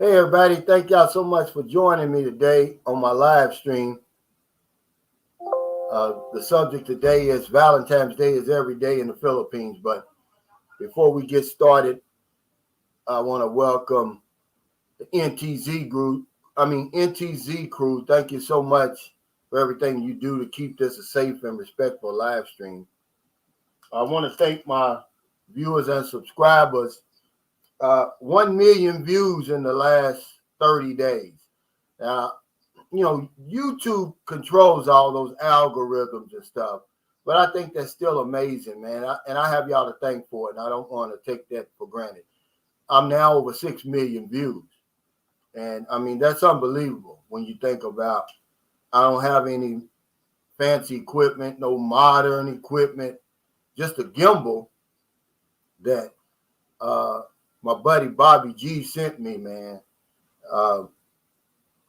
Hey everybody, thank y'all so much for joining me today on my live stream. The subject today is Valentine's Day is every day in the Philippines. But before we get started, I want to welcome the NTZ group. NTZ crew. Thank you so much for everything you do to keep this a safe and respectful live stream. I want to thank my viewers and subscribers. 1 million views in the last 30 days. Now, YouTube controls all those algorithms and stuff, but I think that's still amazing, man. And I have y'all to thank for it, and I don't want to take that for granted. I'm now over 6 million views, and I mean that's unbelievable when you think about. I don't have any fancy equipment, no modern equipment, just a gimbal that my buddy Bobby G sent me, man. Uh,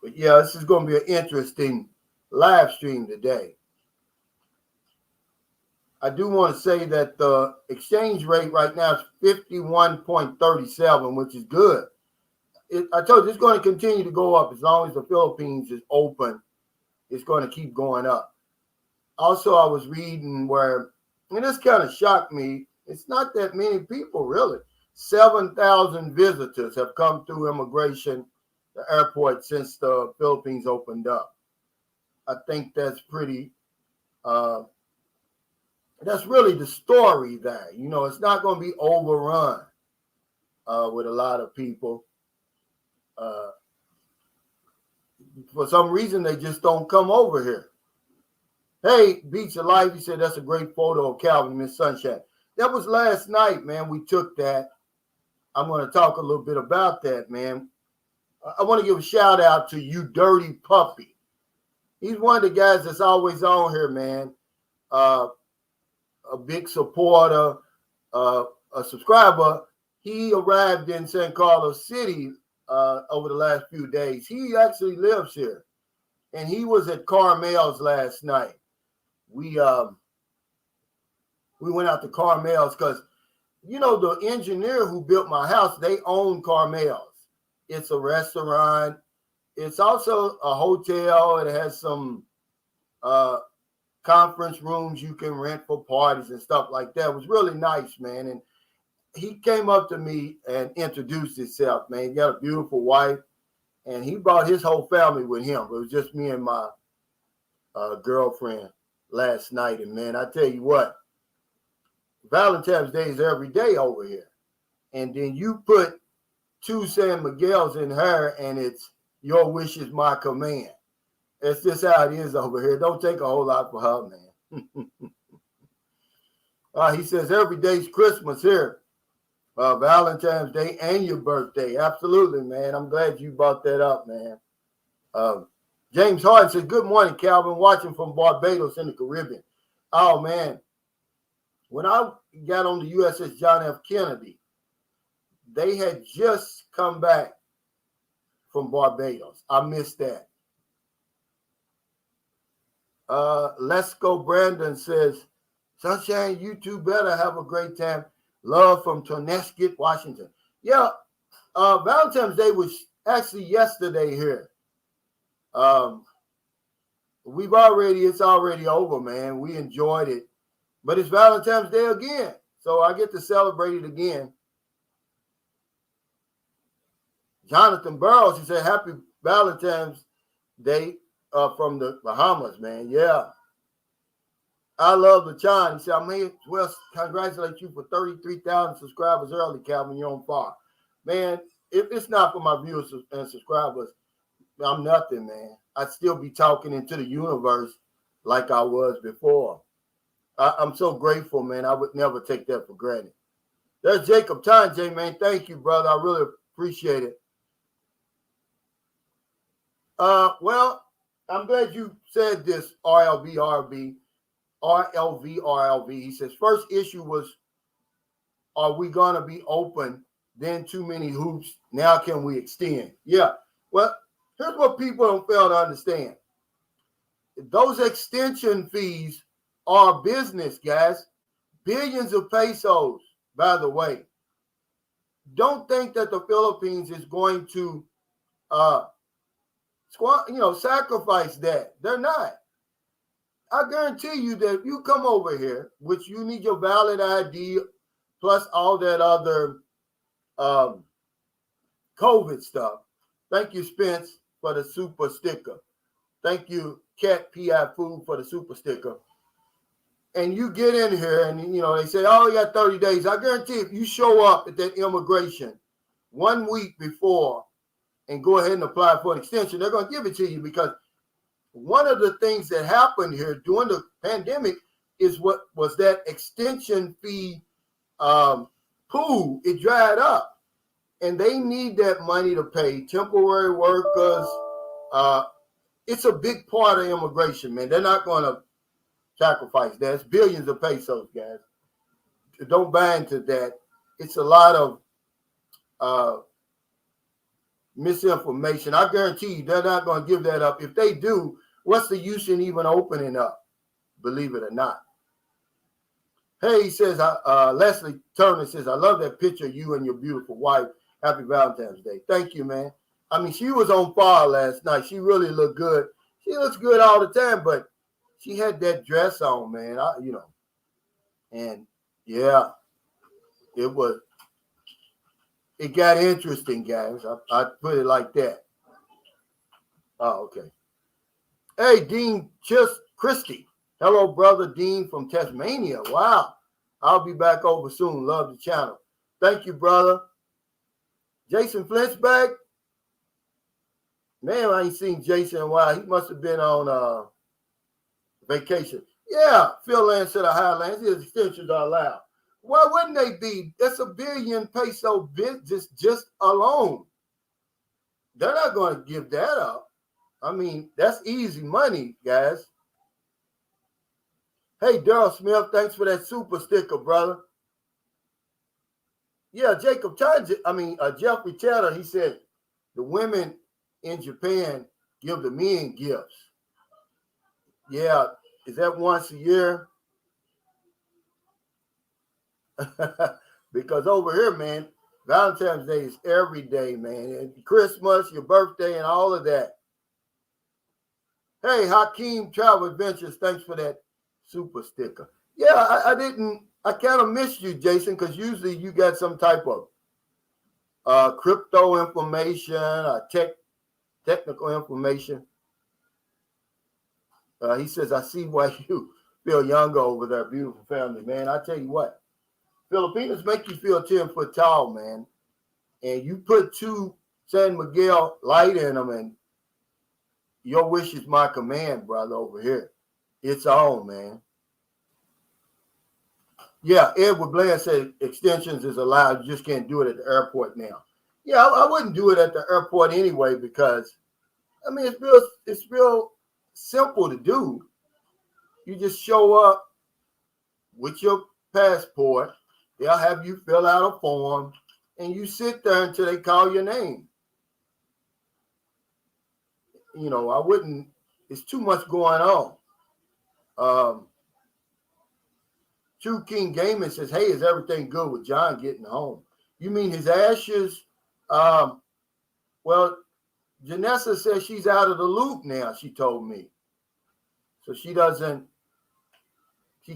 but yeah, this is going to be an interesting live stream today. I do want to say that the exchange rate right now is 51.37, which is good. I told you it's going to continue to go up as long as the Philippines is open. It's going to keep going up. Also, I was reading where, and this kind of shocked me, it's not that many people really. 7,000 visitors have come through immigration, the airport, since the Philippines opened up. I think that's pretty that's really the story there. It's not going to be overrun with a lot of people. For some reason, they just don't come over here. Hey, Beach of Life, he said that's a great photo of Calvin, Miss Sunshine. That was last night, man. We took that. I'm going to talk a little bit about that, man. I want to give a shout out to You Dirty Puppy. He's one of the guys that's always on here, man. A big supporter, a subscriber. He arrived in San Carlos City over the last few days. He actually lives here, and he was at Carmel's last night. We went out to Carmel's because the engineer who built my house, they own Carmel's. It's a restaurant. It's also a hotel. It has some conference rooms you can rent for parties and stuff like that. It was really nice, man. And he came up to me and introduced himself, man. He got a beautiful wife, and he brought his whole family with him. It was just me and my girlfriend last night. And, man, I tell you what, Valentine's Day is every day over here. And then you put 2 San Miguel's in her, and it's your wish is my command. That's just how it is over here. Don't take a whole lot for her, man. He says every day's Christmas here. Valentine's Day and your birthday. Absolutely, man. I'm glad you brought that up, man. James Harden says, good morning, Calvin. Watching from Barbados in the Caribbean. Oh, man. When I got on the USS John F. Kennedy, they had just come back from Barbados. I missed that. Let's Go Brandon says, Sunshine, you two better have a great time. Love from Tonnesket, Washington. Yeah, Valentine's Day was actually yesterday here. It's already over, man. We enjoyed it. But it's Valentine's Day again. So I get to celebrate it again. Jonathan Burrows, he said, happy Valentine's Day from the Bahamas, man. Yeah. I love the chime. He said, I may well congratulate you for 33,000 subscribers early, Calvin. You're on fire. Man, if it's not for my viewers and subscribers, I'm nothing, man. I'd still be talking into the universe like I was before. I'm so grateful, man. I would never take that for granted. There's Jacob Tanjay, man. Thank you, brother. I really appreciate it. Well, I'm glad you said this, RLV. He says, first issue was, are we going to be open? Then too many hoops. Now can we extend? Yeah. Well, here's what people don't fail to understand. Those extension fees are business, guys. Billions of pesos, by the way. Don't think that the Philippines is going to sacrifice that. They're not. I guarantee you that if you come over here, which you need your valid ID plus all that other COVID stuff. Thank you, Spence, for the super sticker. Thank you, Cat PI Food, for the super sticker. And you get in here and, they say, oh, you got 30 days. I guarantee if you show up at that immigration 1 week before and go ahead and apply for an extension, they're going to give it to you, because one of the things that happened here during the pandemic is what was that extension fee pool. It dried up, and they need that money to pay temporary workers. It's a big part of immigration, man. They're not going to sacrifice that. It's billions of pesos, guys. Don't buy into that. It's a lot of misinformation. I guarantee you they're not going to give that up. If they do, what's the use in even opening up? Believe it or not. Hey, he says, Leslie Turner says, I love that picture of you and your beautiful wife. Happy Valentine's Day. Thank you, man. I mean, she was on fire last night. She really looked good. She looks good all the time, but she had that dress on, man. And yeah, it got interesting, guys. I put it like that. Oh, okay. Hey, Dean Christie. Hello, brother Dean from Tasmania. Wow. I'll be back over soon. Love the channel. Thank you, brother. Jason Flint's back. Man, I ain't seen Jason in a while. He must have been on vacation. Yeah, Phil Land said the Highlands, his extensions are allowed. Why wouldn't they be? That's $1 billion peso business just alone. They're not going to give that up. I mean, that's easy money, guys. Hey, Daryl Smith, thanks for that super sticker, brother. Yeah, Jeffrey Taylor, he said the women in Japan give the men gifts. Yeah, is that once a year? Because over here, man, Valentine's Day is every day, man. And Christmas, your birthday, and all of that. Hey, Hakeem Travel Adventures, thanks for that super sticker. Yeah, I kind of missed you, Jason, because usually you got some type of crypto information, technical information. He says, I see why you feel younger over there, beautiful family, man. I tell you what, Filipinos make you feel 10 foot tall, man. And you put 2 San Miguel light in them, and your wish is my command, brother, over here. It's on, man. Yeah, Edward Blair said extensions is allowed. You just can't do it at the airport now. Yeah, I wouldn't do it at the airport anyway, because, I mean, it's real simple to do. You just show up with your passport. They'll have you fill out a form, and you sit there until they call your name. I wouldn't. It's too much going on. True King Gaming says, hey, is everything good with John getting home? You mean his ashes? Well, Janessa says she's out of the loop now, she told me. So she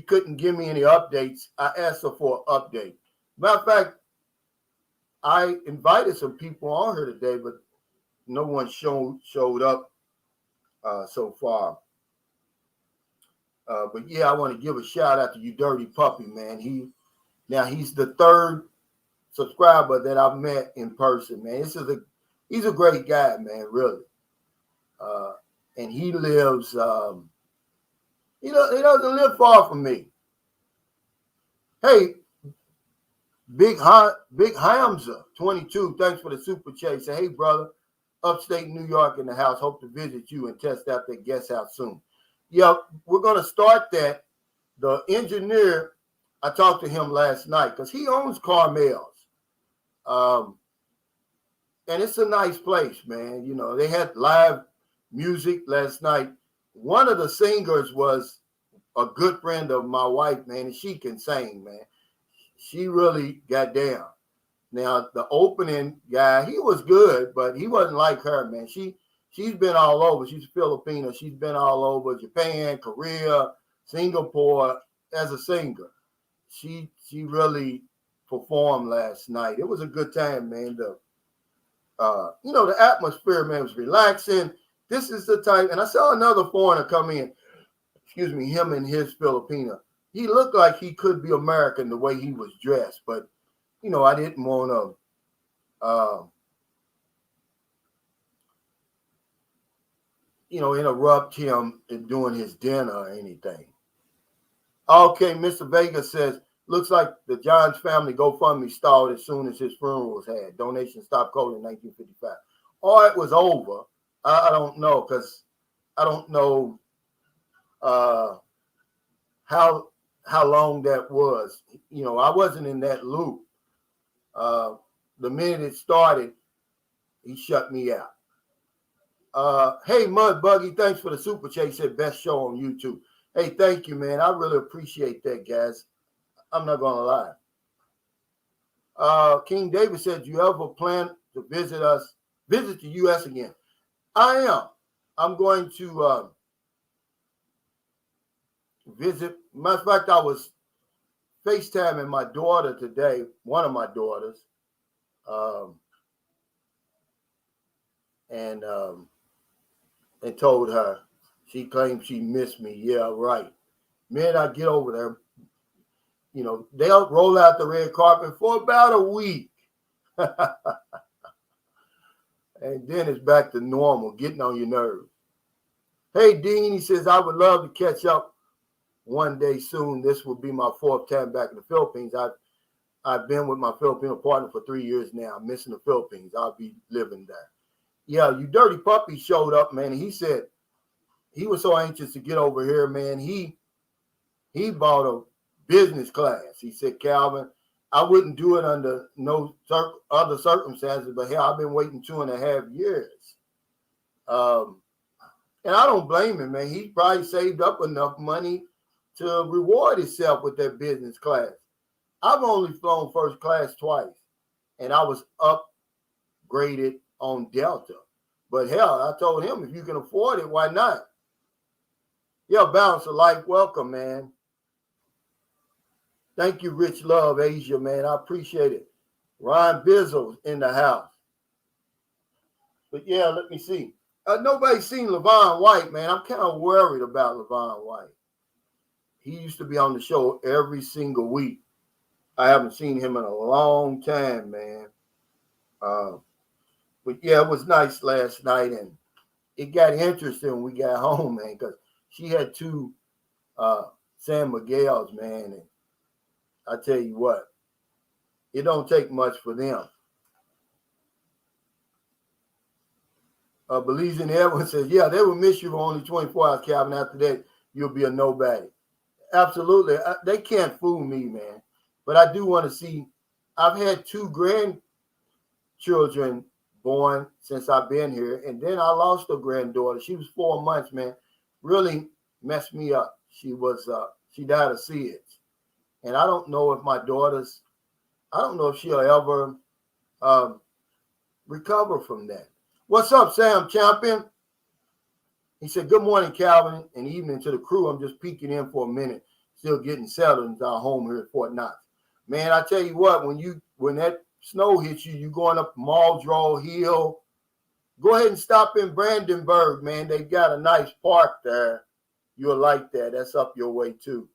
couldn't give me any updates. I asked her for an update. Matter of fact, I invited some people on here today, but no one showed up so far. But yeah, I want to give a shout out to you, Dirty Puppy, man. He's the 3rd subscriber that I've met in person, man. He's a great guy, man, really. And he lives, he doesn't live far from me. Hey, Big Hamza 22, thanks for the super chat. Say, hey, brother, upstate New York in the house. Hope to visit you and test out that guest house soon. Yeah, we're going to start that. The engineer, I talked to him last night because he owns Carmel's. And it's a nice place, man. They had live music last night. One of the singers was a good friend of my wife, man, and she can sing, man. She really got down. Now, the opening guy, he was good, but he wasn't like her, man. She's been all over. She's Filipino. She's been all over Japan, Korea, Singapore as a singer. She really performed last night. It was a good time, man. The atmosphere, man, was relaxing. This is the type, and I saw another foreigner come in. Excuse me, him and his Filipino. He looked like he could be American the way he was dressed, but I didn't want to, interrupt him in doing his dinner or anything. Okay, Mr. Vega says, looks like the Johns family GoFundMe stalled as soon as his funeral was had. Donation stopped cold in 1955. Or it was over. I don't know, because I don't know how long that was. I wasn't in that loop. The minute it started, he shut me out. Hey, Mud Buggy, thanks for the super chat. He said best show on YouTube. Hey, thank you, man. I really appreciate that, guys. I'm not gonna lie. King David said, "Do you ever plan to visit the U.S. again?" I am. I'm going to visit. Matter of fact, I was FaceTiming my daughter today, one of my daughters, and told her. She claimed she missed me. Yeah, right. Man, I get over there. They'll roll out the red carpet for about a week. And then it's back to normal, getting on your nerves. Hey, Dean, he says, I would love to catch up one day soon. This will be my 4th time back in the Philippines. I've been with my Filipino partner for 3 years now. I'm missing the Philippines. I'll be living there. Yeah, you dirty puppy showed up, man. He said he was so anxious to get over here, man. He bought a business class. He said, Calvin, I wouldn't do it under no other circumstances, but hell, I've been waiting 2.5 years. And I don't blame him, man. He probably saved up enough money to reward himself with that business class. I've only flown first class twice, and I was upgraded on Delta. But hell, I told him, if you can afford it, why not? Yeah, Balance of Life, welcome, man. Thank you, Rich Love, Asia, man. I appreciate it. Ryan Bizzle's in the house. But yeah, let me see. Nobody's seen Levon White, man. I'm kind of worried about Levon White. He used to be on the show every single week. I haven't seen him in a long time, man. But yeah, it was nice last night, and it got interesting when we got home, man, because she had 2 San Miguel's, man, and I tell you what, it don't take much for them. Belize Edwards says, yeah, they will miss you for only 24 hours, Calvin. After that, you'll be a nobody. Absolutely. They can't fool me, man. But I do want to see, I've had 2 grandchildren born since I've been here. And then I lost a granddaughter. She was 4 months, man. Really messed me up. She died of SIDS. And I don't know if if she'll ever recover from that. What's up, Sam Champion? He said, good morning, Calvin, and evening to the crew. I'm just peeking in for a minute, still getting settled into our home here at Fort Knox. Man, I tell you what, when that snow hits you, you're going up Muldrow Hill. Go ahead and stop in Brandenburg, man. They've got a nice park there. You'll like that. That's up your way, too.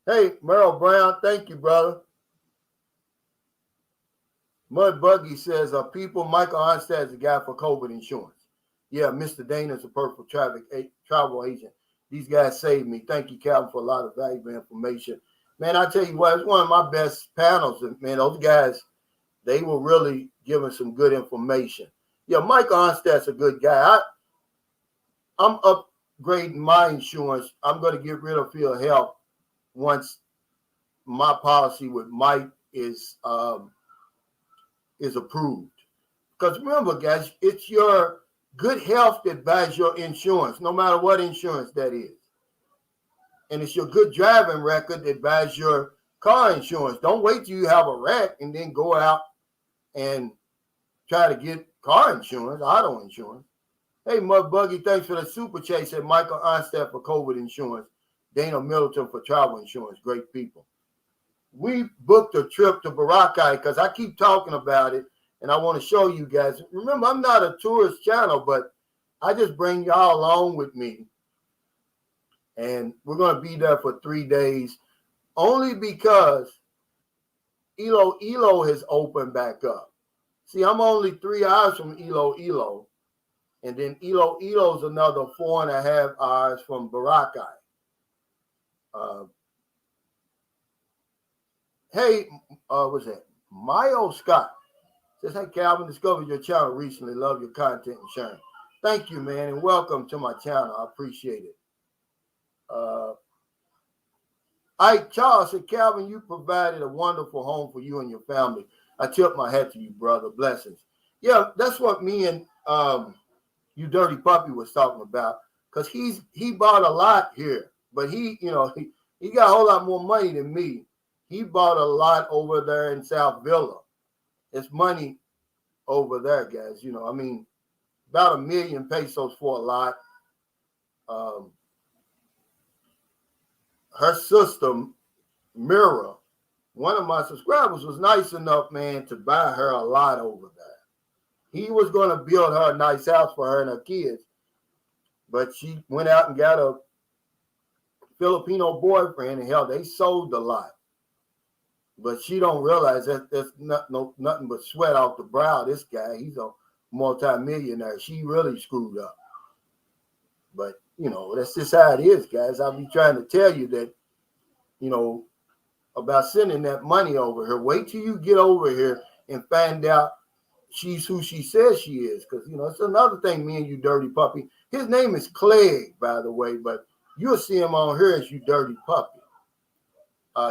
Hey, Merrill Brown, thank you, brother. Mud Buggy says, Michael Onstad is the guy for COVID insurance. Yeah, Mr. Dana's a perfect travel agent. These guys saved me. Thank you, Calvin, for a lot of valuable information. Man, I tell you what, it's one of my best panels. Man, those guys, they were really giving some good information. Yeah, Michael Onstad's a good guy. I'm upgrading my insurance. I'm going to get rid of Field Health once my policy with Mike is approved. Because remember, guys, it's your good health that buys your insurance, no matter what insurance that is. And it's your good driving record that buys your car insurance. Don't wait till you have a wreck and then go out and try to get car insurance, auto insurance. Hey, Mud Buggy, thanks for the super chat. Said Michael Onstead for COVID insurance, Dana Middleton for travel insurance. Great people. We booked a trip to Boracay because I keep talking about it, and I want to show you guys. Remember, I'm not a tourist channel, but I just bring y'all along with me. And we're going to be there for 3 days only because Ilo has opened back up. See, I'm only 3 hours from Ilo. And then Ilo's another 4.5 hours from Boracay. Hey, what's that? Mayo Scott says, hey, Calvin, discovered your channel recently. Love your content and sharing. Thank you, man, and welcome to my channel. I appreciate it. Charles said, Calvin, you provided a wonderful home for you and your family. I tip my hat to you, brother. Blessings. Yeah, that's what me and you dirty puppy was talking about, because he bought a lot here, but he got a whole lot more money than me. He bought a lot over there in South Villa. It's money over there, guys. About 1 million pesos for a lot. Her sister, Mira, one of my subscribers, was nice enough, man, to buy her a lot over there. He was going to build her a nice house for her and her kids, but she went out and got a Filipino boyfriend, and hell, they sold the lot. But she don't realize that there's nothing but sweat off the brow. This guy, he's a multi-millionaire. She really screwed up. But, that's just how it is, guys. I'll be trying to tell you that, about sending that money over here. Wait till you get over here and find out she's who she says she is. Because, it's another thing, me and you dirty puppy. His name is Clegg, by the way, but you'll see him on here as you dirty puppy.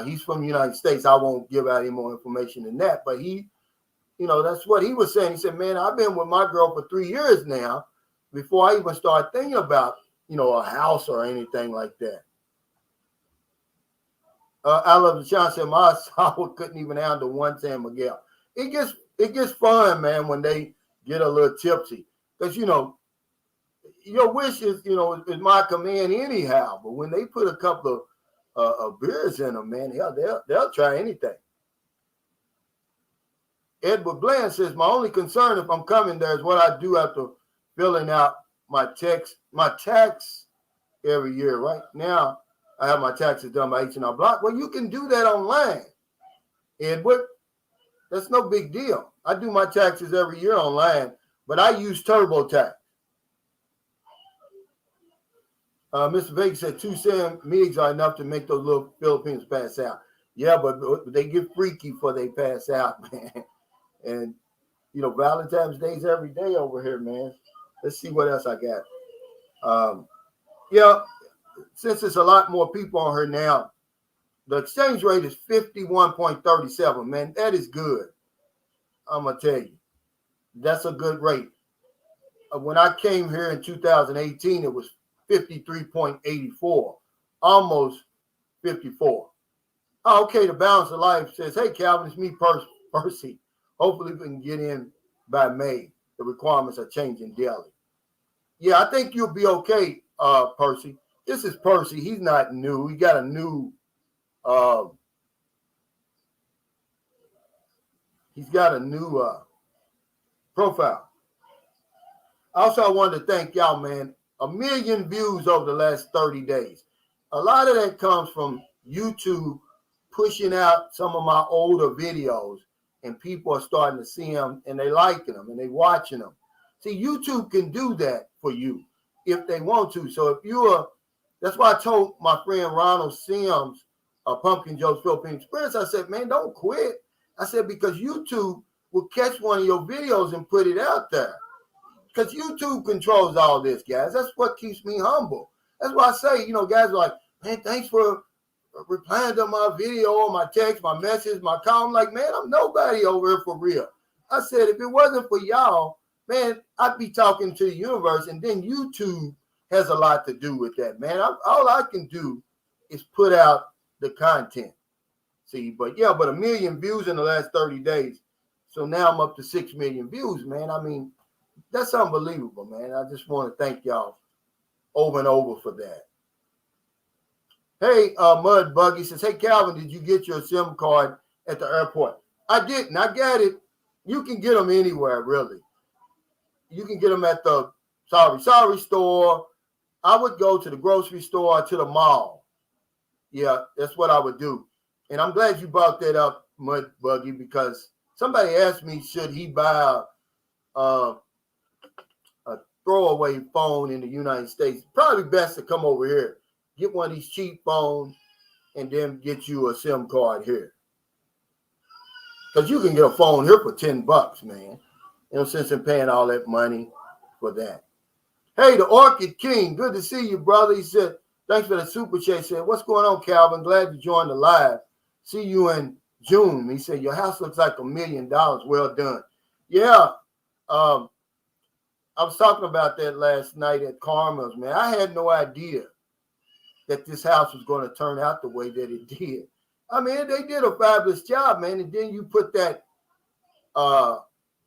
He's from the United States. I won't give out any more information than that. But that's what he was saying. He said, man, I've been with my girl for 3 years now before I even started thinking about, a house or anything like that. I love the chance. Said my sour couldn't even handle one San Miguel. It gets fun, man, when they get a little tipsy. Because, your wish is my command anyhow. But when they put a couple of beers in them, man, they'll try anything. Edward Bland says, my only concern if I'm coming there is what I do after filling out my tax every year. Right now, I have my taxes done by H&R Block. Well, you can do that online, Edward. That's no big deal. I do my taxes every year online, but I use TurboTax. Mr. Vegas said 2 Sam Migs are enough to make those little Filipinos pass out. Yeah, but they get freaky before they pass out, man. And, Valentine's Day is every day over here, man. Let's see what else I got. Since there's a lot more people on here now, the exchange rate is 51.37, man. That is good. I'm going to tell you. That's a good rate. When I came here in 2018, it was 53.84, almost 54. Okay, the Balance of Life says, hey, Calvin, it's me, Percy. Hopefully we can get in by May. The requirements are changing daily. Yeah, I think you'll be okay, Percy. This is Percy. He's not new. He got a new profile. Also, I wanted to thank y'all, man. 1 million views over the last 30 days. A lot of that comes from YouTube pushing out some of my older videos, and people are starting to see them, and they liking them, and they watching them. See, YouTube can do that for you if they want to. So that's why I told my friend Ronald Sims, Pumpkin Joe's Philippine Experience, I said, man, don't quit. I said, because YouTube will catch one of your videos and put it out there. Because YouTube controls all this, guys. That's what keeps me humble. That's why I say, guys are like, man, thanks for replying to my video or my text, my message, my call. I'm like, man, I'm nobody over here for real. I said, if it wasn't for y'all, man, I'd be talking to the universe, and then YouTube has a lot to do with that, man. All I can do is put out the content. See, but yeah, but 1 million views in the last 30 days. So now I'm up to 6 million views, man. I mean, that's unbelievable, man. I just want to thank y'all over and over for that. Hey, Mud Buggy says, hey, Calvin, did you get your SIM card at the airport? I didn't. I got it. You can get them anywhere, really. You can get them at the sorry store. I would go to the grocery store or to the mall. Yeah, that's what I would do. And I'm glad you brought that up, Mud Buggy, because somebody asked me, should he buy a throwaway phone in the United States? Probably best to come over here, get one of these cheap phones, and then get you a SIM card here. Because you can get a phone here for $10, man. You know, since I'm paying all that money for that. Hey, the Orchid King, good to see you, brother. He said, thanks for the super chat. He said, what's going on, Calvin? Glad you joined the live. See you in June. He said, your house looks like $1 million. Well done. Yeah. I was talking about that last night at Karma's, man. I had no idea that this house was going to turn out the way that it did. I mean, they did a fabulous job, man. And then you put that a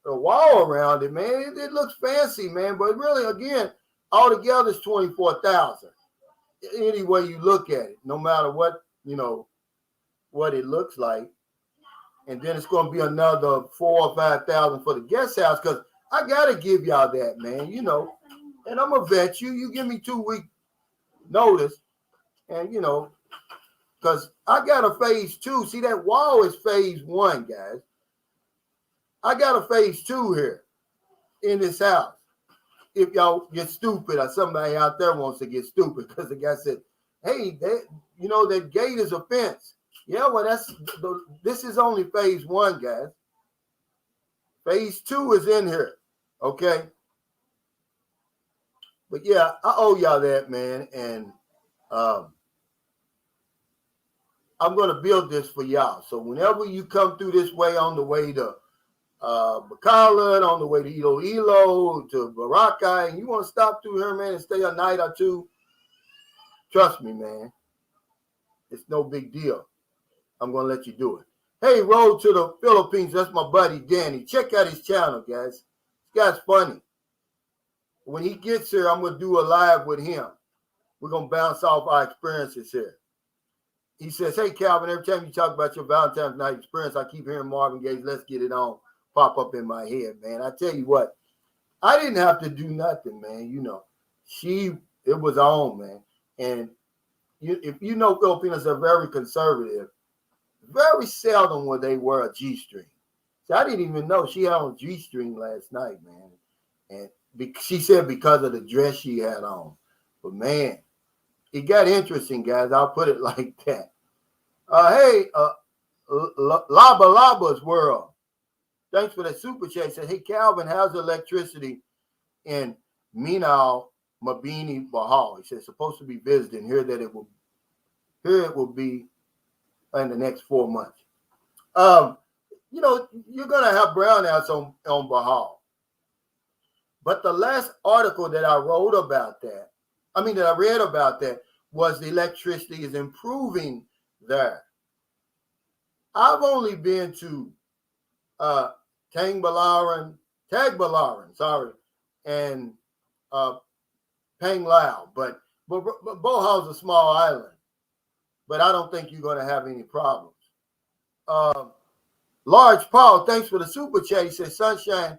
wall around it, man. It looks fancy, man. But really, again, altogether it's $24,000. Any way you look at it, no matter what, you know, what it looks like. And then it's going to be another $4,000 or $5,000 for the guest house, because I got to give y'all that, man, you know. And I'm going to vet you. You give me 2-week notice. And, you know, because I got a phase 2. See, that wall is phase 1, guys. I got a phase 2 here in this house. If y'all get stupid or somebody out there wants to get stupid, because the guy said, hey, you know, that gate is a fence. Yeah, well, this is only phase 1, guys. Phase 2 is in here, okay? But yeah, I owe y'all that, man, and I'm going to build this for y'all. So whenever you come through this way on the way to Bacala, on the way to Iloilo, to Baraka, and you want to stop through here, man, and stay a night or two, trust me, man, it's no big deal. I'm going to let you do it. Hey, Road to the Philippines, that's my buddy Danny. Check out his channel, guys. This guy's funny. When he gets here, I'm going to do a live with him. We're going to bounce off our experiences here. He says, hey, Calvin, every time you talk about your Valentine's night experience, I keep hearing Marvin Gaye's Let's Get It On pop up in my head, man. I tell you what, I didn't have to do nothing, man. You know, it was on, man. And if you know, Filipinos are very conservative. Very seldom will they wear a G-string. So I didn't even know she had on a G-string last night, man. And she said because of the dress she had on. But, man, it got interesting, guys. I'll put it like that. Hey, Laba's World. Thanks for that super chat. He said, hey, Calvin, how's the electricity in Minal, Mabini, Bahal? He said, it's supposed to be visiting. Here it will be in the next 4 months. You know, you're going to have brownouts on Bahal. But the last article that I read about that, was the electricity is improving there. I've only been to Tagbilaran, and Panglao, but Bohal's a small island. But I don't think you're going to have any problems. Large Paul, thanks for the super chat. He said, Sunshine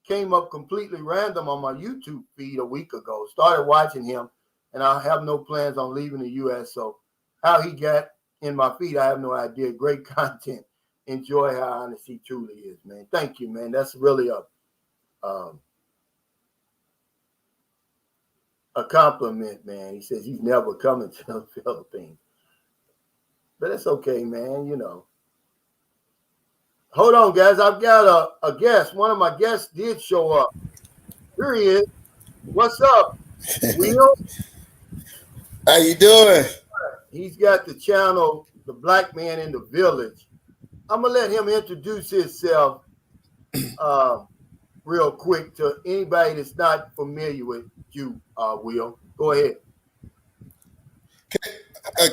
came up completely random on my YouTube feed a week ago. Started watching him, and I have no plans on leaving the U.S. So how he got in my feed, I have no idea. Great content. Enjoy how honest he truly is, man. Thank you, man. That's really a compliment, man. He says he's never coming to the Philippines. But it's okay, man, you know. Hold on, guys. I've got a guest. One of my guests did show up. Here he is. What's up, Will? How you doing? He's got the channel, The Black Man in the Village. I'm going to let him introduce himself real quick to anybody that's not familiar with you, Will. Go ahead.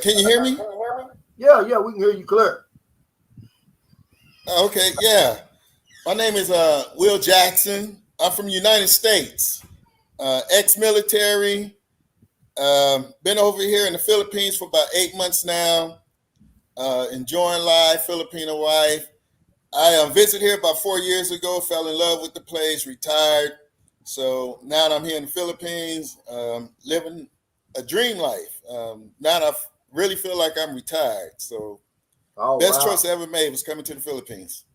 Can you hear me? Yeah, we can hear you clear. Okay, yeah. My name is Will Jackson. I'm from the United States. Ex-military. Been over here in the Philippines for about 8 months now. Enjoying life, Filipino wife. I visited here about 4 years ago. Fell in love with the place. Retired. So now I'm here in the Philippines, living a dream life. Now I really feel like I'm retired. So Oh best wow. choice I ever made was coming to the Philippines.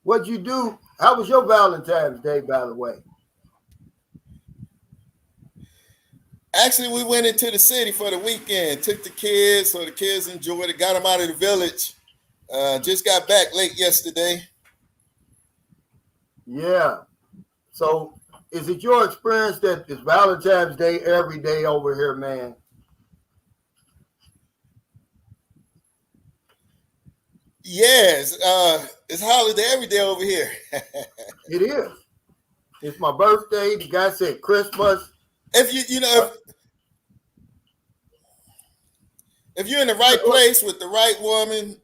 What'd you do? How was your Valentine's Day, by the way? Actually, we went into the city for the weekend. Took the kids, so the kids enjoyed it. Got them out of the village. Just got back late yesterday. Yeah. So is it your experience that it's Valentine's Day every day over here, man? Yes, it's holiday every day over here. It is. It's my birthday. The guy said Christmas. If you know Uh, if you're in the right place with the right woman,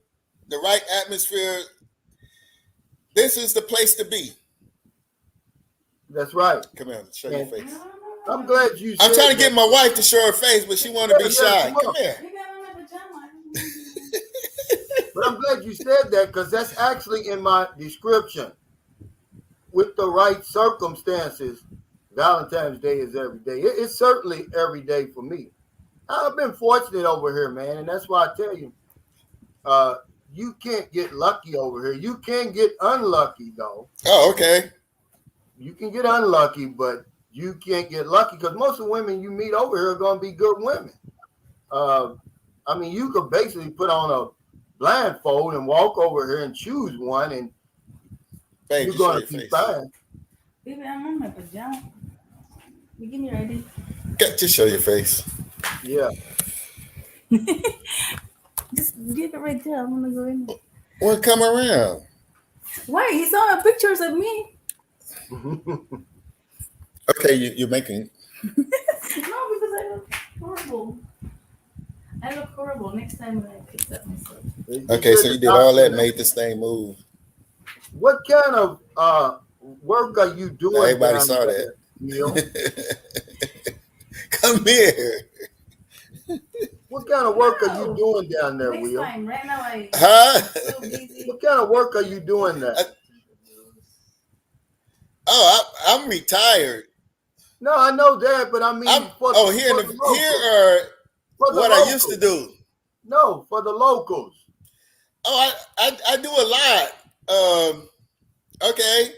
the right atmosphere, this is the place to be. That's right. Come here, show your And face. I'm glad you I'm trying said to get that. my wife to show her face, but she want to be Yeah, shy. come Come on. here. But I'm glad you said that because that's actually in my description. With the right circumstances, Valentine's Day is every day. It's certainly every day for me. I've been fortunate over here, man, and that's why I tell you, uh, you can't get lucky over here. You can get unlucky though. Oh, okay. You can get unlucky, but you can't get lucky because most of the women you meet over here are going to be good women. Uh, I mean, you could basically put on a blindfold and walk over here and choose one, and Babe, you're just show going your to be face. fine. Baby, I'm on my pajama. You give me ready. Just show your face. Yeah. Just give it right there. I'm gonna go in. Well, come around. Why? He saw pictures of me. Okay, you're making. No, because I look horrible. I look horrible. Next time when I fix up myself. Okay, so you did all that, made this thing move. What kind of work are you Now doing everybody down saw there, Neil? that. Come here. What kind of work are you doing down there, Next Will? time. Right now I'm Huh? so busy. What kind of work are you doing there? I'm retired. No, I know that, but I mean, Here for the locals. are For the what locals. I used to do. No, for the locals. Oh, I do a lot. Okay.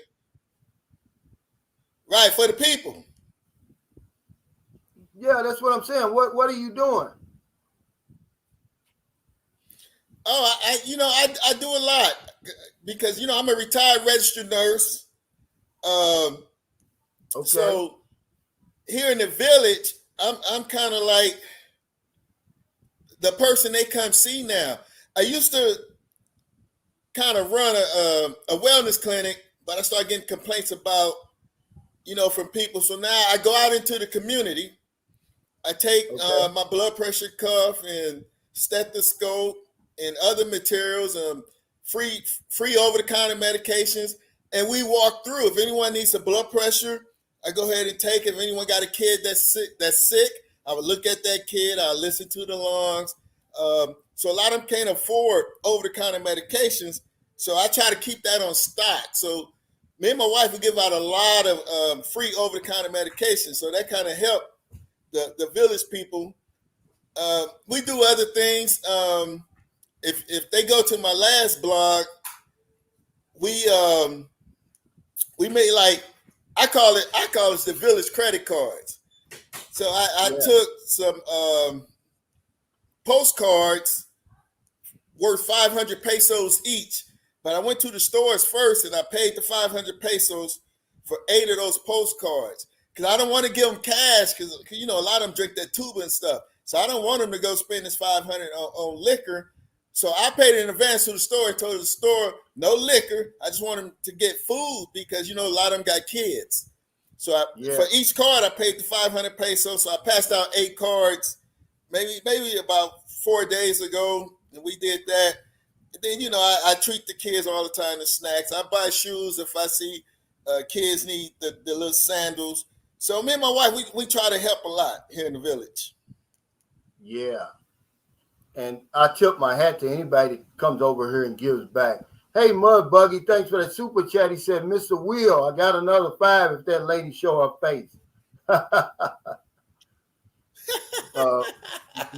Right, for the people. Yeah, that's what I'm saying. What are you doing? Oh, I do a lot because I'm a retired registered nurse. Okay. So here in the village, I'm kind of like the person they come see now. I used to kind of run a wellness clinic, but I started getting complaints about from people. So now I go out into the community. I take my blood pressure cuff and stethoscope and other materials, free over the counter medications, and we walk through. If anyone needs a blood pressure, I go ahead and take it. If anyone got a kid that's sick, I would look at that kid. I listen to the lungs. So a lot of them can't afford over the counter medications. So I try to keep that on stock. So me and my wife will give out a lot of free over the counter medications. So that kind of helped the village people. We do other things. If they go to my last blog, we made like I call it the village credit cards. So I took some postcards worth 500 pesos each, but I went to the stores first and I paid the 500 pesos for 8 of those postcards. Because I don't want to give them cash because a lot of them drink that tuba and stuff. So I don't want them to go spend this 500 on liquor. So I paid in advance to the store and told the store, no liquor. I just want them to get food because, a lot of them got kids. So for each card, I paid the 500 pesos. So I passed out 8 cards, maybe about 4 days ago, and we did that. Then I treat the kids all the time to snacks. I buy shoes if I see kids need the little sandals. So me and my wife, we try to help a lot here in the village. Yeah. And I tip my hat to anybody that comes over here and gives back. Hey, Mud Buggy, thanks for that super chat. He said, Mr. Will, I got another 5 if that lady show her face.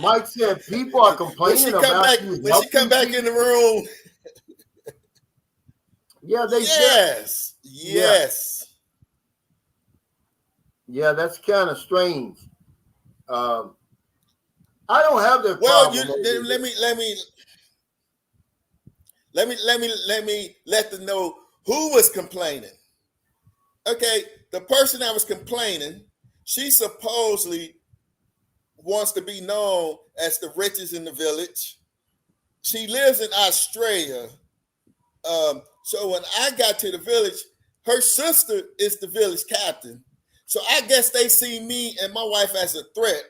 Mike said, people are complaining about you. When she come back in the room. Yeah, they Yes. Yeah, that's kind of strange. I don't have that problem. Well, let me let them know who was complaining. Okay, the person that was complaining, she supposedly wants to be known as the richest in the village. She lives in Australia. So when I got to the village, her sister is the village captain. So I guess they see me and my wife as a threat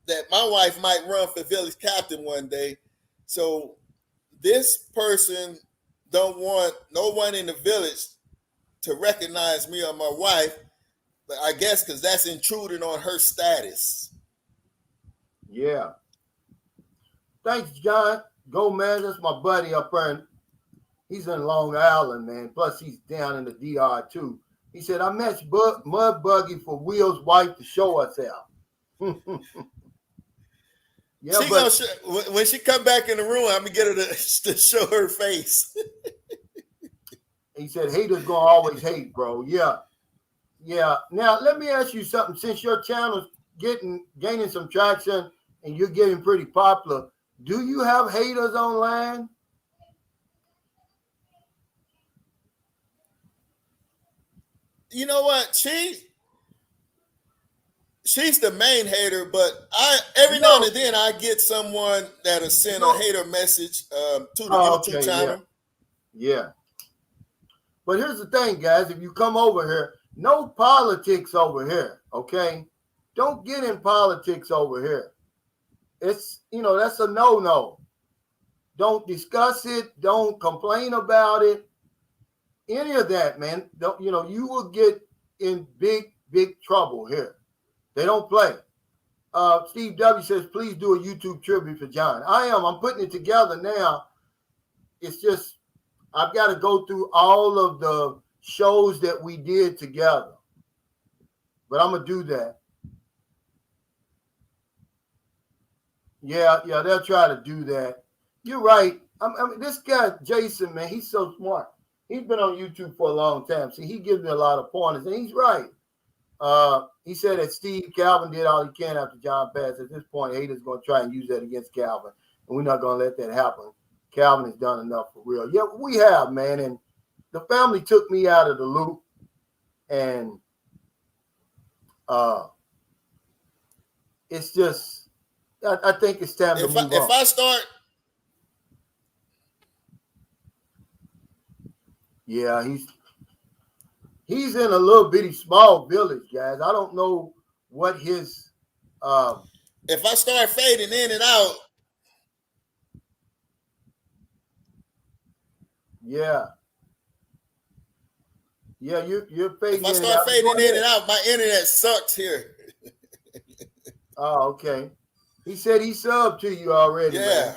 that my wife might run for village captain one day. So this person don't want no one in the village to recognize me or my wife, but I guess because that's intruding on her status. Yeah. Thanks, John Gomez. That's my buddy up there. He's in Long Island, man. Plus, he's down in the DR, too. He said, I met Mud Buggy for Will's wife to show us out. Yeah, when she come back in the room, I'm going to get her to show her face. He said, haters going to always hate, bro. Yeah. Yeah. Now, let me ask you something. Since your channel's gaining some traction and you're getting pretty popular, do you have haters online? You know what? She's the main hater, but every now and then I get someone that'll send a hater message to the YouTube channel. Yeah. But here's the thing, guys. If you come over here, no politics over here, okay? Don't get in politics over here. It's, that's a no-no. Don't discuss it. Don't complain about it. Any of that, man. Don't, you will get in big, big trouble here. They don't play. Steve W. says, please do a YouTube tribute for John. I'm putting it together now. It's just, I've got to go through all of the shows that we did together. But I'm going to do that. Yeah, they'll try to do that. You're right. I mean, this guy, Jason, man, he's so smart. He's been on YouTube for a long time. See, he gives me a lot of pointers, and he's right. He said that Steve Calvin did all he can after John passed. At this point, haters going to try and use that against Calvin, and we're not going to let that happen. Calvin has done enough for real. Yeah, we have, man, and the family took me out of the loop, and it's just, I think it's time to move on. If I start... Yeah, he's in a little bitty small village, guys. I don't know what his if I start fading in and out. Yeah. Yeah, you're fading. If I start fading in and out, my internet sucks here. Oh, okay. He said he subbed to you already. Yeah.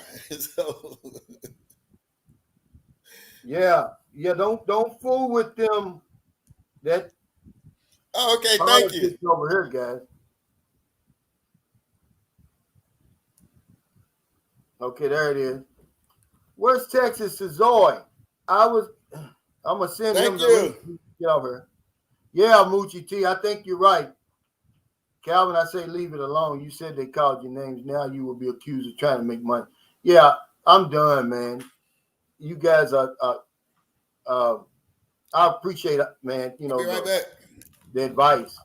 Yeah. Yeah, don't fool with them. That. Oh, okay. Thank you. Over here, guys. Okay, there it is. Where's Texas to Zoe? I'm gonna send him the link. Get over here. Yeah, Moochie T. I think you're right. Calvin, I say leave it alone. You said they called your names. Now you will be accused of trying to make money. Yeah, I'm done, man. You guys are. I appreciate it, man. The advice.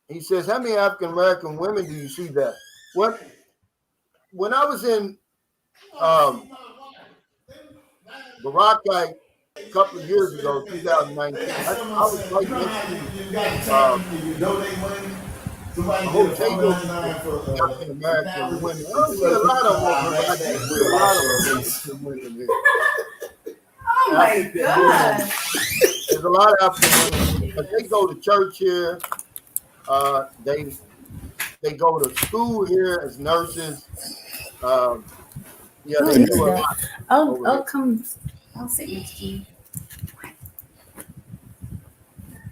He says, how many African American women do you see that? When I was in Barakai a couple of years ago, 2019, I was right next to I hope they go to African American women. I don't see a lot of them over here, but I do see a lot of African women here. Oh my God. There's a lot of African women, but they go to church here. They go to school here as nurses. Yeah, they do a lot. I'll come. I'll sit next to you.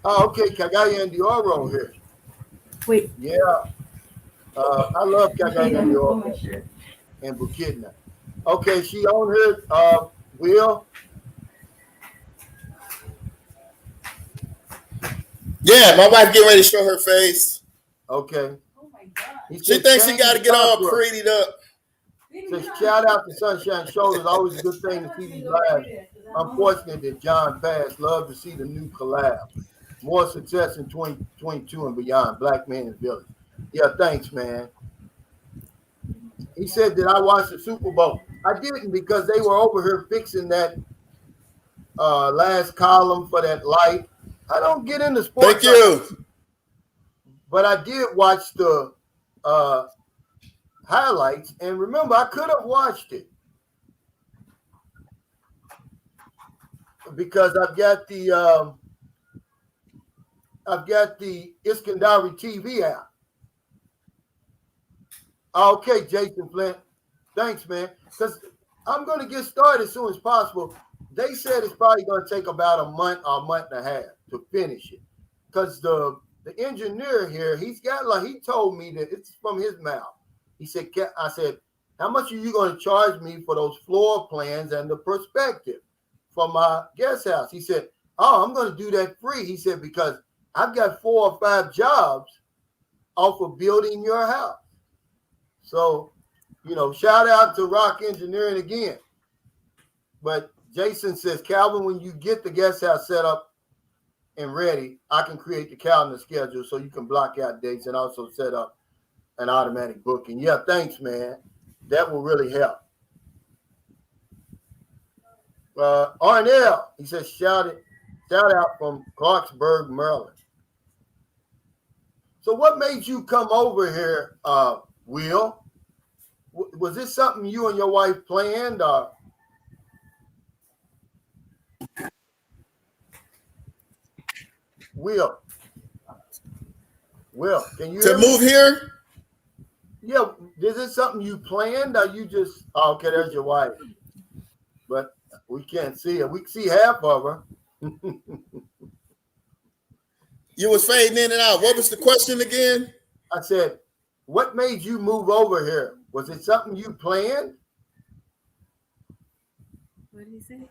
Oh, okay, Kagaya and Dioro here. Wait. Yeah. I love Kagaya and Dioro and Bukidna. Okay, she on here. Will. Yeah, my wife getting ready to show her face. Okay. Oh my God. She thinks she got to get all prettied up. Says, shout out to Sunshine Shoulders. Always a good thing to see these lives. Unfortunate that John passed. Love to see the new collab. More success in 2022 and beyond. Black Man in Village. Yeah, thanks, man. He said that I watched the Super Bowl. I didn't because they were over here fixing that last column for that light. I don't get into sports. Thank you. But I did watch the highlights, and remember, I could have watched it because I've got the Iskandari TV app. Okay, Jason Flint, thanks, man. Because I'm going to get started as soon as possible. They said it's probably going to take about a month or a month and a half to finish it, because the engineer here, he told me that it's from his mouth. He said, I said, how much are you going to charge me for those floor plans and the perspective for my guest house? He said, oh, I'm going to do that free. He said, because I've got 4 or 5 jobs off of building your house. So, shout out to Rock Engineering again. But Jason says, Calvin, when you get the guest house set up and ready, I can create the calendar schedule so you can block out dates and also set up an automatic booking. Yeah, thanks, man. That will really help. Arnell, he says, shout out from Clarksburg, Maryland. So what made you come over here, Will? Was this something you and your wife planned? Will, can you hear me? Move here? Yeah, is this something you planned, or you just? Oh, okay, there's your wife, but we can't see her. We can see half of her. You was fading in and out. What was the question again? I said, what made you move over here? Was it something you planned? What did he say?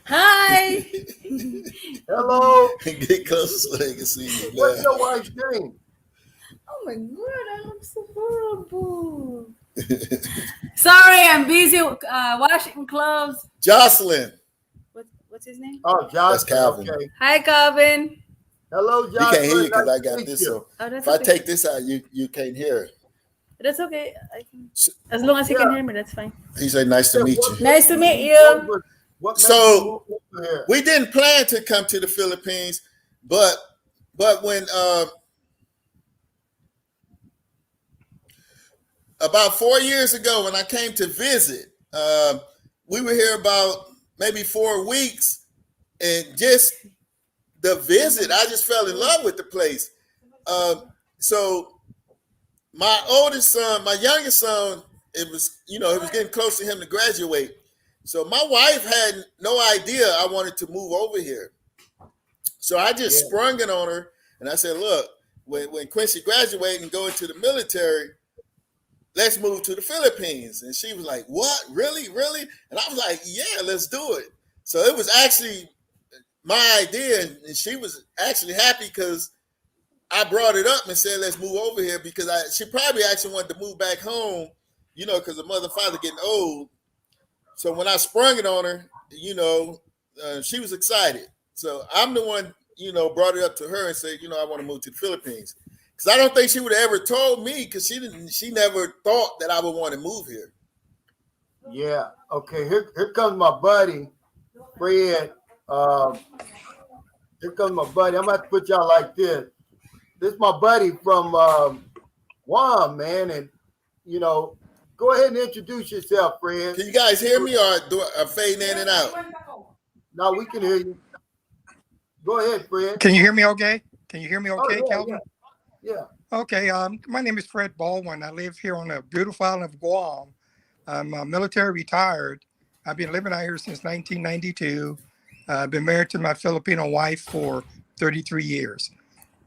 Hi. Hello. Get closer so they can see you. What's your wife's name? Oh my God, I look so horrible. Sorry, I'm busy washing clothes. Jocelyn. What's his name? Oh, Jocelyn. That's Calvin. Okay. Hi, Calvin. Hello, Jocelyn. You can't hear you because Nice I got this. So That's if I okay. take this out, you can't hear it. That's okay. I can, as long as you can hear me, that's fine. He said, "Nice to meet you." Nice to meet you. So we didn't plan to come to the Philippines, but when about 4 years ago when I came to visit, we were here about maybe 4 weeks, and just the visit, I just fell in love with the place. So my oldest son, my youngest son, it was getting close to him to graduate. So my wife had no idea I wanted to move over here. So I just sprung it on her, and I said, look, when Quincy graduated and go into the military, let's move to the Philippines. And she was like, what? Really? And I was like, yeah, let's do it. So it was actually my idea, and she was actually happy because I brought it up and said, let's move over here, because she probably actually wanted to move back home, because the mother and father getting old. So when I sprung it on her, she was excited. So I'm the one, brought it up to her and said, I want to move to the Philippines. Because I don't think she would have ever told me, because she never thought that I would want to move here. Yeah. Okay. Here comes my buddy, Fred. Here comes my buddy. I'm about to put y'all like this. this is my buddy from Guam, man, and you know, go ahead and introduce yourself, Fred. Can you guys hear me, or do I fade in and out? No, we can hear you. Go ahead, Fred. Can you hear me okay? Can you hear me okay, yeah, Calvin? Yeah. Okay, my name is Fred Baldwin. I live here on the beautiful island of Guam. I'm military retired. I've been living out here since 1992. I've been married to my Filipino wife for 33 years,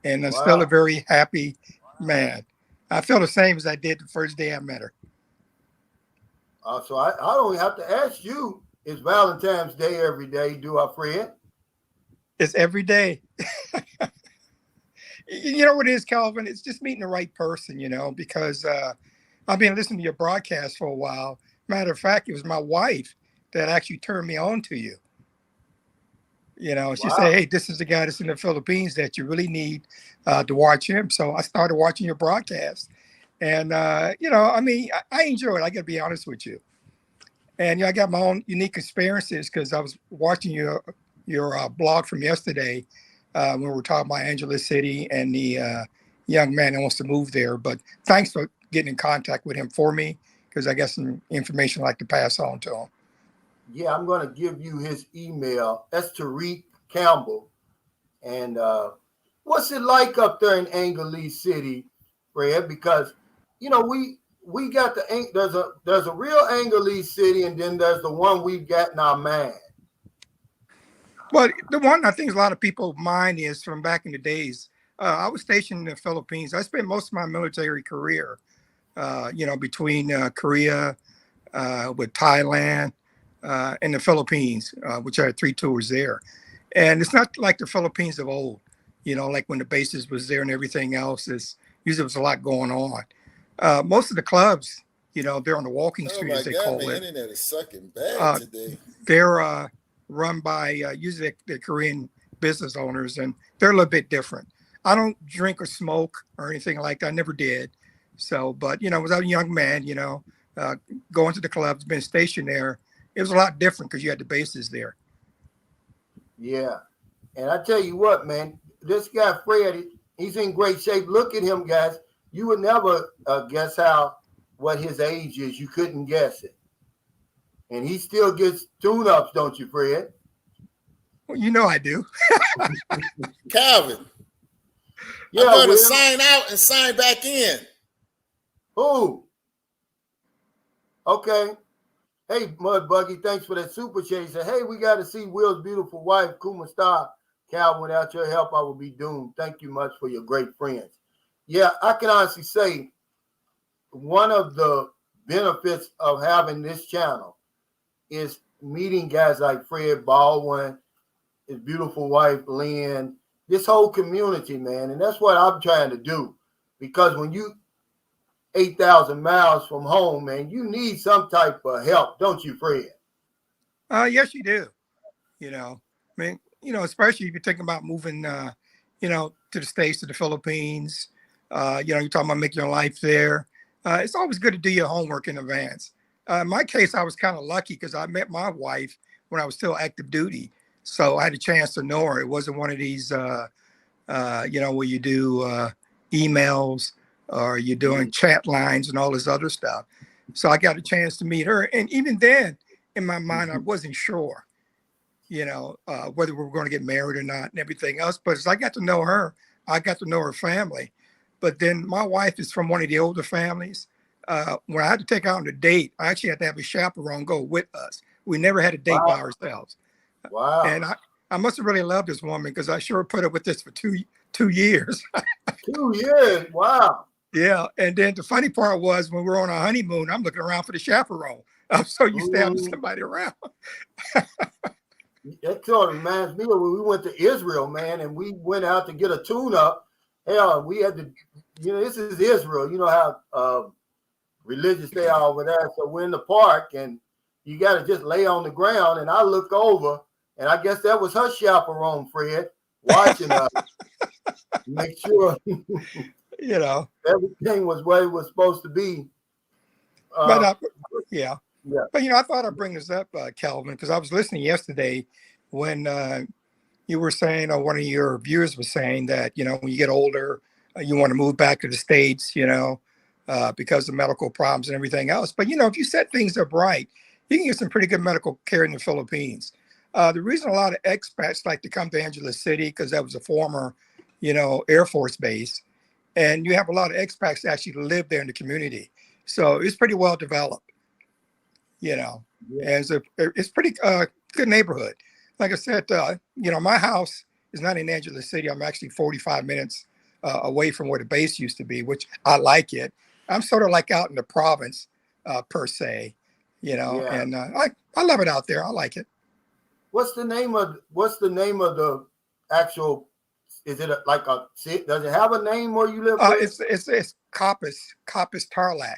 and I'm still a very happy man. I feel the same as I did the first day I met her. So I don't have to ask you, it's Valentine's Day every day, do I, Fred? It's every day. You know what it is, Calvin? It's just meeting the right person, you know, because I've been listening to your broadcast for a while. Matter of fact, it was my wife that actually turned me on to you. You know, she said, hey, this is the guy that's in the Philippines that you really need to watch him. So I started watching your broadcast. And, you know, I mean, I enjoy it. I got to be honest with you. And, you know, I got my own unique experiences because I was watching your blog from yesterday when we were talking about Angeles City and the young man that wants to move there. But thanks for getting in contact with him for me, because I got some information I'd like to pass on to him. Yeah, I'm going to give you his email. That's Tariq Campbell. And what's it like up there in Angeles City, Fred? Because, you know, we got there's a real Angeles City, and then there's the one we've got in our mind. Well, the one I think a lot of people mind is from back in the days. I was stationed in the Philippines. I spent most of my military career, you know, between Korea, with Thailand, and the Philippines, which I had 3 tours there. And it's not like the Philippines of old, you know, like when the bases was there and everything else. Usually was a lot going on. Most of the clubs, you know, they're on the walking street, as they call it. My internet is sucking bad today. They're run by usually the Korean business owners, and they're a little bit different. I don't drink or smoke or anything like that. I never did. So, but, you know, as a young man, you know, going to the clubs, been stationed there, it was a lot different because you had the bases there. Yeah. And I tell you what, man, this guy, Fred, he's in great shape. Look at him, guys. You would never guess what his age is. You couldn't guess it. And he still gets tune-ups, don't you, Fred? Well, you know I do. Calvin, yeah, I'm going to sign out and sign back in. Who? Okay. Hey, Mud Buggy, thanks for that super chat. He said, hey, we got to see Will's beautiful wife, Kuma Star. Calvin, without your help, I would be doomed. Thank you much for your great friends. Yeah, I can honestly say one of the benefits of having this channel is meeting guys like Fred Baldwin, his beautiful wife, Lynn, this whole community, man. And that's what I'm trying to do. Because when you 8,000 miles from home, man, you need some type of help, don't you, Fred? Yes, you do. You know, I mean, you know, especially if you're thinking about moving, you know, to the States, to the Philippines, you know, you're talking about making your life there. It's always good to do your homework in advance. In my case, I was kind of lucky because I met my wife when I was still active duty. So I had a chance to know her. It wasn't one of these, you know, where you do emails or you're doing chat lines and all this other stuff. So I got a chance to meet her. And even then, in my mind, I wasn't sure, you know, whether we were going to get married or not and everything else. But as I got to know her, I got to know her family. But then my wife is from one of the older families. When I had to take her out on a date, I actually had to have a chaperone go with us. We never had a date by ourselves. Wow. And I must have really loved this woman because I sure put up with this for two years. 2 years. Wow. Yeah. And then the funny part was when we were on our honeymoon, I'm looking around for the chaperone. I'm so used to having somebody around. That sort of reminds me of when we went to Israel, man, and we went out to get a tune-up. Hell, we had to, you know, this is Israel. You know how religious they are over there. So we're in the park, and you got to just lay on the ground. And I look over, and I guess that was her chaperone, Fred, watching us. Make sure, you know, everything was where it was supposed to be. Yeah. Yeah. But, you know, I thought I'd bring this up, Calvin, because I was listening yesterday when you were saying, or one of your viewers was saying that, you know, when you get older, you want to move back to the States, because of medical problems and everything else. But, if you set things up right, you can get some pretty good medical care in the Philippines. The reason a lot of expats like to come to Angeles City, because that was a former, Air Force base. And you have a lot of expats that actually live there in the community. So it's pretty well developed, Yeah. and it's pretty good neighborhood. Like I said, my house is not in Angeles City. I'm actually 45 minutes away from where the base used to be, which I like it. I'm sort of like out in the province, per se, Yeah. and I love it out there. I like it. What's the name of the actual? Is it does it have a name where you live? It's Coppice Tarlac,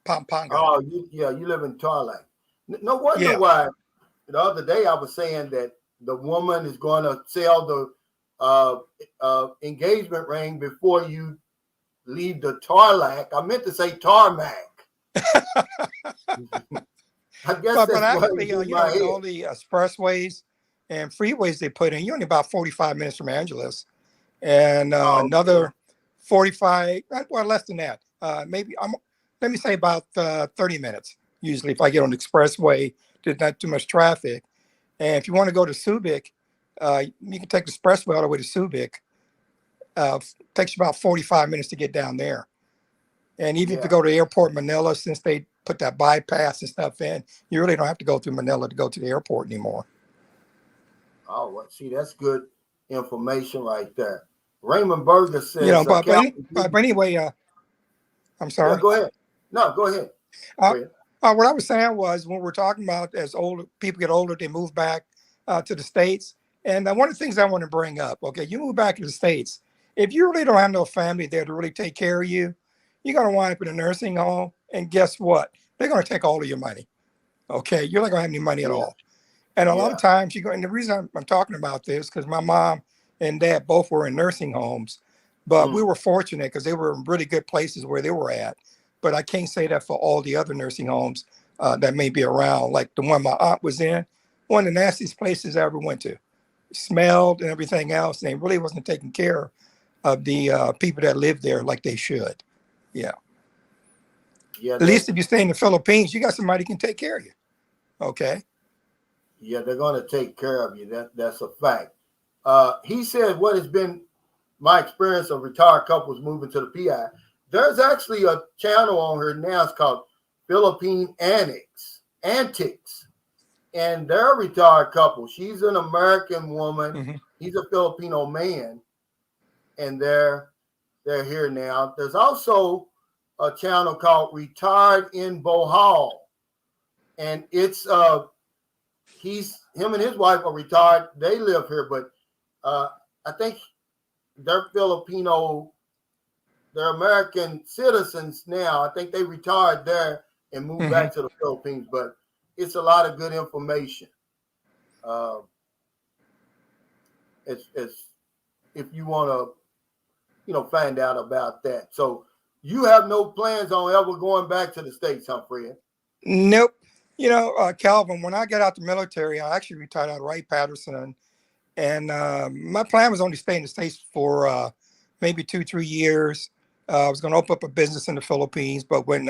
Pampanga. Oh, you live in Tarlac. No wonder Yeah. why. The other day I was saying that the woman is going to sell the engagement ring before you leave the Tarlac. I meant to say tarmac. I guess But that's what actually, it's in my with all head. the expressways and freeways they put in, you're only about 45 minutes from Angeles, and Oh, another 45, well, less than that. Maybe let me say about 30 minutes. Usually, if I get on the expressway, there's not too much traffic. And if you want to go to Subic, you can take the expressway all the way to Subic. Takes you about 45 minutes to get down there. And even if you yeah. go to airport Manila, since they put that bypass and stuff in, you really don't have to go through Manila to go to the airport anymore. Oh, well, see, that's good information right there. Raymond Berger says, Calvin, But anyway, I'm yeah, sorry. go ahead. No, go ahead. Uh, Fred. what I was saying was when we're talking about as older people get older, they move back to the States. And one of the things I want to bring up, okay, you move back to the States. If you really don't have no family there to really take care of you, you're going to wind up in a nursing home. And guess what? They're going to take all of your money. Okay. You're not going to have any money at Yeah, all. And a lot of yeah. times you go, and the reason I'm talking about this, because my mom and dad both were in nursing homes, but we Mm, were fortunate because they were in really good places where they were at. But I can't say that for all the other nursing homes that may be around. Like the one my aunt was in, one of the nastiest places I ever went to. Smelled and everything else. And they really wasn't taking care of the people that lived there like they should. Yeah. yeah, At least if you stay in the Philippines, you got somebody who can take care of you. Okay. they're going to take care of you. That's a fact. He said, what has been my experience of retired couples moving to the PI? There's actually a channel on here now. It's called Philippine Antics. And they're a retired couple. She's an American woman. Mm-hmm. He's a Filipino man. And they're here now. There's also a channel called Retired in Bohol. And it's him and his wife are retired. They live here, but I think they're Filipino, they're American citizens now. I think they retired there and moved Mm-hmm. back to the Philippines, but it's a lot of good information. It's if you want to, find out about that. So you have no plans on ever going back to the States, huh, Fred? Nope. Calvin, when I got out the military, I actually retired out of Wright-Patterson. And my plan was only to stay in the States for maybe 2-3 years. I was going to open up a business in the Philippines, but when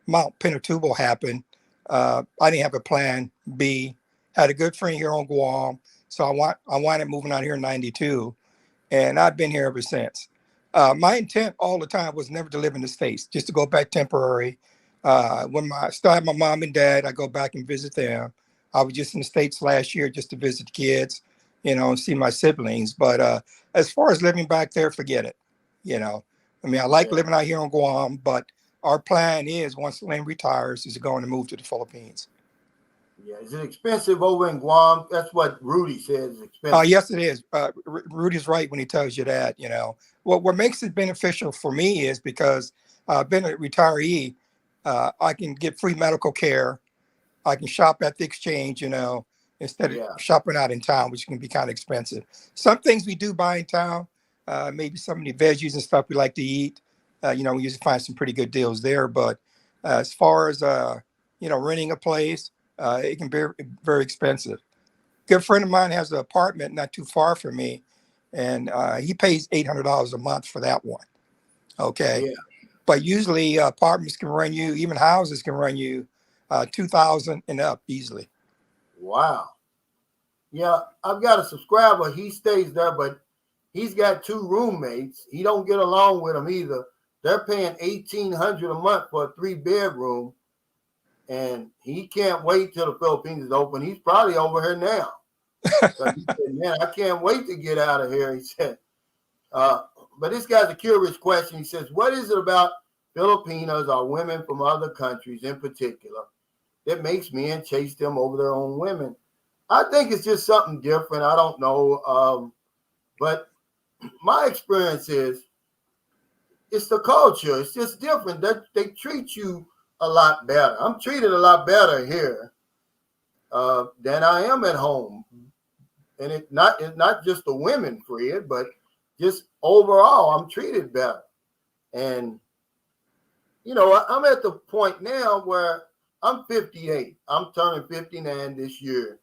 Mount Pinatubo happened, I didn't have a plan B. Had a good friend here on Guam, so I wound up moving out here in '92, and I've been here ever since. My intent all the time was never to live in the States, just to go back temporary. When I still had my mom and dad, I go back and visit them. I was just in the States last year just to visit the kids, and see my siblings. But as far as living back there, forget it. I like Yeah. living out here on Guam, but our plan is once Lynn retires, is going to move to the Philippines. Yeah. Is it expensive over in Guam? That's what Rudy says. It's expensive. Yes, it is. Rudy's right when he tells you that. What makes it beneficial for me is because being a retiree, I can get free medical care. I can shop at the exchange, instead of Yeah. shopping out in town, which can be kind of expensive. Some things we do buy in town, maybe some of the veggies and stuff we like to eat. We usually find some pretty good deals there. But as far as renting a place, it can be very expensive. Good friend of mine has an apartment not too far from me, and he pays $800 a month for that one. Okay, Yeah. but usually apartments can run you, even houses can run you 2,000 and up easily. Wow. Yeah, I've got a subscriber. He stays there, but he's got 2 roommates. He don't get along with them either. They're paying $1,800 a month for a 3-bedroom, and he can't wait till the Philippines is open. He's probably over here now. So he said, "Man, I can't wait to get out of here." He said. But this guy's a curious question. He says, "What is it about Filipinos or women from other countries in particular that makes men chase them over their own women?" I think it's just something different. I don't know. But my experience is it's the culture. It's just different. They treat you a lot better. I'm treated a lot better here than I am at home. And it's not just the women, Fred, but just overall, I'm treated better. And, I'm at the point now where I'm 58. I'm turning 59 this year.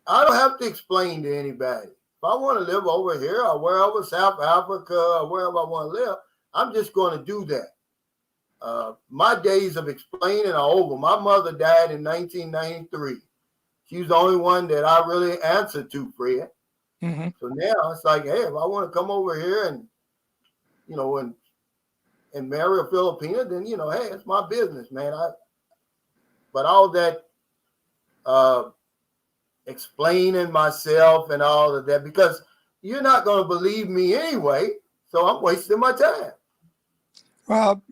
I don't have to explain to anybody. If I want to live over here or wherever, South Africa or wherever I want to live, I'm just going to do that. My days of explaining are over. My mother died in 1993. She was the only one that I really answered to, Fred. Mm-hmm. So now it's like, hey, if I want to come over here and, and marry a Filipina, then, hey, it's my business, man. But all that explaining myself and all of that, because you're not going to believe me anyway, so I'm wasting my time. Well,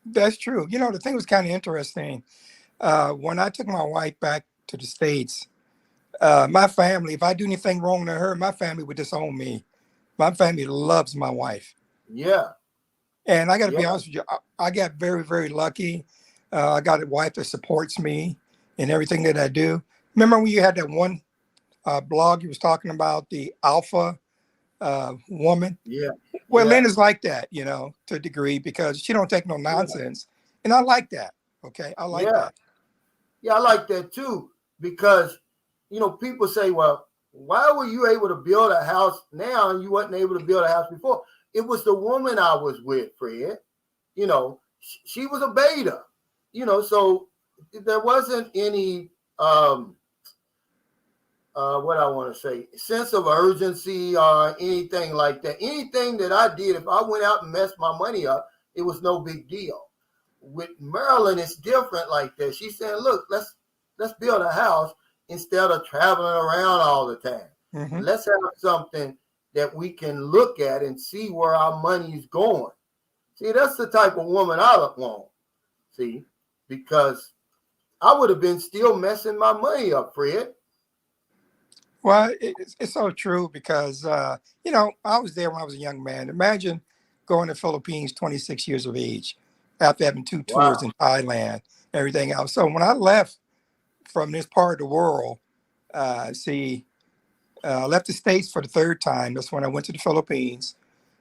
that's true. The thing was kind of interesting. When I took my wife back to the States, my family, if I do anything wrong to her, my family would disown me. My family loves my wife. Yeah. And I got to be honest with you, I got very, very lucky. I got a wife that supports me in everything that I do. Remember when you had that one blog you was talking about, the alpha woman? Yeah. Well, yeah. Lena's like that, to a degree, because she don't take no nonsense. And I like that. Okay. I like that. Yeah, I like that too, because, people say, well, why were you able to build a house now and you wasn't able to build a house before? It was the woman I was with, Fred. She was a beta, so there wasn't any, what I want to say, sense of urgency or anything like that. Anything that I did, if I went out and messed my money up, it was no big deal. With Marilyn, it's different like that. She's saying, look, let's build a house instead of traveling around all the time. Mm-hmm. Let's have something that we can look at and see where our money is going. See, that's the type of woman I want. See, because I would have been still messing my money up, Fred. Well, it's so true because, I was there when I was a young man. Imagine going to the Philippines, 26 years of age, after having 2 tours in Thailand, everything else. So when I left from this part of the world, left the States for the 3rd time. That's when I went to the Philippines,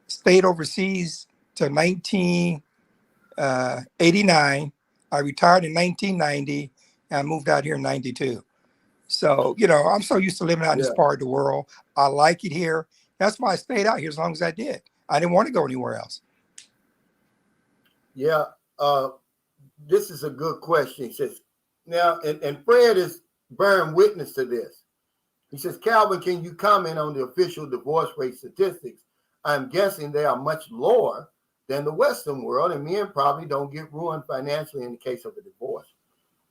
stayed overseas till 1989. I retired in 1990, and I moved out here in 92. So, I'm so used to living out in this part of the world. I like it here. That's why I stayed out here as long as I did. I didn't want to go anywhere else. Yeah. This is a good question. He says, now, and Fred is bearing witness to this. He says, Calvin, can you comment on the official divorce rate statistics? I'm guessing they are much lower than the Western world, and men probably don't get ruined financially in the case of a divorce.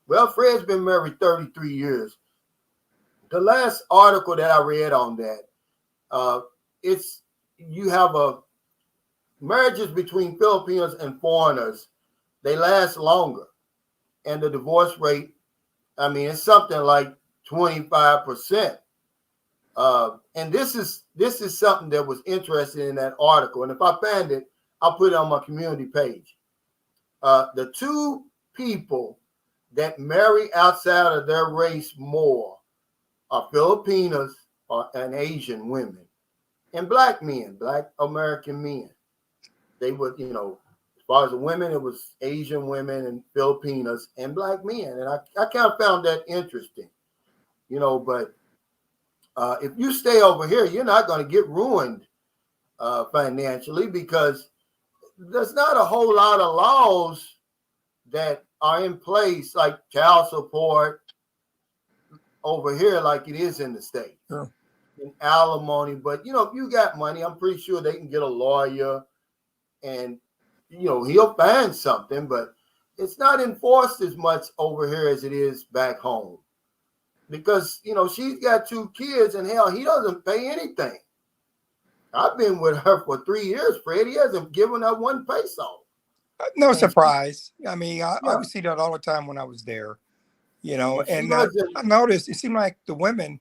Well, Fred's been married 33 years. The last article that I read on that, you have marriages between Filipinos and foreigners, they last longer. And the divorce rate, it's something like 25%. And this is something that was interesting in that article. And if I find it, I'll put it on my community page. The 2 people that marry outside of their race more are Filipinos and Asian women, and black men, black American men. They would, as far as the women, it was Asian women and Filipinos and black men. And I kind of found that interesting, but If you stay over here, you're not going to get ruined financially because there's not a whole lot of laws that are in place like child support over here like it is in the States. Sure. And alimony. But, if you got money, I'm pretty sure they can get a lawyer and, he'll find something. But it's not enforced as much over here as it is back home. Because, she's got 2 kids and hell, he doesn't pay anything. I've been with her for 3 years, Fred. He hasn't given her 1 peso. No And surprise. I mean, I Yeah. would see that all the time when I was there, And she and wasn't. I noticed it seemed like the women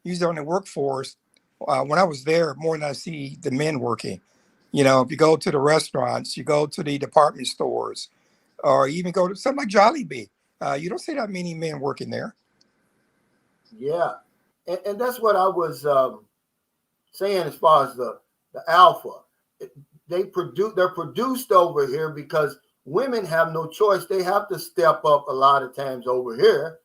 usually on the workforce when I was there more than I see the men working. If you go to the restaurants, you go to the department stores, or even go to something like Jollibee, you don't see that many men working there. Yeah. And that's what I was saying as far as the alpha. They're produced over here because women have no choice. They have to step up a lot of times over here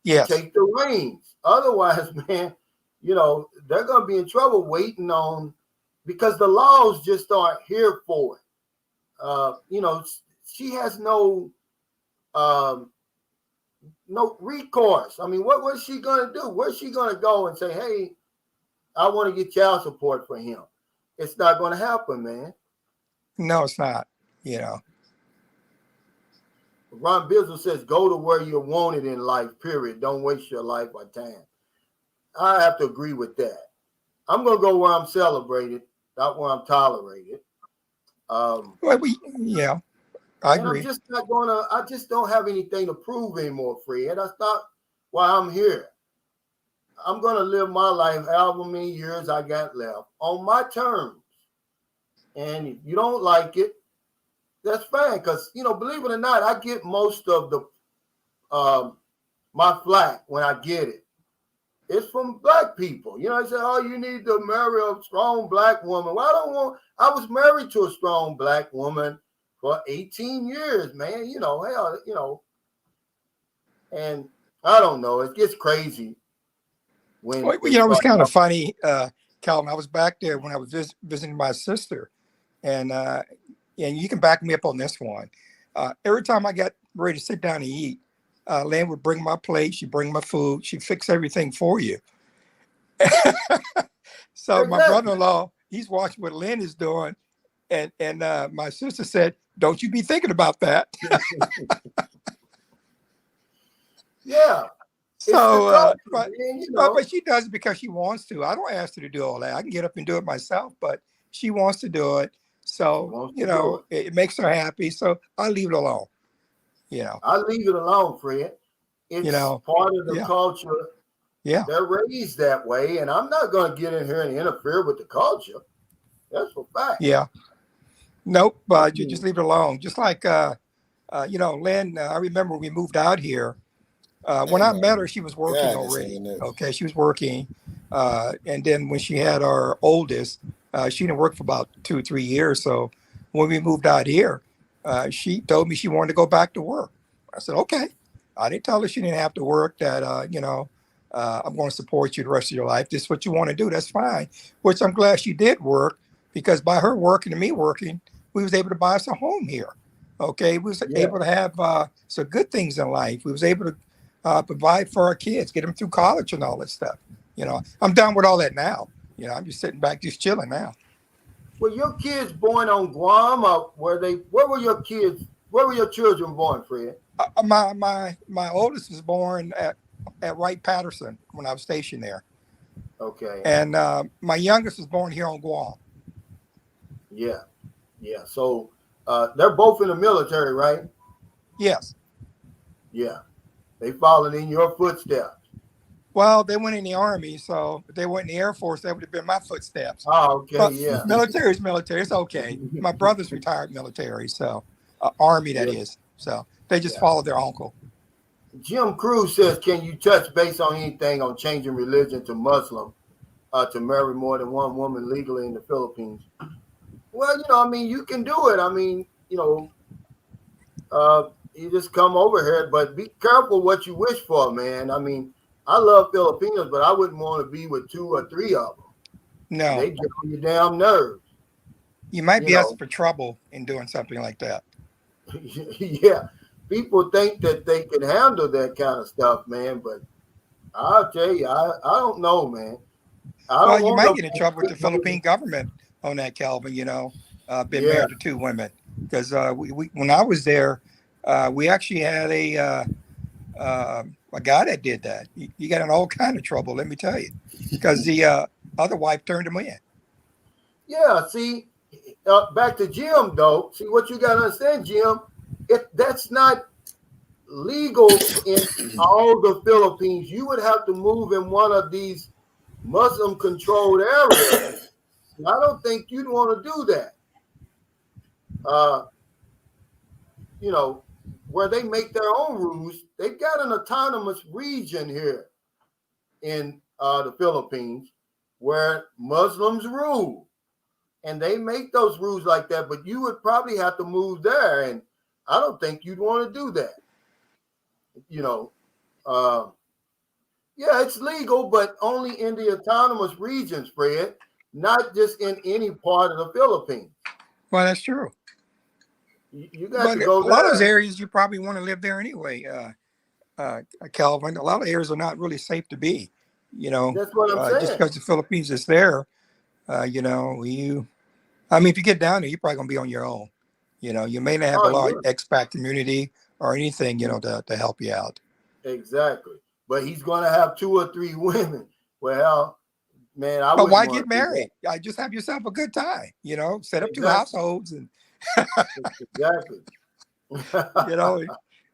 Yes. and take the reins. Otherwise, man, they're going to be in trouble waiting on, because the laws just aren't here for it. She has no recourse. I mean, what's she going to do? Where's she going to go and say, hey, I want to get child support for him? It's not going to happen, man. No, it's not. Ron Bizzle says, go to where you're wanted in life, period. Don't waste your life or time. I have to agree with that. I'm going to go where I'm celebrated, not where I'm tolerated. Well, I agree. I'm just not going to, I just don't have anything to prove anymore, Fred. That's not why I'm here. I'm going to live my life however many years I got left on my terms. And if you don't like it, that's fine. Because, believe it or not, I get most of the my flack when I get it. It's from black people. They say, oh, you need to marry a strong black woman. Well, I was married to a strong black woman for 18 years, man. Hell, and I don't know. It gets crazy. When Well, it was kind of funny, Calvin. I was back there when I was visiting my sister, and you can back me up on this one. Every time I got ready to sit down and eat, Lynn would bring my plate. She'd bring my food. She'd fix everything for you. So my brother-in-law, he's watching what Lynn is doing, and my sister said, "Don't you be thinking about that." Yeah. So, but she does it because she wants to. I don't ask her to do all that. I can get up and do it myself, but she wants to do it. So, it makes her happy. So I leave it alone. I leave it alone, Fred. It's part of the culture. Yeah. They're raised that way, and I'm not going to get in here and interfere with the culture. That's a fact. Yeah. Nope. But you just leave it alone. Just like, Lynn, I remember we moved out here. When I met her, she was working already. Okay, she was working. And then when she had our oldest, she didn't work for about 2 or 3 years. So when we moved out here, she told me she wanted to go back to work. I said, okay. I didn't tell her she didn't have to work, that, I'm going to support you the rest of your life. This is what you want to do. That's fine. Which I'm glad she did work, because by her working and me working, we was able to buy us a home here. Okay. We was able to have some good things in life. We was able to provide for our kids, get them through college and all that stuff. I'm done with all that now. I'm just sitting back, just chilling now. Were your kids born on Guam, or where were your kids? Where were your children born, Fred? My oldest was born at Wright-Patterson when I was stationed there. Okay. And my youngest was born here on Guam. Yeah. So they're both in the military, right? Yes. Yeah. They followed in your footsteps. Well, they went in the Army, so if they went in the Air Force, that would have been my footsteps. Oh, okay, but yeah. Military is military. It's okay. My brother's retired military, so Army, that is. So they just followed their uncle. Jim Cruz says, can you touch base on anything on changing religion to Muslim to marry more than one woman legally in the Philippines? Well, you can do it. You just come over here, but be careful what you wish for, man. I love Filipinos, but I wouldn't want to be with 2 or 3 of them. No, They get on your damn nerves. you might You be know. asking for trouble in doing something like that. Yeah, people think that they can handle that kind of stuff, man. But I'll tell you, I don't know, man. I Well, don't you want might no. get in trouble with the Philippine government on that, Calvin. Been Yeah, married to 2 women because we when I was there, we actually had a guy that did that. He got in all kind of trouble, let me tell you, because the other wife turned him in. yeah. See, back to Jim though. See what you got to understand, Jim. That's not legal in all the Philippines. You would have to move in one of these Muslim-controlled areas. I don't think you'd want to do that. You know, where they make their own rules. They've got an autonomous region here in the Philippines where Muslims rule. And they make those rules like that, but you would probably have to move there. And I don't think you'd want to do that. You know, yeah, it's legal, but only in the autonomous regions, Fred, not just in any part of the Philippines. Well, that's true. You got But to go a lot of those there. areas you probably want to live there anyway, Calvin. A lot of areas are not really safe to be. That's what I'm Just saying. because the Philippines is there, I mean, if you get down there, you're probably gonna be on your own. You may not have a Oh, large yeah. expat community or anything, to help you out. Exactly. But he's going to have 2 or 3 women. Well, man, I But wouldn't why want get to do that. married? Just have yourself a good time. Set up 2 Exactly. households, and Exactly.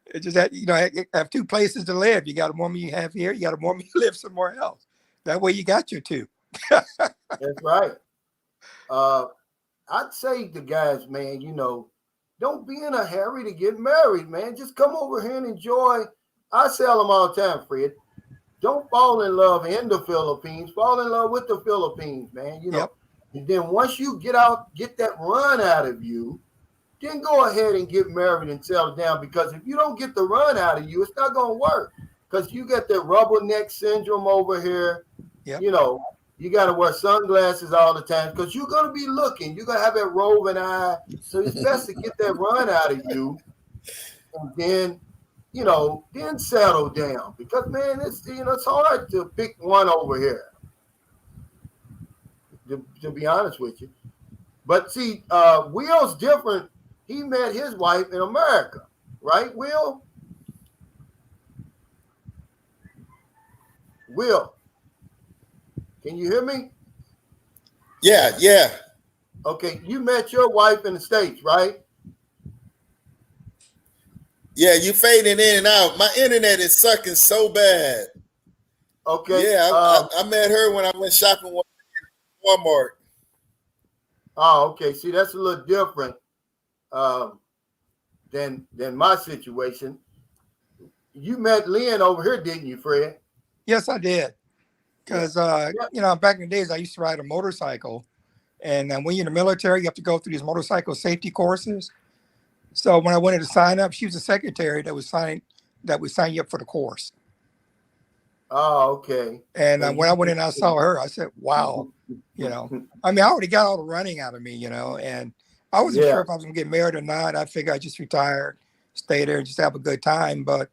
it just that have 2 places to live. You got a woman you have here. You got a woman you live somewhere else. That way, you got your 2. That's right. I'd say to guys, man, don't be in a hurry to get married, man. Just come over here and enjoy. I tell them all the time, Fred. Don't fall in love in the Philippines. Fall in love with the Philippines, man. Yep. And then once you get that run out of you, then go ahead and get married and settle down. Because if you don't get the run out of you, it's not going to work. Because you got that rubberneck syndrome over here. Yep. You got to wear sunglasses all the time because you're going to be looking. You're going to have that roving eye. So it's best to get that run out of you. And then, then settle down. Because, man, it's hard to pick one over here, to be honest with you. But see, Will's different. He met his wife in America, right, Will? Will, can you hear me? Yeah. Okay, you met your wife in the States, right? Yeah, you fading in and out. My internet is sucking so bad. Okay. Yeah, I met her when I went shopping in Walmart. Oh, okay. See, that's a little different than my situation. You met Lynn over here, didn't you, Fred? Yes, I did. Because back in the days, I used to ride a motorcycle, and when you're in the military, you have to go through these motorcycle safety courses. So when I wanted to sign up, she was the secretary that would sign you up for the course. Oh, okay. And when I went in, I saw her. I said, "Wow, I mean, I already got all the running out of me, and I wasn't sure if I was gonna get married or not. I figured I just retire, stay there, just have a good time. But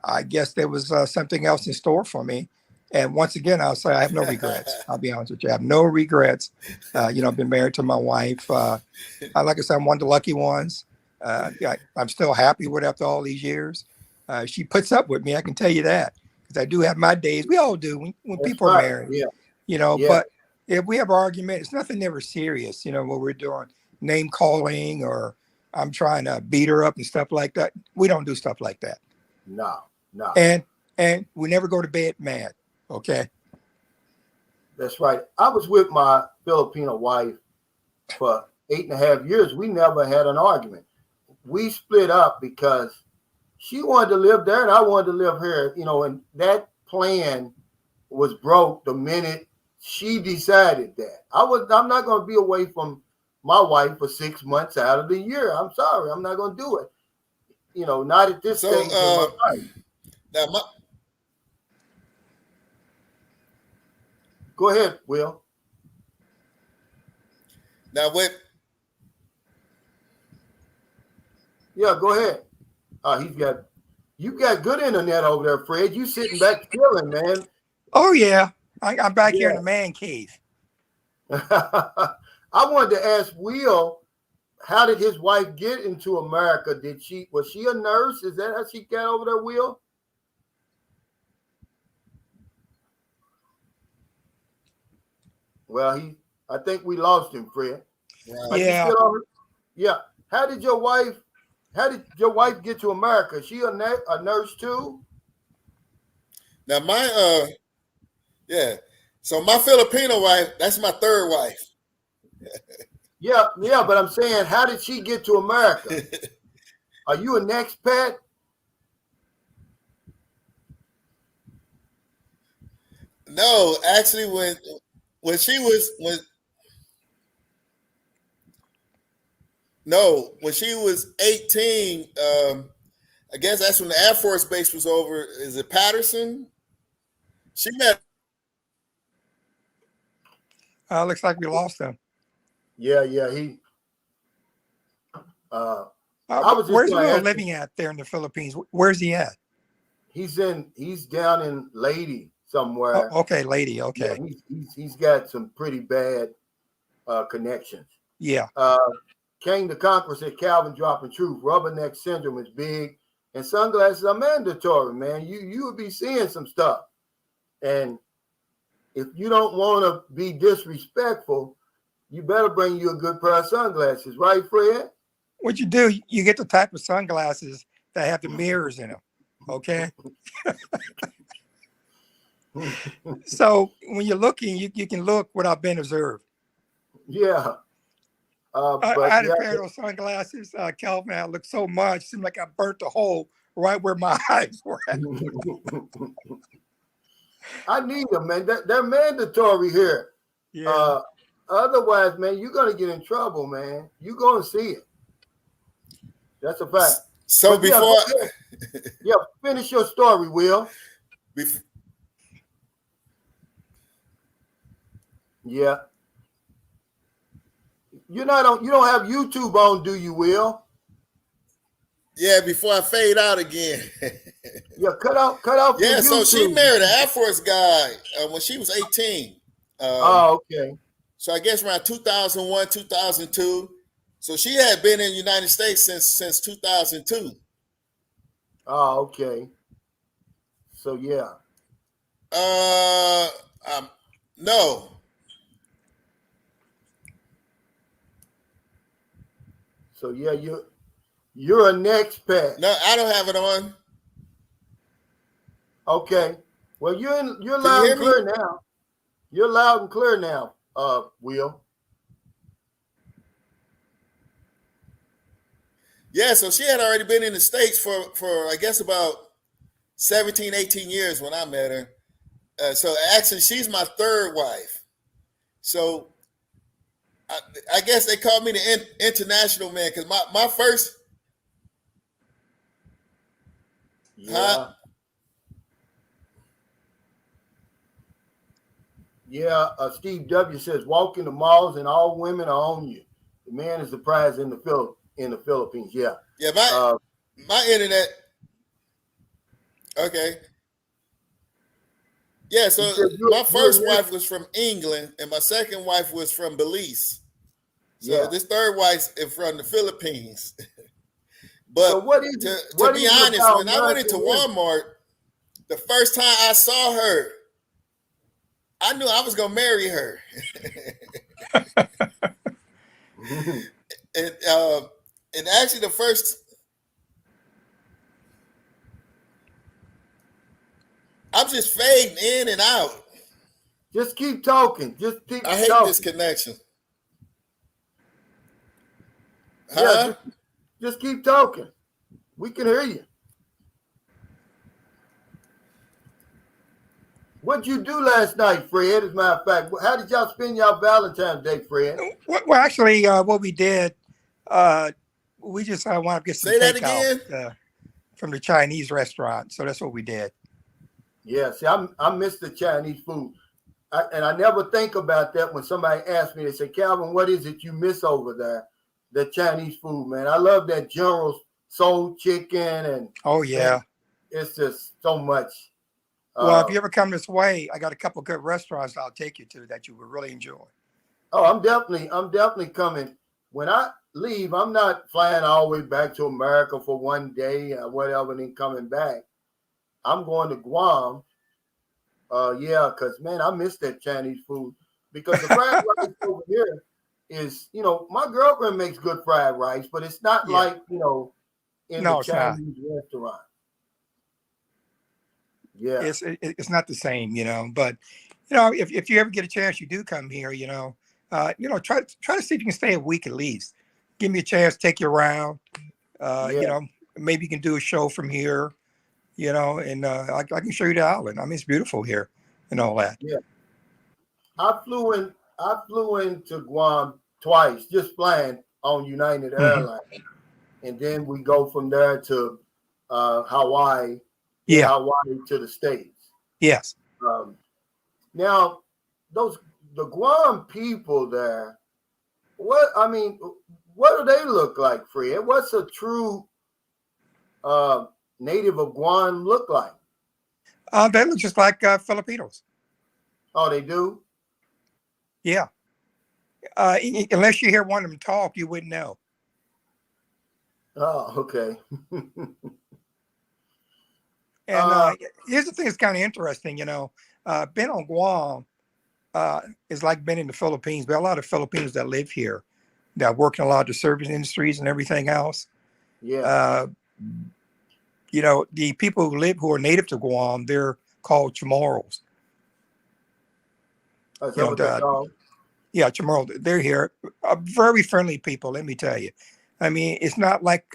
I guess there was something else in store for me. And once again, I'll say I have no regrets. I'll be honest with you, I have no regrets. I've been married to my wife. Like I said, I'm one of the lucky ones. I'm still happy with her after all these years. She puts up with me. I can tell you that. I do have my days. We all do when people are married, Yeah. But if we have an argument, it's nothing ever serious, what we're doing, name calling, or I'm trying to beat her up and stuff like that. We don't do stuff like that. No. And we never go to bed mad. Okay. That's right. I was with my Filipino wife for 8.5 years. We never had an argument. We split up because she wanted to live there and I wanted to live here, and that plan was broke the minute she decided that. I'm not going to be away from my wife for 6 months out of the year. I'm sorry. I'm not going to do it. Not at this stage in my life. Now Go ahead, Will. Now, what? Yeah, go ahead. You got good internet over there, Fred. You sitting back chilling, man. Oh yeah, I'm back here in the man cave. I wanted to ask Will, how did his wife get into America? Was she a nurse? Is that how she got over there, Will? Well, I think we lost him, Fred. Right. Yeah. Yeah. How did your wife get to America? Is she a nurse too? Now so my Filipino wife, that's my third wife. Yeah, but I'm saying, how did she get to America? Are you an expat? No, actually, when she was 18, I guess that's when the Air Force Base was over. Is it Patterson? She met. Looks like we lost him. Yeah, he. I was just Where's gonna Will ask living at there in the Philippines? Where's he at? He's down in Lady somewhere. Oh, okay, lady. Okay. Yeah, he's got some pretty bad connections. Yeah. King the Conqueror said Calvin dropping truth. Rubberneck syndrome is big, and sunglasses are mandatory, man. You would be seeing some stuff, and if you don't want to be disrespectful, you better bring you a good pair of sunglasses, right, Fred? What you do, you get the type of sunglasses that have the mirrors in them. Okay. So when you're looking, you can look without being observed. Yeah. I had a pair of those sunglasses, Calvin. I looked so much, seemed like I burnt a hole right where my eyes were at. I need them, man. They're mandatory here. Yeah. Otherwise, man, you're gonna get in trouble, man. You're gonna see it. That's a fact. So finish your story, Will. Yeah. You don't have YouTube on, do you, Will? Yeah, before I fade out again. Yeah, cut off. Yeah, so YouTube. she married an Air Force guy when she was 18. Okay. So I guess around 2001, 2002. So she had been in the United States since 2002. Oh, okay. So yeah. No. So yeah, you're an expat. No, I don't have it on. Okay. Well, you're loud and clear now. You're loud and clear now, Will. Yeah, so she had already been in the States for I guess about 17, 18 years when I met her. So actually, she's my third wife. So I guess they call me the international man because my first. Yeah. Yeah. Steve W says, walk in the malls and all women are on you. The man is the prize in the Philippines. Yeah. Yeah, my internet. Okay. Yeah, so my first wife was from England, and my second wife was from Belize. So this third wife is from the Philippines. But so to be honest, when I went into Walmart, the first time I saw her, I knew I was gonna marry her. And actually, the first. I'm just fading in and out. Just keep talking. I hate this connection. Yeah, just keep talking. We can hear you. What'd you do last night, Fred? As a matter of fact, how did y'all spend your Valentine's Day, Fred? Well, actually, what we did, we just wanted to get some takeout from the Chinese restaurant. So that's what we did. Yeah, see, I miss the Chinese food. and I never think about that when somebody asks me, they say, Calvin, what is it you miss over there? The Chinese food, man. I love that General Soul chicken, and Oh yeah. man, it's just so much. Well, if you ever come this way, I got a couple of good restaurants I'll take you to that you would really enjoy. Oh, I'm definitely coming. When I leave, I'm not flying all the way back to America for one day or whatever, and then coming back. I'm going to Guam. Yeah, because man, I miss that Chinese food because the fried rice over here is, my girlfriend makes good fried rice, but it's not Yeah. like, in No, the it's not. Chinese restaurant. Yeah. It's not the same, but if you ever get a chance, you do come here, try to see if you can stay a week at least. Give me a chance, take you around. Yeah. Maybe you can do a show from here, and I can show you the island. I mean, it's beautiful here and all that. Yeah. I flew into Guam twice, just flying on United Airlines. And then we go from there to Hawaii. Yeah. Hawaii to the States. Yes. Now, the Guam people there, what do they look like, Fred? What's a true native of Guam look like? They look just like Filipinos. Oh, they do? Yeah. Unless you hear one of them talk, you wouldn't know. Oh, okay. And here's the thing that's kind of interesting, being on Guam is like being in the Philippines. There are a lot of Filipinos that live here that work in a lot of the service industries and everything else. Yeah. The people who are native to Guam, they're called Chamorros. That's what they're called? Yeah, Chamorro. They're here. Very friendly people, let me tell you. I mean, it's not like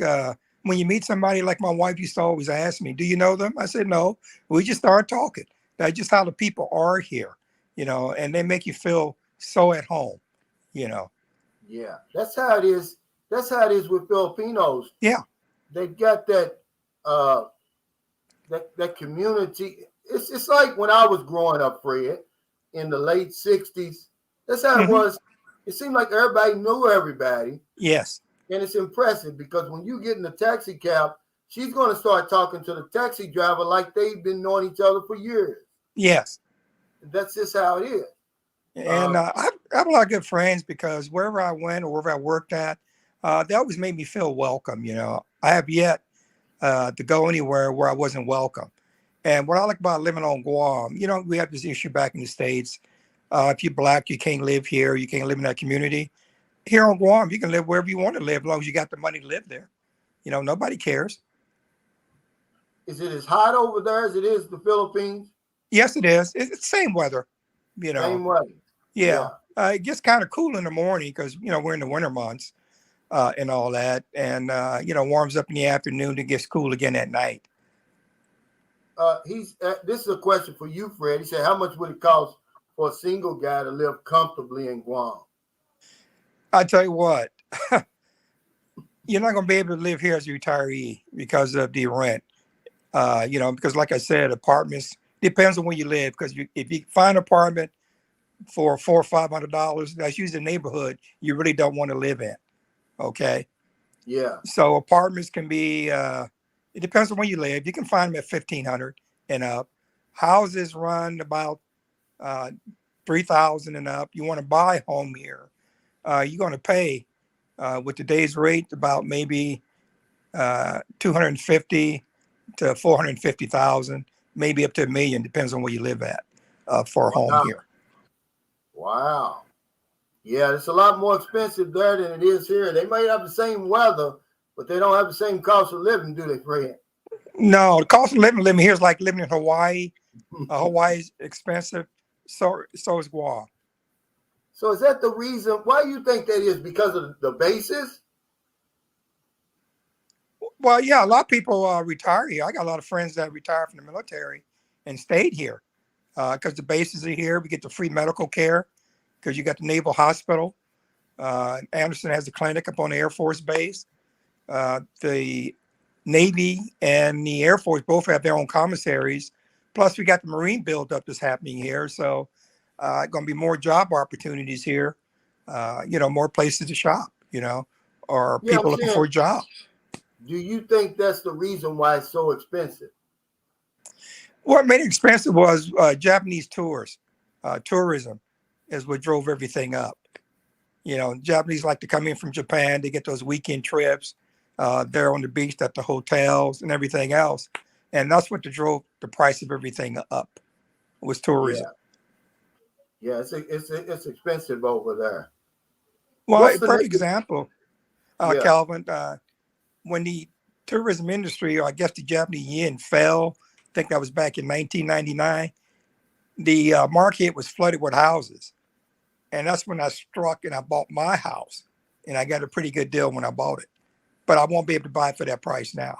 when you meet somebody like my wife used to always ask me, do you know them? I said, no. We just started talking. That's just how the people are here, and they make you feel so at home, Yeah, that's how it is. That's how it is with Filipinos. Yeah. They've got that that community. It's like when I was growing up, Fred, in the late 60s. That's how it was. It seemed like everybody knew everybody. Yes. And it's impressive because when you get in the taxi cab, she's going to start talking to the taxi driver like they've been knowing each other for years. Yes. That's just how it is. And I have a lot of good friends because wherever I went or wherever I worked at, they always made me feel welcome. I have yet to go anywhere where I wasn't welcome. And what I like about living on Guam, we have this issue back in the States. If you're Black, you can't live here. You can't live in that community. Here on Guam, you can live wherever you want to live as long as you got the money to live there. Nobody cares. Is it as hot over there as it is the Philippines? Yes, it is. It's the same weather. Same weather. Yeah. It gets kind of cool in the morning because, we're in the winter months and all that. And, warms up in the afternoon and gets cool again at night. This is a question for you, Fred. He said, how much would it cost for a single guy to live comfortably in Guam? I tell you what, you're not going to be able to live here as a retiree because of the rent. Because like I said, apartments depends on where you live. Because if you find an apartment for $400 or $500, that's usually the neighborhood you really don't want to live in. Okay. Yeah. So apartments can be. It depends on where you live. You can find them at $1,500 and up. Houses run about $3,000 and up. You want to buy a home here. You're going to pay with today's rate about maybe $250,000 to $450,000, maybe up to $1 million, depends on where you live at for a home here. Wow. Yeah, it's a lot more expensive there than it is here. They might have the same weather, but they don't have the same cost of living, do they, Fred? No, the cost of living here is like living in Hawaii. Hawaii's expensive. So is Guam. So is that the reason? Why do you think that is? Because of the bases? Well, yeah, a lot of people retire here. I got a lot of friends that retired from the military and stayed here because the bases are here. We get the free medical care because you got the Naval Hospital. Anderson has a clinic up on the Air Force Base. The Navy and the Air Force both have their own commissaries. Plus, we got the Marine buildup that's happening here. So going to be more job opportunities here. More places to shop. Or Yeah, I'm people looking saying, for a job. do you think that's the reason why it's so expensive? What made it expensive was Japanese tourism is what drove everything up. Japanese like to come in from Japan. They get those weekend trips. They're on the beach at the hotels and everything else. And that's what drove the price of everything up was tourism. Yeah, it's expensive over there. Well, What's a the perfect name? example, Yeah, Calvin, when the tourism industry, or I guess the Japanese yen fell, I think that was back in 1999, the market was flooded with houses. And that's when I struck and I bought my house. And I got a pretty good deal when I bought it. But I won't be able to buy it for that price now.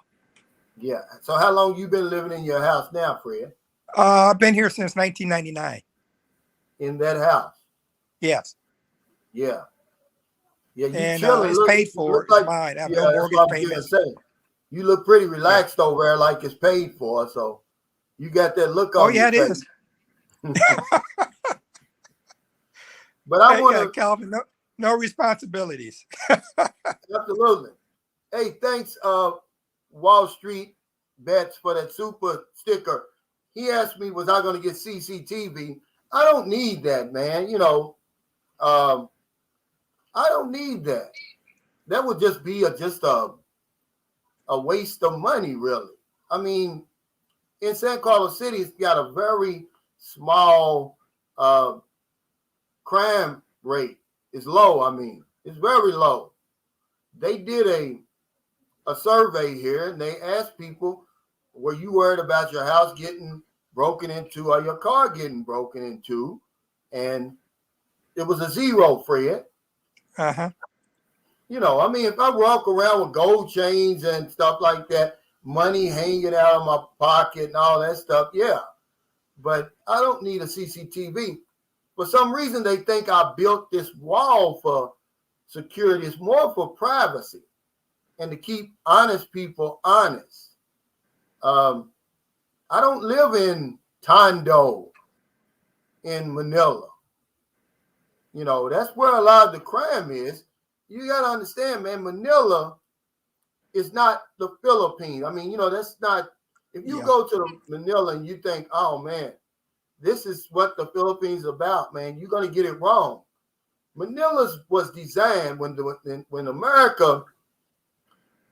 yeah. So how long you been living in your house now, Fred? I've been here since 1999. In that house? Yes. Yeah. Yeah, you And chilling. it's Look, paid you for. look It's like, mine. I have yeah, no that's what mortgage I'm gonna payments. say. You look pretty Yeah. relaxed over there, like it's paid for. So you got that look Oh, on yeah, your it face. is. But I Hey, want yeah, to, Calvin, no responsibilities. absolutely. Hey, thanks, Wall Street Bets, for that super sticker. He asked me, was I going to get CCTV? I don't need that, man. I don't need that. That would just be just a waste of money, really. I mean, in San Carlos City, it's got a very small crime rate. It's low. I mean, it's very low. They did a survey here, and they asked people, were you worried about your house getting broken into or your car getting broken into? And it was a zero, Fred. Uh-huh. I mean, if I walk around with gold chains and stuff like that, money hanging out of my pocket and all that stuff, yeah. But I don't need a CCTV. For some reason, they think I built this wall for security. It's more for privacy and to keep honest people honest. I don't live in Tondo in Manila. That's where a lot of the crime is. You got to understand, man, Manila is not the Philippines. I mean, that's not, if you Yeah. go to Manila and you think, oh, man, this is what the Philippines is about, man, you're going to get it wrong. Manila was designed when America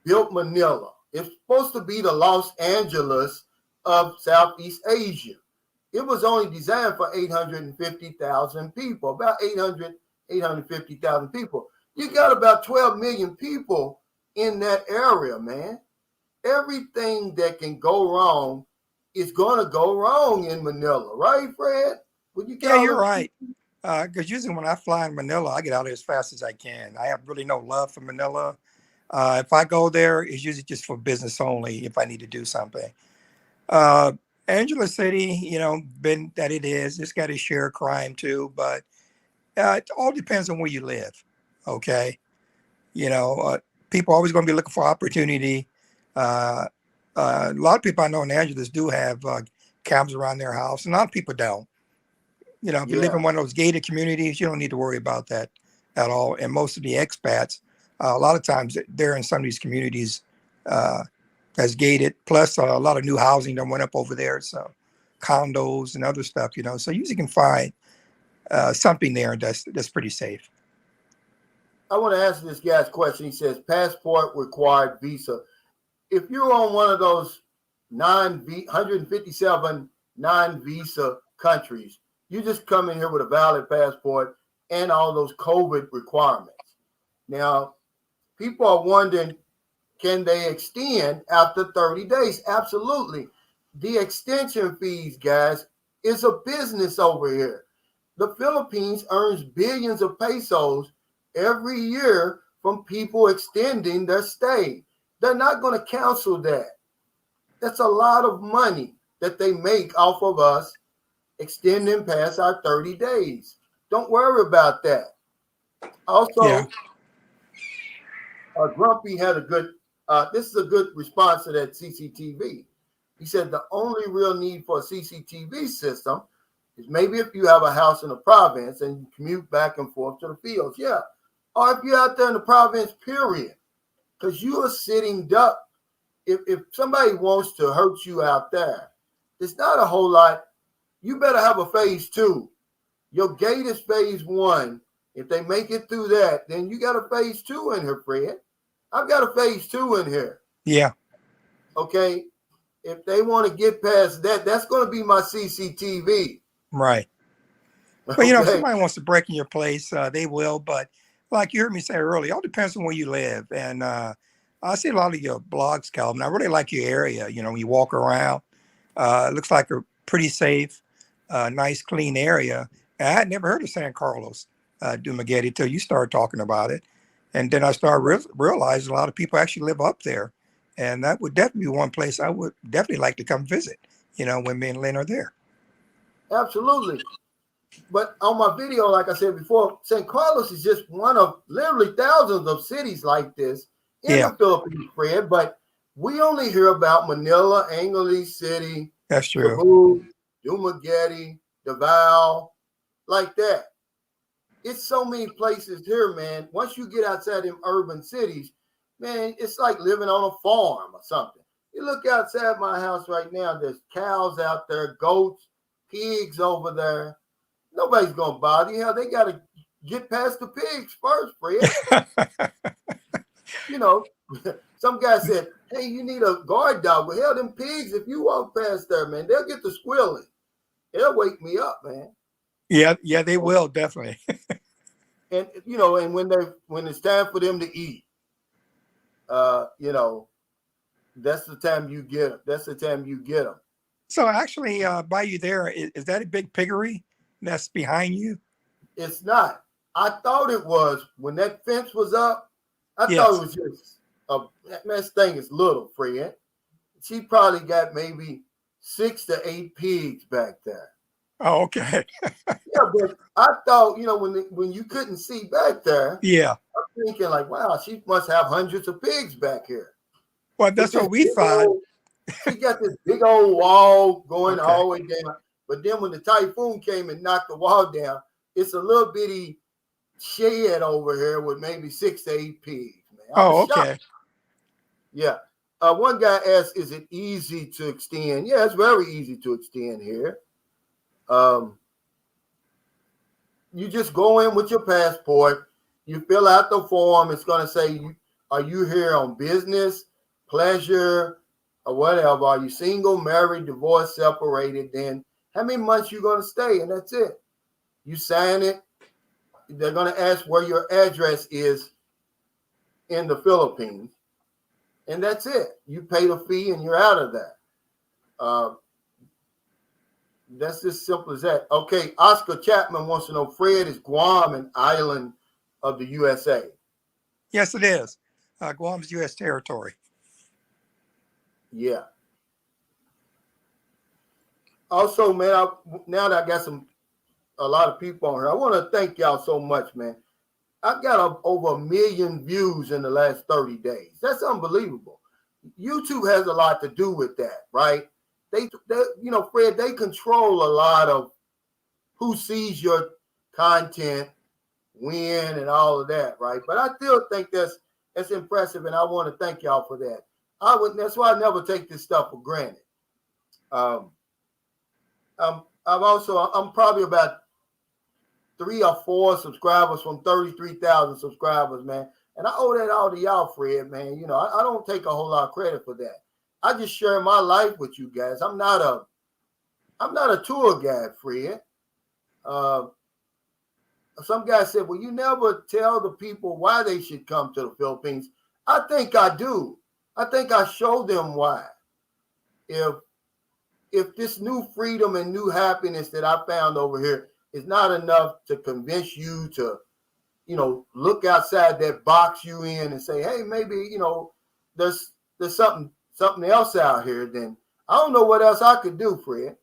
built Manila. It's supposed to be the Los Angeles of Southeast Asia. It was only designed for 850,000 people, about 850,000 people. You got about 12 million people in that area, man. Everything that can go wrong is going to go wrong in Manila, right, Fred? Would you Yeah, call you're it? right. Because usually when I fly in Manila, I get out there as fast as I can. I have really no love for Manila. If I go there, it's usually just for business only if I need to do something. Uh, Angela City, been that it is, it's got its share of crime too, but it all depends on where you live. Okay. People are always going to be looking for opportunity. Uh, a lot of people I know in Angeles do have cameras around their house, and a lot of people don't. If you live Yeah, in one of those gated communities, you don't need to worry about that at all. And most of the expats, a lot of times they're in some of these communities that's gated. Plus, a lot of new housing that went up over there, so condos and other stuff. So you usually can find something there that's pretty safe. I want to answer this guy's question. He says, passport required visa. If you're on one of those 157 non-visa countries, you just come in here with a valid passport and all those COVID requirements. Now, people are wondering, can they extend after 30 days? Absolutely. The extension fees, guys, is a business over here. The Philippines earns billions of pesos every year from people extending their stay. They're not going to cancel that. That's a lot of money that they make off of us extending past our 30 days. Don't worry about that. Yeah. Also, Grumpy had this is a good response to that CCTV. He said the only real need for a CCTV system is maybe if you have a house in the province and you commute back and forth to the fields, yeah. Or if you're out there in the province, period. Because you are sitting duck. If somebody wants to hurt you out there, it's not a whole lot. You better have a phase 2. Your gate is phase 1. If they make it through that, then you got a phase 2 in here, Fred. I've got a phase 2 in here. Yeah. Okay. If they want to get past that, that's going to be my CCTV. Right. Well, Okay. if somebody wants to break in your place, they will. But like you heard me say earlier, it all depends on where you live. And I see a lot of your blogs, Calvin. I really like your area. When you walk around, it looks like a pretty safe, nice, clean area. And I had never heard of San Carlos Dumaguete till you started talking about it. And then I started realizing a lot of people actually live up there. And that would definitely be one place I would definitely like to come visit, when me and Lynn are there. Absolutely. But on my video, like I said before, San Carlos is just one of literally thousands of cities like this in the Philippines, Fred. But we only hear about Manila, Angeles City, That's true. Cebu, Dumaguete, Davao, like that. It's so many places here, man. Once you get outside them urban cities, man, it's like living on a farm or something. You look outside my house right now, there's cows out there, goats, pigs over there. Nobody's going to bother you. Hell, they got to get past the pigs first, Fred. Some guy said, hey, you need a guard dog. Well, hell, them pigs, if you walk past there, man, they'll get to squealing. They'll wake me up, man. Yeah, they will, definitely. And, and when it's time for them to eat, that's the time you get them. That's the time you get them. So actually, by you there, is that a big piggery that's behind you? It's not. I thought it was when that fence was up. I thought it was just that thing is little, Fred. She probably got maybe 6 to 8 pigs back there. Oh, okay. Yeah, but I thought, when you couldn't see back there, yeah, I'm thinking like, wow, she must have hundreds of pigs back here. Well, that's what we thought. She got this big old wall going all the way down. But then when the typhoon came and knocked the wall down, it's a little bitty shed over here with maybe 6 to 8 pigs. Man. Oh, okay. Shocked. Yeah. One guy asked, is it easy to extend? Yeah, it's very easy to extend here. You just go in with your passport. You fill out the form. It's going to say, are you here on business, pleasure, or whatever? Are you single, married, divorced, separated? Then how many months you going to stay? And that's it. You sign it. They're going to ask where your address is in the Philippines. And that's it. You pay the fee and you're out of that. That's as simple as that. Okay, Oscar Chapman wants to know, Fred, is Guam an island of the USA? Yes, it is. Guam's U.S. territory. Yeah. Also, man, now that I got a lot of people on here, I want to thank y'all so much, man. I got over 1 million views in the last 30 days. That's unbelievable. YouTube has a lot to do with that, right? They Fred, they control a lot of who sees your content, when, and all of that, right? But I still think that's impressive, and I want to thank y'all for that. That's why I never take this stuff for granted. I'm probably about 3 or 4 subscribers from 33,000 subscribers, man. And I owe that all to y'all, Fred, man. I don't take a whole lot of credit for that. I just share my life with you guys. I'm not a tour guide, Fred. Some guy said, well, you never tell the people why they should come to the Philippines. I think I do. I think I show them why. If this new freedom and new happiness that I found over here is not enough to convince you to, look outside that box you in and say, hey, maybe, there's something else out here, then I don't know what else I could do, Fred.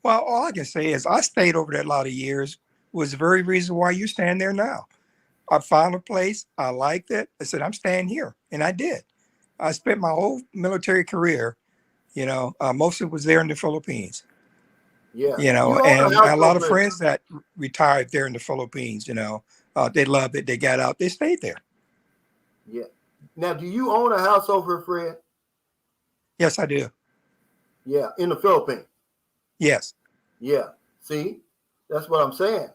Well, all I can say is I stayed over there a lot of years, was the very reason why you stand there now. I found a place. I liked it. I said, I'm staying here. And I did. I spent my whole military career, most of it was there in the Philippines. Yeah. You know, You own a and house a lot of over in, friends that retired there in the Philippines, you know, they loved it. They got out, they stayed there. yeah. Now, do you own a house over in Fred? Yes, I do. Yeah, in the Philippines. Yes. Yeah. See, that's what I'm saying.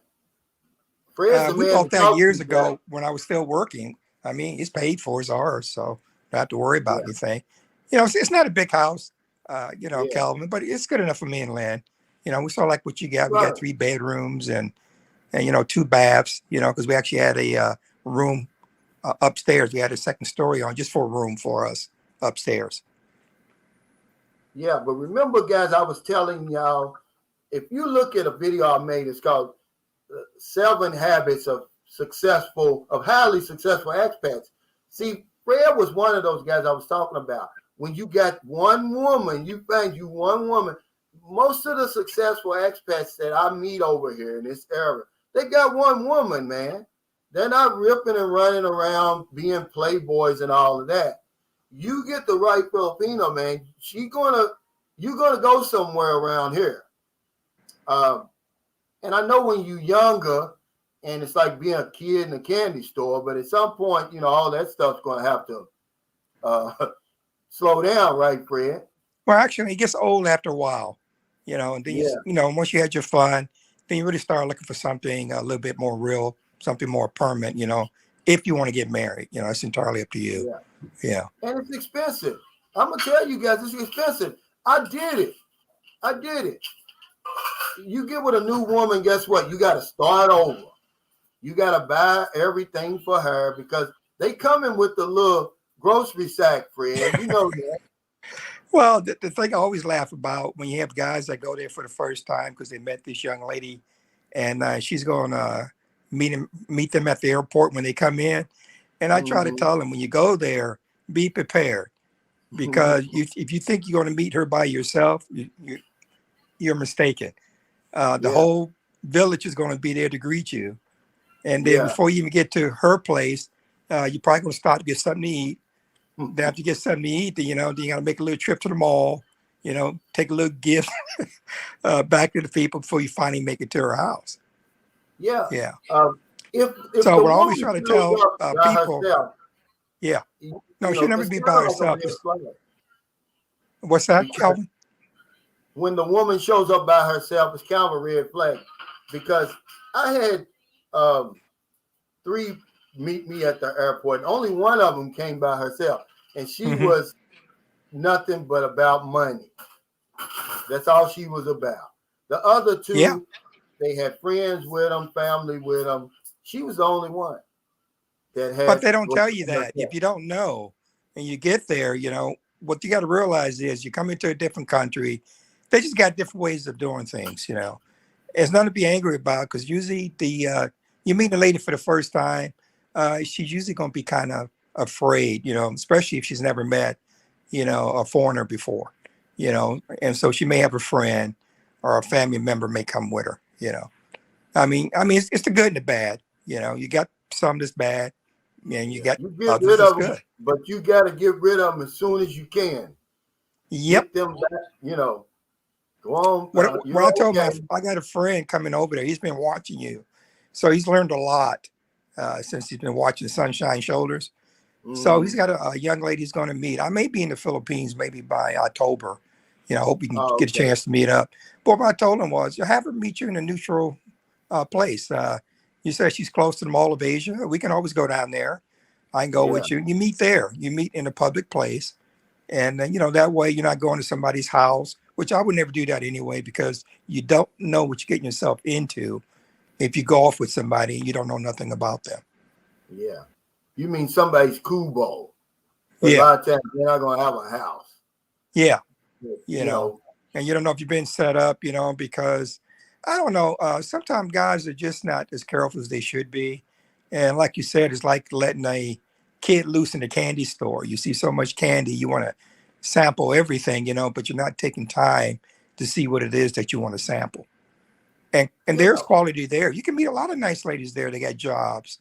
Fred's the We man to bought that talk years to, guys. ago when I was still working. I mean, it's paid for, it's ours, so don't have to worry about Yeah. anything. You know, it's not a big house, you know, Yeah. Calvin, but it's good enough for me and Lynn. You know, we saw like what you got. We got Right. 3 bedrooms and you know 2 baths. You know, because we actually had a room upstairs. We had a second story on just for a room for us upstairs. Yeah. But remember, guys, I was telling y'all, if you look at a video I made, it's called 7 Habits of Highly Successful Expats. See, Fred was one of those guys I was talking about. When you got one woman, you find you one woman. Most of the successful expats that I meet over here in this area, they got one woman, man. They're not ripping and running around being playboys and all of that. You get the right Filipino, man. You're gonna go somewhere around here. Um, and I know when you're younger, and it's like being a kid in a candy store, but at some point, all that stuff's going to have to uh, slow down, right, Fred? Well, actually, it gets old after a while, you know, and then Yeah, you know, once you had your fun, then you really start looking for something a little bit more real, something more permanent, you know, if you want to get married, you know, it's entirely up to you. yeah. Yeah. And it's expensive. I'm going to tell you guys, it's expensive. I did it. I did it. You get with a new woman, guess what? You got to start over. You got to buy everything for her because they come in with the little grocery sack, Fred. You know that. Well, the thing I always laugh about when you have guys that go there for the first time because they met this young lady and she's going to meet them at the airport when they come in. And I try to Mm-hmm. tell them when you go there, be prepared because if you think you're going to meet her by yourself, you're mistaken. The Yeah, whole village is going to be there to greet you. And then yeah. before you even get to her place, you're probably going to stop to get something to eat. Then after you get something to eat, then, you know, then you got to make a little trip to the mall, you know, take a little gift back to the people before you finally make it to her house. Yeah. Yeah. Um, if So the what I always woman try to shows tell up by people, herself, yeah, no, she'll never it's be kind by of like a herself. red flag. What's that, Because Calvin? when the woman shows up by herself, it's kind of a red flag. Because I had 3 meet me at the airport, and only one of them came by herself, and she Hmm. was nothing but about money. That's all she was about. The other Yeah. two, they had friends with them, family with them. She was the only one that But had they don't was tell you by that. If herself. you don't know and you get there, you know, what you got to realize is you come into a different country, they just got different ways of doing things, you know. It's nothing to be angry about because usually you meet a lady for the first time, she's usually going to be kind of afraid, you know, especially if she's never met, you know, a foreigner before, you know, and so she may have a friend or a family member may come with her, you know. It's the good and the bad, you know. You got some that's bad, and you Yeah, got you get others rid that's of them, good. but you got to get rid of them as soon as you can. Yep. Get them back. Go on. What You're I told okay. I got a friend coming over there. He's been watching you, so he's learned a lot since he's been watching Sunshine Shoulders. So he's Mm-hmm. got a young lady he's going to meet. I may be in the Philippines maybe by October. You know, I hope we can Oh, get a okay. chance to meet up. But what I told him was, you have her meet you in a neutral place. You said she's close to the Mall of Asia. We can always go down there. I can go Yeah, with you. You meet there. You meet in a public place. And you know, that way you're not going to somebody's house, which I would never do that anyway, because you don't know what you're getting yourself into if you go off with somebody and you don't know nothing about them. yeah. You mean somebody's Kubo? But a Yeah, lot of times they're not gonna have a house. yeah, you You know, know. and you don't know if you've been set up, you know, because I don't know. Sometimes guys are just not as careful as they should be. And like you said, it's like letting a kid loose in a candy store. You see so much candy, you want to sample everything, you know, but you're not taking time to see what it is that you want to sample. And Yeah. there's quality there. You can meet a lot of nice ladies there. They got jobs.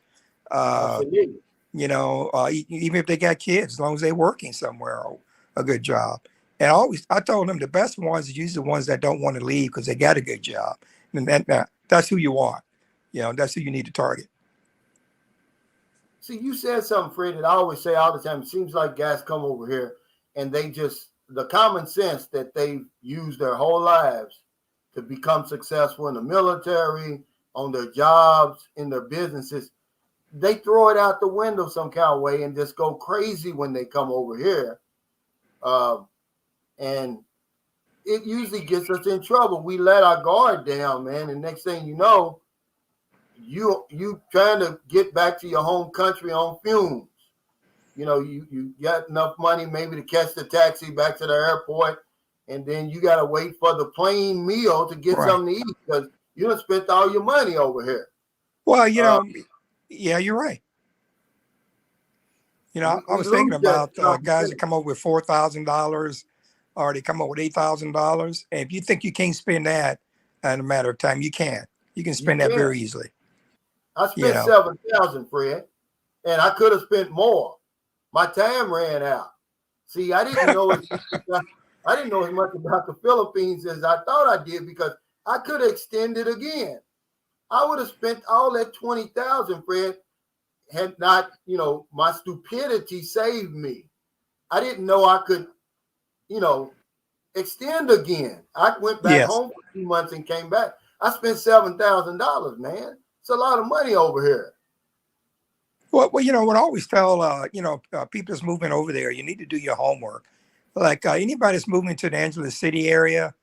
Uh, Absolutely. you know, even if they got kids, as long as they're working somewhere, or a good job. And I told them the best ones are usually the ones that don't want to leave because they got a good job. And that's who you want. That's who you need to target. See, you said something, Fred, that I always say all the time. It seems like guys come over here and they just, the common sense that they've used their whole lives to become successful in the military, on their jobs, in their businesses, they throw it out the window some kind of way and just go crazy when they come over here. And it usually gets us in trouble. We let our guard down, man. And next thing you know, you trying to get back to your home country on fumes. You got enough money maybe to catch the taxi back to the airport, and then you got to wait for the plane meal to get something to eat because you done spent all your money over here. Well, yeah, you're right. I was thinking about guys that come over with $4,000 or they come over with $8,000. And if you think you can't spend that in a matter of time, you can. You can spend that very easily. I spent $7,000, Fred, and I could have spent more. My time ran out. See, I didn't know as much about the Philippines as I thought I did because I could have extended again. I would have spent all that $20,000, Fred, had not, my stupidity saved me. I didn't know I could, extend again. I went back home for 2 months and came back. I spent $7,000, man. It's a lot of money over here. Well, what I always tell, people that's moving over there, you need to do your homework. Like anybody that's moving to the Angeles City area,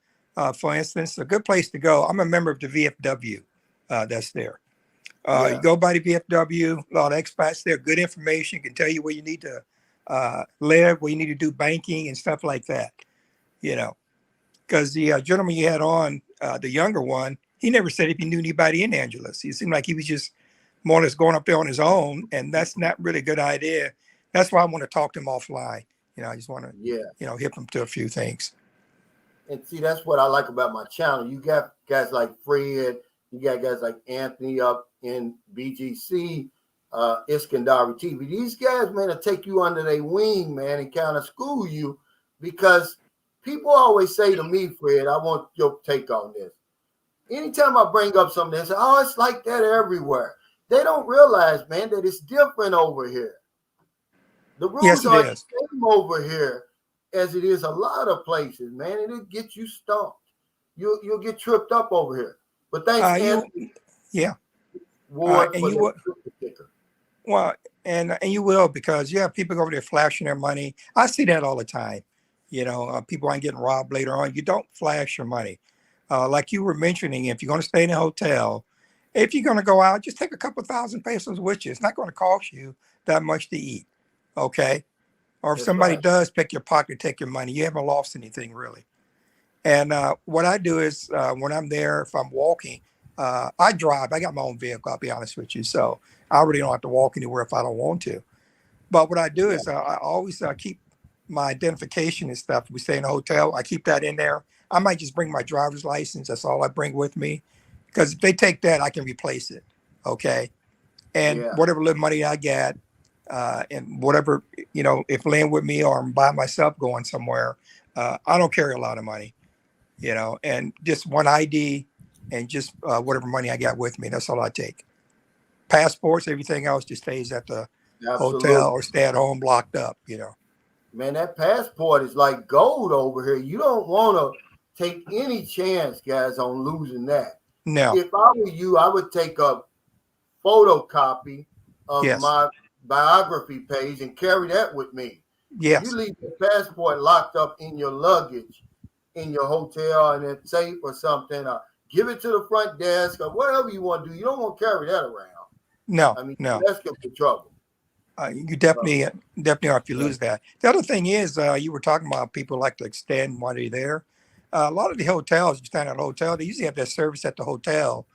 for instance, a good place to go. I'm a member of the VFW that's there. You go by the VFW, a lot of expats there, good information, can tell you where you need to live, where you need to do banking and stuff like that, because the gentleman you had on, the younger one, he never said if he knew anybody in Angeles. He seemed like he was just more or less going up there on his own, and that's not really a good idea. That's why I want to talk to him offline. I just want to, hip him to a few things. And see, that's what I like about my channel. You got guys like Fred, you got guys like Anthony up in BGC, Iskandari TV. These guys, man, will take you under their wing, man, and kind of school you because people always say to me, Fred, I want your take on this. Anytime I bring up something, they say, oh, it's like that everywhere. They don't realize, man, that it's different over here. The rules are the same over here as it is a lot of places, man, and it gets you stumped. You'll get tripped up over here. But thanks, Anthony. Well, and you will, because you have people over there flashing their money. I see that all the time. People aren't getting robbed later on. You don't flash your money. Like you were mentioning, if you're going to stay in a hotel, if you're going to go out, just take a couple $1,000 pesos with you. It's not going to cost you that much to eat. Okay. Or if somebody does pick your pocket, take your money, you haven't lost anything really. And what I do is when I'm there, if I'm walking, I drive. I got my own vehicle, I'll be honest with you. So I really don't have to walk anywhere if I don't want to. But what I do is I always keep my identification and stuff. We stay in a hotel. I keep that in there. I might just bring my driver's license. That's all I bring with me. Because if they take that, I can replace it. Okay. And whatever little money I get, and whatever, if laying with me or I'm by myself going somewhere, I don't carry a lot of money, and just one ID and just whatever money I got with me. That's all I take. Passports, everything else just stays at the hotel or stay at home locked up, Man, that passport is like gold over here. You don't want to take any chance, guys, on losing that. No. If I were you, I would take a photocopy of my biography page and carry that with me. Yes. You leave the passport locked up in your luggage in your hotel and a safe or something, give it to the front desk or whatever you want to do. You don't want to carry that around. No, no. That's going to be trouble. You definitely are if you lose that. The other thing is, you were talking about people like to extend while they're there. A lot of the hotels, you stand at a hotel, they usually have that service at the hotel,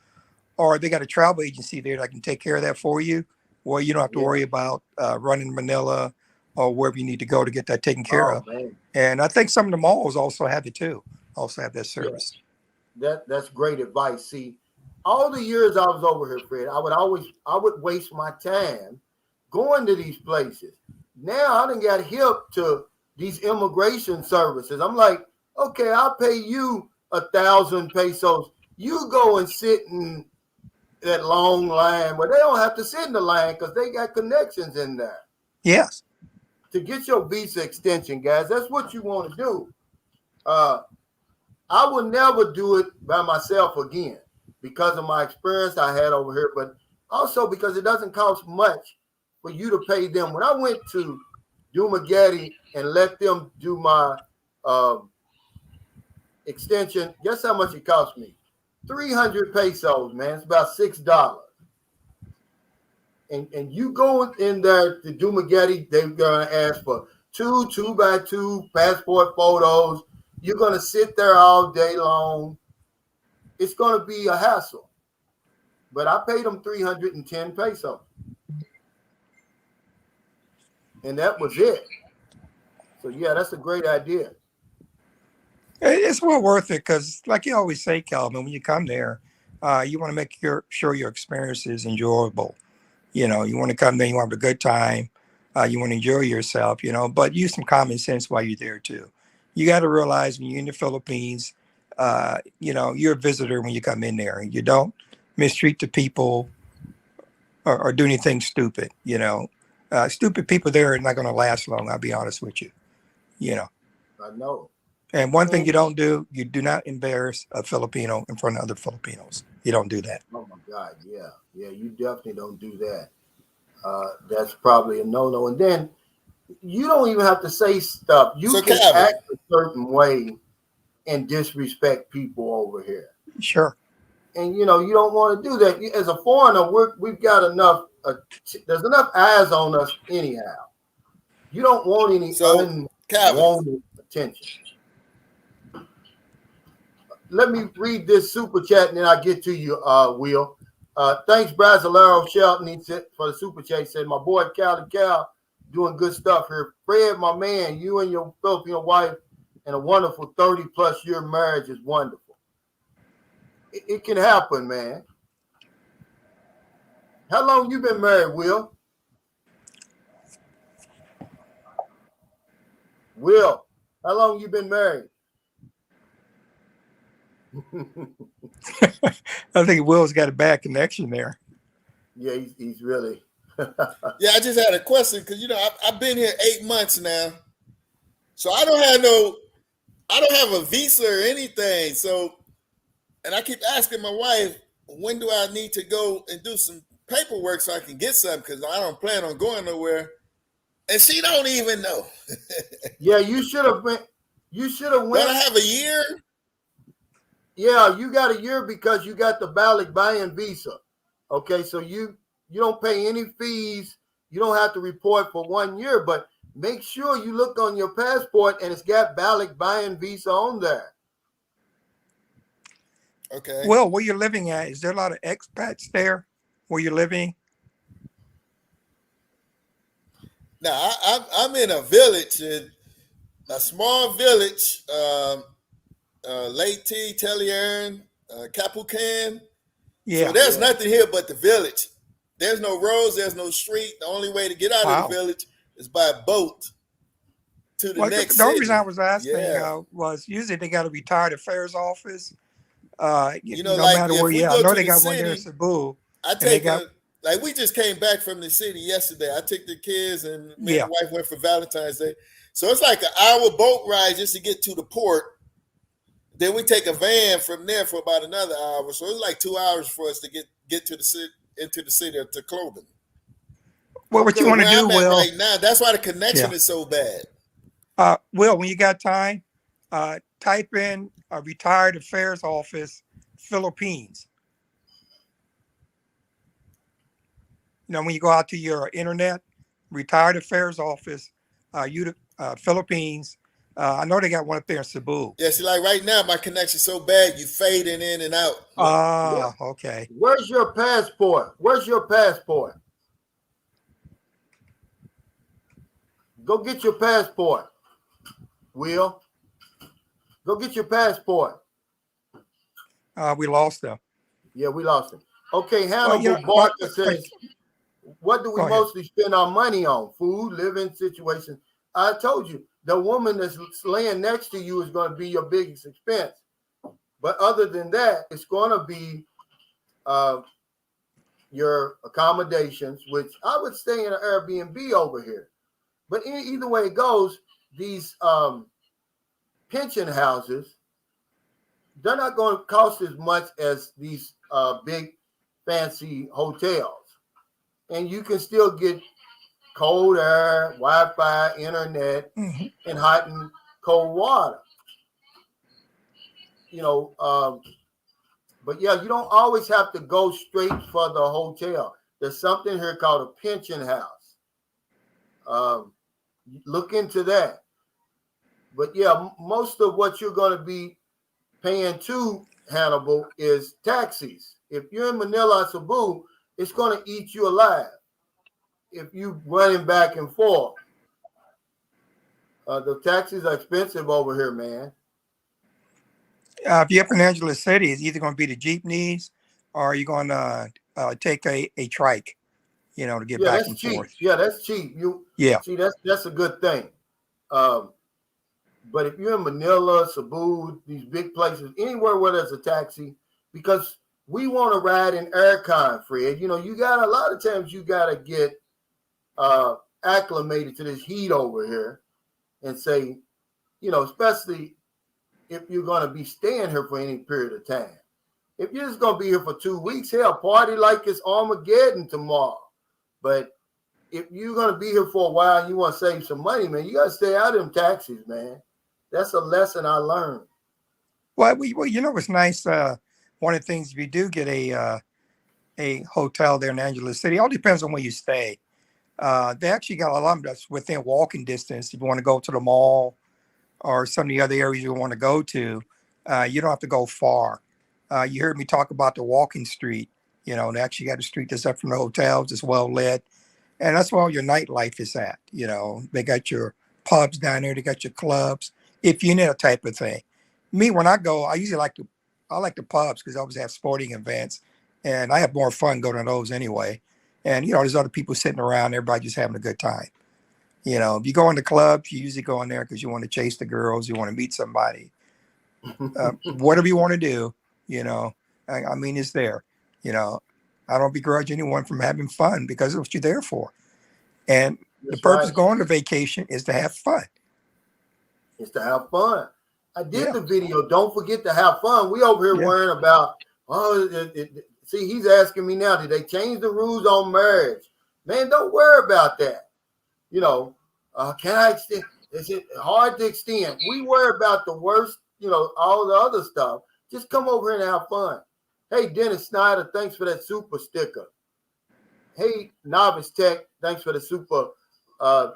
or they got a travel agency there that can take care of that for you, where you don't have to worry about running to Manila or wherever you need to go to get that taken care of. Man. And I think some of the malls also have it too, also have that service. That's great advice. See, all the years I was over here, Fred, I would waste my time going to these places. Now I done got hip to these immigration services. I'm like, okay, I'll pay you 1,000 pesos. You go and sit in that long line where they don't have to sit in the line because they got connections in there. Yes. To get your visa extension, guys, that's what you want to do. I will never do it by myself again because of my experience I had over here, but also because it doesn't cost much for you to pay them. When I went to Dumaguete and let them do my extension, guess how much it cost me? 300 pesos, man. It's about $6. And you go in there to Dumaguete, they're going to ask for 2x2 passport photos. You're going to sit there all day long. It's going to be a hassle. But I paid them 310 pesos. And that was it. So, yeah, that's a great idea. It's well worth it because, like you always say, Calvin, when you come there, you want to make sure your experience is enjoyable. You know, you want to come there, you want to have a good time. You want to enjoy yourself, you know, but use some common sense while you're there, too. You got to realize when you're in the Philippines, you know, you're a visitor when you come in there. You don't mistreat the people or do anything stupid, you know. Stupid people there are not going to last long, I'll be honest with you, you know. I know. And one thing you don't do, you do not embarrass a Filipino in front of other Filipinos. You don't do that. Oh, my God, yeah. Yeah, you definitely don't do that. That's probably a no-no. And then you don't even have to say stuff. You can act a certain way and disrespect people over here. Sure. And, you know, you don't want to do that. As a foreigner, we've got enough, there's enough eyes on us anyhow. You don't want any unwanted attention. Let me read this super chat and then I'll get to you, Will. Thanks, Brasilero Shelton. He said for the super chat. He said, my boy Cal doing good stuff here. Fred, my man, you and your Filipino wife and a wonderful 30+ year marriage is wonderful. It can happen, man. How long you been married, Will? Will, how long you been married? I think Will's got a bad connection there. Yeah, he's really. Yeah, I just had a question because, you know, I've been here 8 months now. So I don't have a visa or anything. So, and I keep asking my wife, when do I need to go and do some paperwork so I can get something? Because I don't plan on going nowhere. And she don't even know. Yeah, you should have went. Don't I have a year? Yeah, you got a year because you got the Valentine visa. Okay, so you don't pay any fees. You don't have to report for 1 year, but make sure you look on your passport and it's got Valentine visa on there. Okay. Well, where you're living at, is there a lot of expats there where you're living? Now, I'm in a village, a small village, Lake T, Telliern, Capucan. Yeah. So there's nothing here but the village. There's no roads, there's no street. The only way to get out of the village is by boat to the next The only city. reason I was asking was usually they got a retired affairs office. You know, no like matter if where we you go I know to they the got city, one there in Cebu. I take like we just came back from the city yesterday. I took the kids and me and my wife went for Valentine's Day. So it's like an hour boat ride just to get to the port. Then we take a van from there for about another hour. So it's like 2 hours for us to get to the city, into the city to Clothing. Well, what you want to do, Will? Right now, that's why the connection is so bad. Will, when you got time, type in a retired affairs office, Philippines. You know, when you go out to your internet, retired affairs office, Philippines. I know they got one up there in Cebu. Yeah, see, like right now, my connection's so bad, you fading in and out. Okay. Where's your passport? Where's your passport? Go get your passport, Will. Go get your passport. We lost them. Yeah, we lost him. Okay, Hannibal Barker says, what do we mostly spend our money on? Food, living situations. I told you, the woman that's laying next to you is going to be your biggest expense. But other than that, it's going to be your accommodations, which I would stay in an Airbnb over here. But either way it goes, these pension houses, they're not going to cost as much as these big fancy hotels. And you can still get cold air, Wi-Fi, internet, and hot and cold water. But yeah, you don't always have to go straight for the hotel. There's something here called a pension house. Look into that. But yeah, most of what you're going to be paying to Hannibal is taxis. If you're in Manila, Cebu, it's going to eat you alive if you running back and forth. The taxis are expensive over here, man. If you're up in Angeles City, it's either going to be the jeepneys or you're going to take a trike, to get back and cheap. forth. Yeah, that's cheap. See, that's a good thing. But if you're in Manila, Cebu, these big places, anywhere where there's a taxi, because we want to ride in aircon, Fred. You got a lot of times you got to get acclimated to this heat over here and say, especially if you're going to be staying here for any period of time. If you're just going to be here for 2 weeks, hell, party like it's Armageddon tomorrow. But if you're going to be here for a while and you want to save some money, man, you got to stay out of them taxis, man. That's a lesson I learned. Well, it's nice. One of the things, if you do get a hotel there in Angeles City, it all depends on where you stay. They actually got a lot of that's within walking distance. If you want to go to the mall or some of the other areas you want to go to, you don't have to go far. You heard me talk about the walking street. They actually got a street that's up from the hotels. It's well lit. And that's where all your nightlife is at. They got your pubs down there. They got your clubs. If you need a type of thing. Me, when I go, I usually like the pubs because I always have sporting events. And I have more fun going to those anyway. And, there's other people sitting around, everybody just having a good time. If you go in the clubs, you usually go in there because you want to chase the girls, you want to meet somebody. Whatever you want to do, I mean, it's there. I don't begrudge anyone from having fun because it's what you're there for. And the purpose of going to vacation is to have fun. It's to have fun. I did the video. Don't forget to have fun. We over here worrying about, see, he's asking me now, did they change the rules on marriage? Man, don't worry about that. Can I extend? Is it hard to extend? We worry about the worst, all the other stuff. Just come over here and have fun. Hey, Dennis Snyder, thanks for that super sticker. Hey, Novice Tech, thanks for the super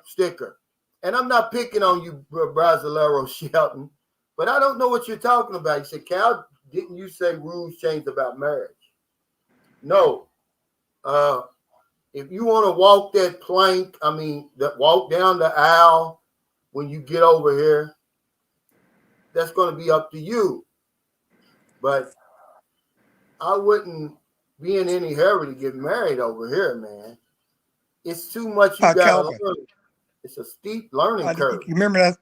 sticker. And I'm not picking on you, Brasilero Shelton, but I don't know what you're talking about. You said, Cal, didn't you say rules changed about marriage? No. If you want to walk that plank, walk down the aisle when you get over here, that's going to be up to you. But I wouldn't be in any hurry to get married over here, man. It's too much you got to learn. It's a steep learning curve. You remember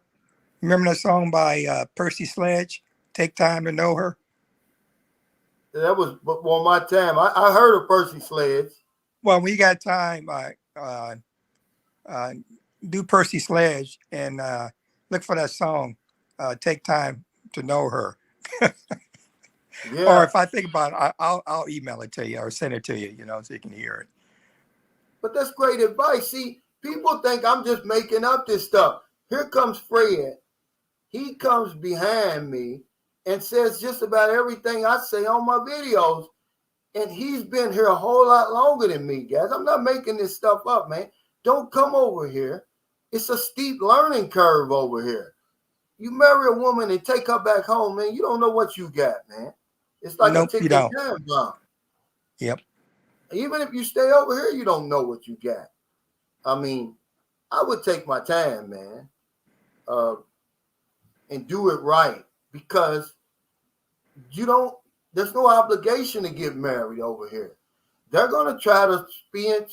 that song by Percy Sledge, Take Time to Know Her? That was before my time. I heard of Percy Sledge. Well, when you got time, do Percy Sledge and look for that song, Take Time to Know Her. Or if I think about it, I'll email it to you or send it to you, so you can hear it. But that's great advice. See, people think I'm just making up this stuff. Here comes Fred. He comes behind me and says just about everything I say on my videos. And he's been here a whole lot longer than me, guys. I'm not making this stuff up, man. Don't come over here. It's a steep learning curve over here. You marry a woman and take her back home, man, you don't know what you got, man. It's like a ticking time bomb. Yep. Even if you stay over here, you don't know what you got. I would take my time, man, and do it right because there's no obligation to get married over here. They're going to try to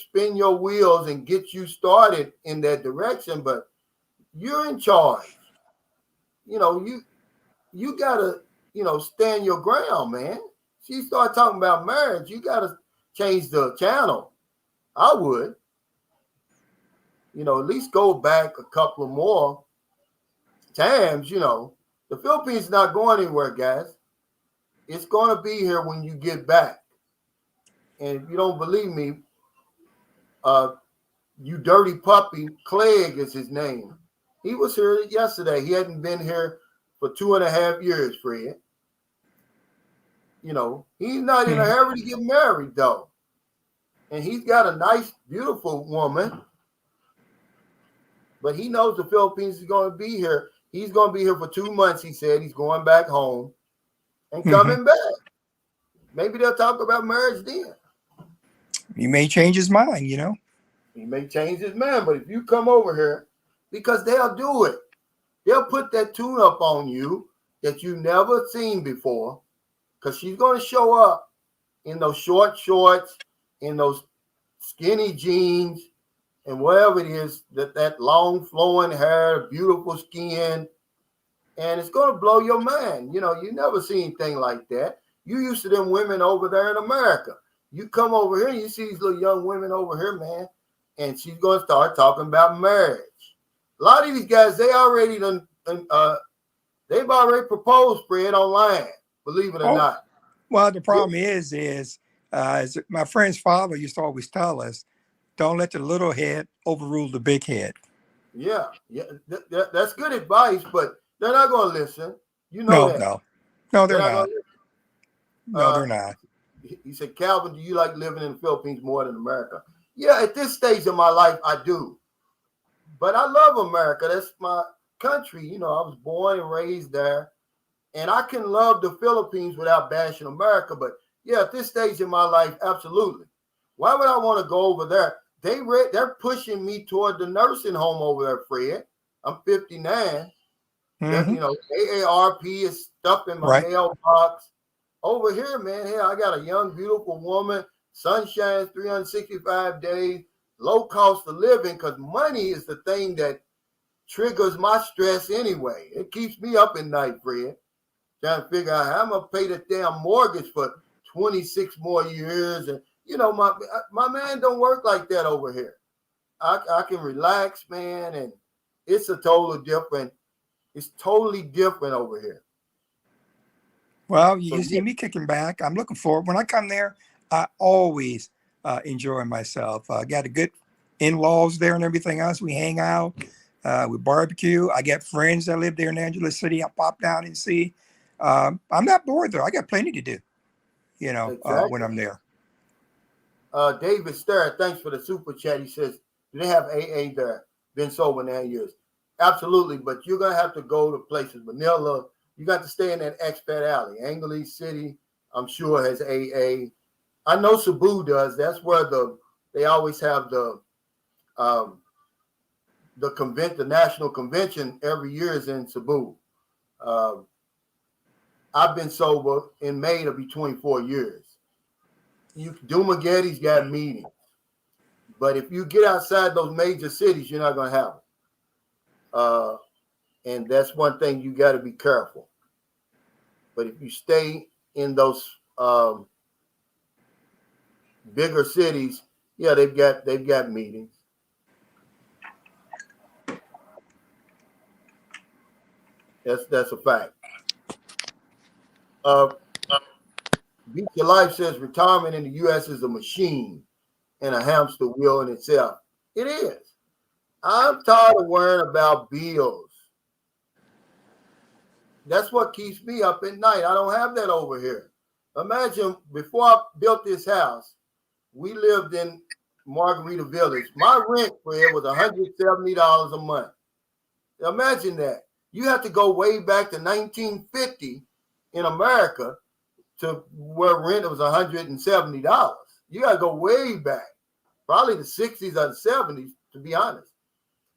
spin your wheels and get you started in that direction, but you're in charge. You gotta, stand your ground, man. She started talking about marriage. You gotta change the channel. I would, at least go back a couple of more times. The Philippines is not going anywhere, guys. It's going to be here when you get back. And if you don't believe me, you dirty puppy, Clegg is his name. He was here yesterday. He hadn't been here for 2.5 years, Fred. He's not in a hurry to get married, though. And he's got a nice, beautiful woman. But he knows the Philippines is going to be here. He's going to be here for 2 months, he said. He's going back home and coming back. Maybe they'll talk about marriage then. He may change his mind, He may change his mind, but if you come over here, because they'll do it. They'll put that tune up on you that you've never seen before, because she's going to show up in those short shorts, in those skinny jeans, and whatever it is, that long flowing hair, beautiful skin, and it's going to blow your mind. You never seen anything like that. You used to them women over there in America. You come over here and you see these little young women over here, man, and she's going to start talking about marriage. A lot of these guys, they've already proposed, Fred, online, believe it or not. Well, the problem is my friend's father used to always tell us, don't let the little head overrule the big head. Yeah. That's good advice, but they're not going to listen. That. No, they're not. No, they're not. He said, Calvin, do you like living in the Philippines more than America? Yeah, at this stage of my life, I do. But I love America. That's my country. I was born and raised there. And I can love the Philippines without bashing America. But yeah, at this stage in my life, absolutely. Why would I want to go over there? They're pushing me toward the nursing home over there, Fred. I'm 59. AARP is stuff in my mailbox. Over here, man, I got a young, beautiful woman, sunshine 365 days, low cost of living, because money is the thing that triggers my stress anyway. It keeps me up at night, Fred, trying to figure out how I'm going to pay the damn mortgage for 26 more years. And, my man don't work like that over here. I can relax, man, and it's totally different over here. Well, you see me kicking back. I'm looking forward. When I come there, I always enjoy myself. I got a good in-laws there and everything else. We hang out, we barbecue. I got friends that live there in Angeles City. I pop down and see. I'm not bored though. I got plenty to do, exactly. when I'm there. David Starr, thanks for the super chat. He says, do they have AA there? Been sober 9 years. Absolutely, but you're going to have to go to places. Manila, you got to stay in that Expat Alley. Angeles City, I'm sure, has AA. I know Cebu does. That's where they always have the national convention every year is in Cebu. I've been sober in May to be 24 years. Dumagetti's got meetings. But if you get outside those major cities, you're not going to have them. And that's one thing you got to be careful. But if you stay in those bigger cities, yeah, they've got meetings. That's a fact. Beat Your Life says retirement in the U.S. is a machine and a hamster wheel in itself. It is. I'm tired of worrying about bills. That's what keeps me up at night. I don't have that over here. Imagine before I built this house, we lived in Margarita Village. My rent, Fred, was $170 a month. Imagine that. You have to go way back to 1950 in America to where rent was $170. You got to go way back, probably the 60s or the 70s, to be honest.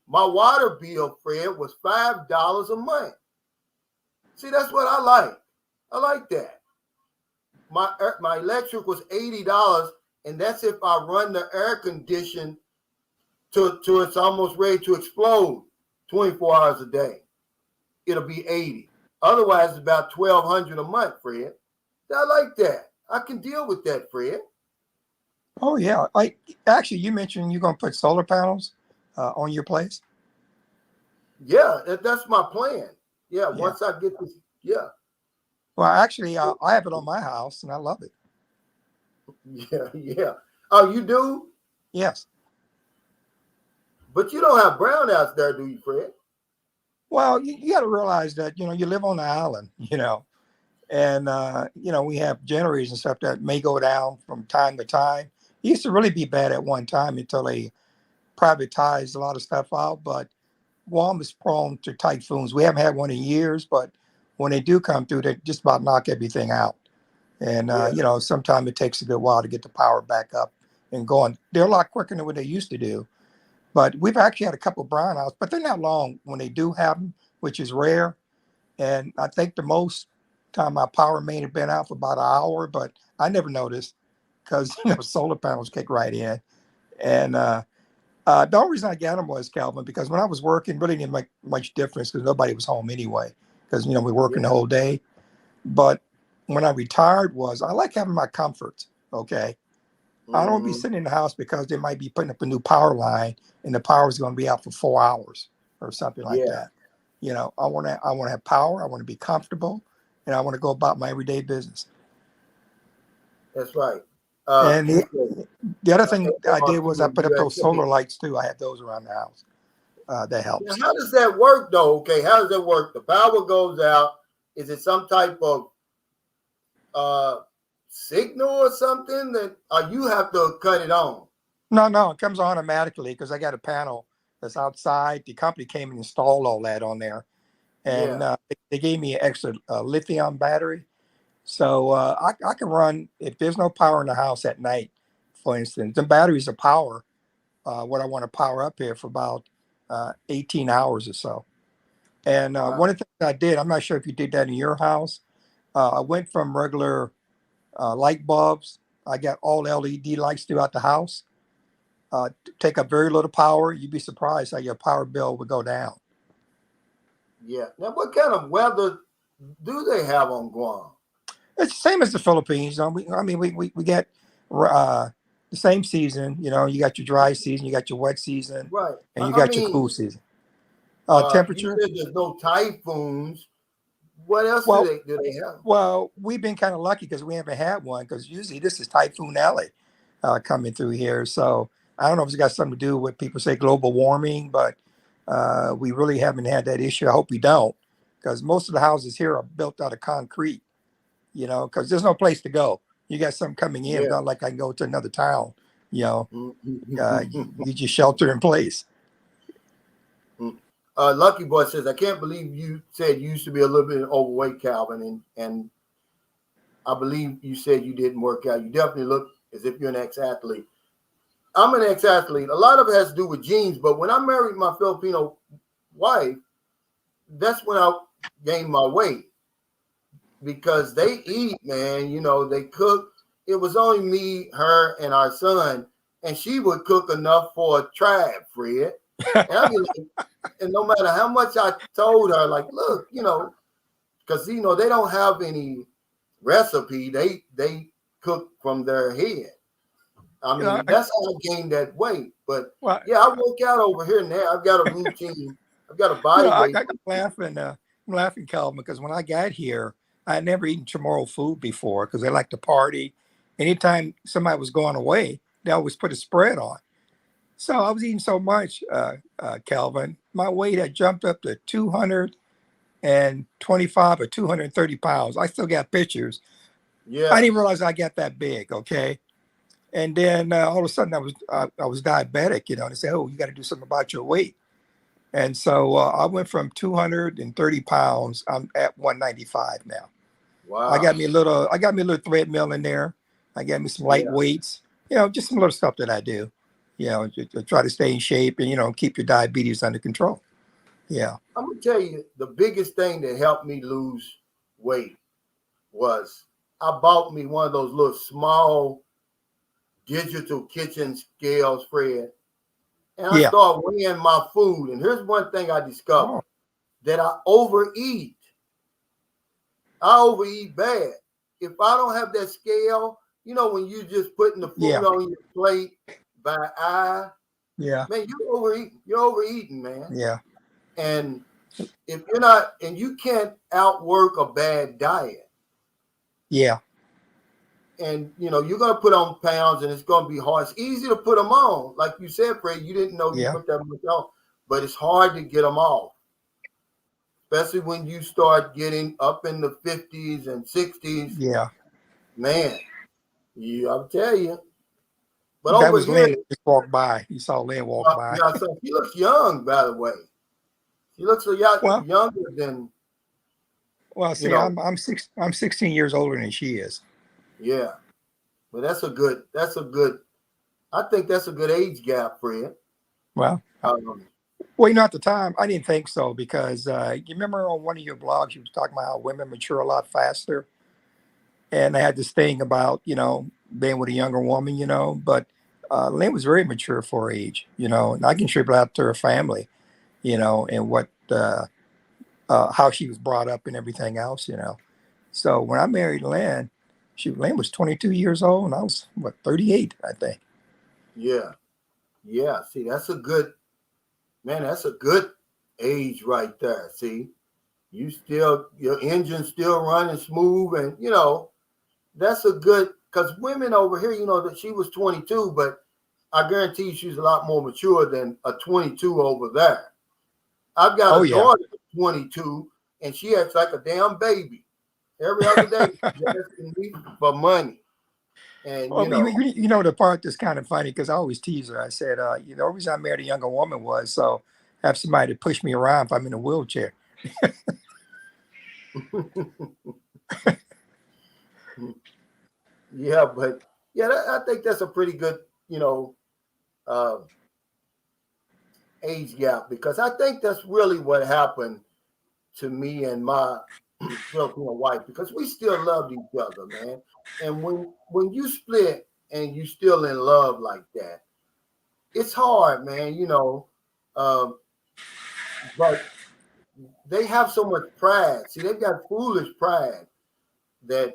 My water bill, Fred, was $5 a month. See, that's what I like. I like that. My electric was $80, and that's if I run the air condition to it's almost ready to explode. 24 hours a day. It'll be 80. Otherwise, it's about $1,200 a month, Fred. I like that. I can deal with that, Fred. Oh yeah, like actually, you mentioned you're gonna put solar panels on your place. Yeah, that's my plan. Yeah, Yeah. once I get this, yeah, Well, actually, I have it on my house, and I love it. yeah. Oh, you do? Yes. But you don't have brownouts there, do you, Fred? Well, you got to realize that you live on the island, and we have generators and stuff that may go down from time to time. It used to really be bad at one time until they privatized a lot of stuff out. But Guam is prone to typhoons. We haven't had one in years, but when they do come through, they just about knock everything out. And Yeah, sometimes it takes a good while to get the power back up and going. They're a lot quicker than what they used to do. But we've actually had a couple of brownouts, but they're not long when they do have them, which is rare. And I think the most time my power main had been out for about an hour, but I never noticed because solar panels kick right in. And the only reason I got them was, Calvin, because when I was working, really didn't make much difference because nobody was home anyway. Because we're working the yeah. whole day. But when I retired, was I like having my comforts. Okay, I don't want to be Mm-hmm. sitting in the house because they might be putting up a new power line and the power is going to be out for 4 hours or something like Yeah, that. I want to have power. I want to be comfortable, and I want to go about my everyday business. that's right. And You said, the other thing I did was I to put up those USA. solar lights too. I have those around the house. That Now, helps. how does that work, though? Okay, how does that work? The power goes out. Is it some type of uh, signal or something that you have to cut it on? No, it comes automatically because I got a panel that's outside. The company came and installed all that on there, and Yeah, they gave me an extra lithium battery. So I can run if there's no power in the house at night, for instance. The batteries are power what I want to power up here for about 18 hours or so. And wow. one of the things I did, I'm not sure if you did that in your house. I went from regular light bulbs. I got all LED lights throughout the house. Take up very little power. You'd be surprised how your power bill would go down. Yeah. Now, what kind of weather do they have on Guam? It's the same as the Philippines. We get the same season. You got your dry season, you got your wet season, Right. and you I got your mean, cool season. you Temperature. said there's no typhoons. What else Well, do they have? well, we've been kind of lucky because we haven't had one. Because usually this is Typhoon Alley coming through here. So I don't know if it's got something to do with people say global warming, but we really haven't had that issue. I hope we don't, because most of the houses here are built out of concrete. Because there's no place to go. You got something coming in. It's Yeah. not like I can go to another town. You know, Mm. you just shelter in place. Lucky Boy says, I can't believe you said you used to be a little bit overweight, Calvin, and I believe you said you didn't work out. You definitely look as if you're an ex-athlete. I'm an ex-athlete. A lot of it has to do with genes, but when I married my Filipino wife, that's when I gained my weight because they eat, man. They cook. It was only me, her, and our son, and she would cook enough for a tribe, Fred. And I be like, and no matter how much I told her, like, look, because they don't have any recipe. They cook from their head. I You know, mean, that's how I gained that weight. But well, yeah, I work out over here now. I've got a routine. I've got a body weight. I'm laughing. I'm laughing, Calvin, because when I got here, I had never eaten tomorrow food before because they like to party. Anytime somebody was going away, they always put a spread on. So I was eating so much, Calvin, my weight had jumped up to 225 or 230 pounds. I still got pictures. I Yeah. didn't realize I got that big. Okay. And then all of a sudden I was diabetic, and they say, oh, you got to do something about your weight. And so I went from 230 pounds. I'm at 195 now. Wow. I got me a little treadmill in there. I got me some light Yeah. weights, just some little stuff that I do, to try to stay in shape and, keep your diabetes under control. Yeah. I'm gonna tell you the biggest thing that helped me lose weight was I bought me one of those little small digital kitchen scales, Fred. and I start weighing my food. And here's one thing I discovered that I overeat. I overeat bad. If I don't have that scale, you know, when you just putting the food on your plate by eye, man, you're overeating, man. Yeah. And if you're not, and you can't outwork a bad diet. Yeah. And you know, you're gonna put on pounds and it's gonna be hard. It's easy to put them on. Like you said, Fred, you didn't know you put that much on, but it's hard to get them off. Especially when you start getting up in the 50s and 60s. Yeah. Man, I'll tell you. But that over was here, Lynn just walked by. You saw Lynn walk by. Yeah, so she looks young, by the way. She looks a lot younger than. Well, see, I'm 16 years older than she is. Yeah, but that's a good. I think that's a good age gap, Fred. Well, well, you know, at the time, I didn't think so because you remember on one of your blogs, you was talking about how women mature a lot faster. And I had this thing about, you know, being with a younger woman, you know, but Lynn was very mature for her age, you know, and I can attribute that to her family, you know, and what, how she was brought up and everything else, you know. So when I married Lynn, Lynn was 22 years old and I was, 38, I think. Yeah. Yeah. See, that's a good age right there. See, your engine's still running smooth and, you know, that's a good, because women over here, you know, that she was 22, but I guarantee you she's a lot more mature than a 22 over there. I've got a daughter that's 22, and she acts like a damn baby. Every other day, she's asking me for money. And, you know, the part that's kind of funny, because I always tease her. I said, you know, the reason I married a younger woman was so I have somebody to push me around if I'm in a wheelchair. Yeah, but I think that's a pretty good, you know, age gap, because I think that's really what happened to me and my Filipino wife, because we still loved each other, man. And when you split and you still in love like that, it's hard, man, you know. But they have so much pride. See, they've got foolish pride that,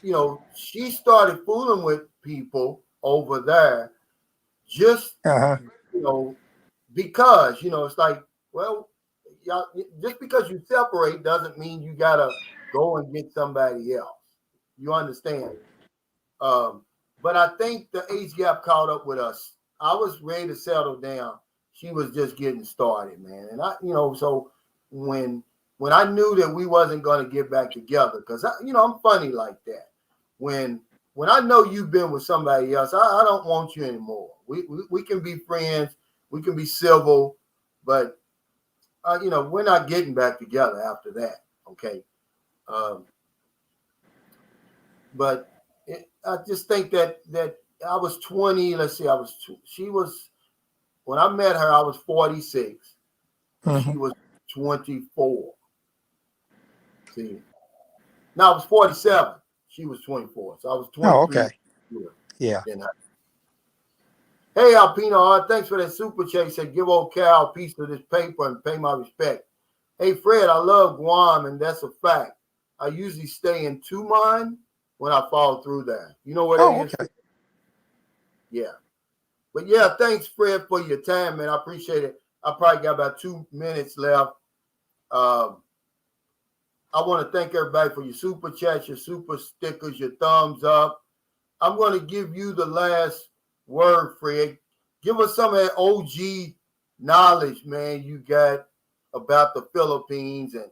you know, she started fooling with people over there just, you know, because, you know, it's like, well, y'all, just because you separate doesn't mean you got to go and get somebody else. You understand? But I think the age gap caught up with us. I was ready to settle down. She was just getting started, man. And I, you know, so when I knew that we wasn't going to get back together, because you know, I'm funny like that. When I know you've been with somebody else, I don't want you anymore. We can be friends, we can be civil, but you know, we're not getting back together after that. Okay. But I just think that I was 20. Let's see, she was, when I met her, I was 46. She was 24. See, no, I was 47. She was 24. So I was 23. Oh, okay. Yeah. Hey, Alpino, thanks for that super chat. Said, give old Cal a piece of this paper and pay my respect. Hey, Fred, I love Guam, and that's a fact. I usually stay in Tuman when I fall through there. You know what it is? Okay. Yeah. But yeah, thanks, Fred, for your time, man. I appreciate it. I probably got about 2 minutes left. I want to thank everybody for your super chats, your super stickers, your thumbs up. I'm going to give you the last word, Fred. Give us some of that OG knowledge, man, you got about the Philippines. And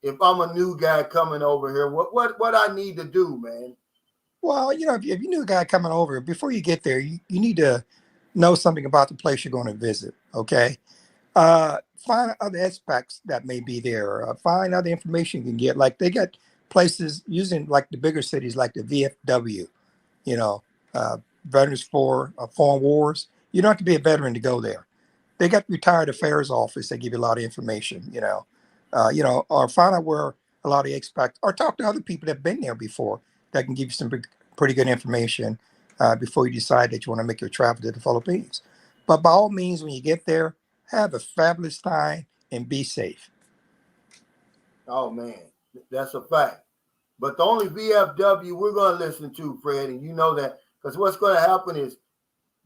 if I'm a new guy coming over here, what I need to do, man? Well, you know, if you're a new guy coming over, before you get there, you need to know something about the place you're going to visit, okay? Find other expats that may be there. Find other information you can get. Like they got places using like the bigger cities like the VFW, you know, Veterans for Foreign Wars. You don't have to be a veteran to go there. They got retired affairs office. They give you a lot of information, you know, or find out where a lot of expats, or talk to other people that have been there before that can give you some pretty good information before you decide that you want to make your travel to the Philippines. But by all means, when you get there, have a fabulous time and be safe. Oh man, that's a fact. But the only VFW we're going to listen to, Fred, and you know that, because what's going to happen is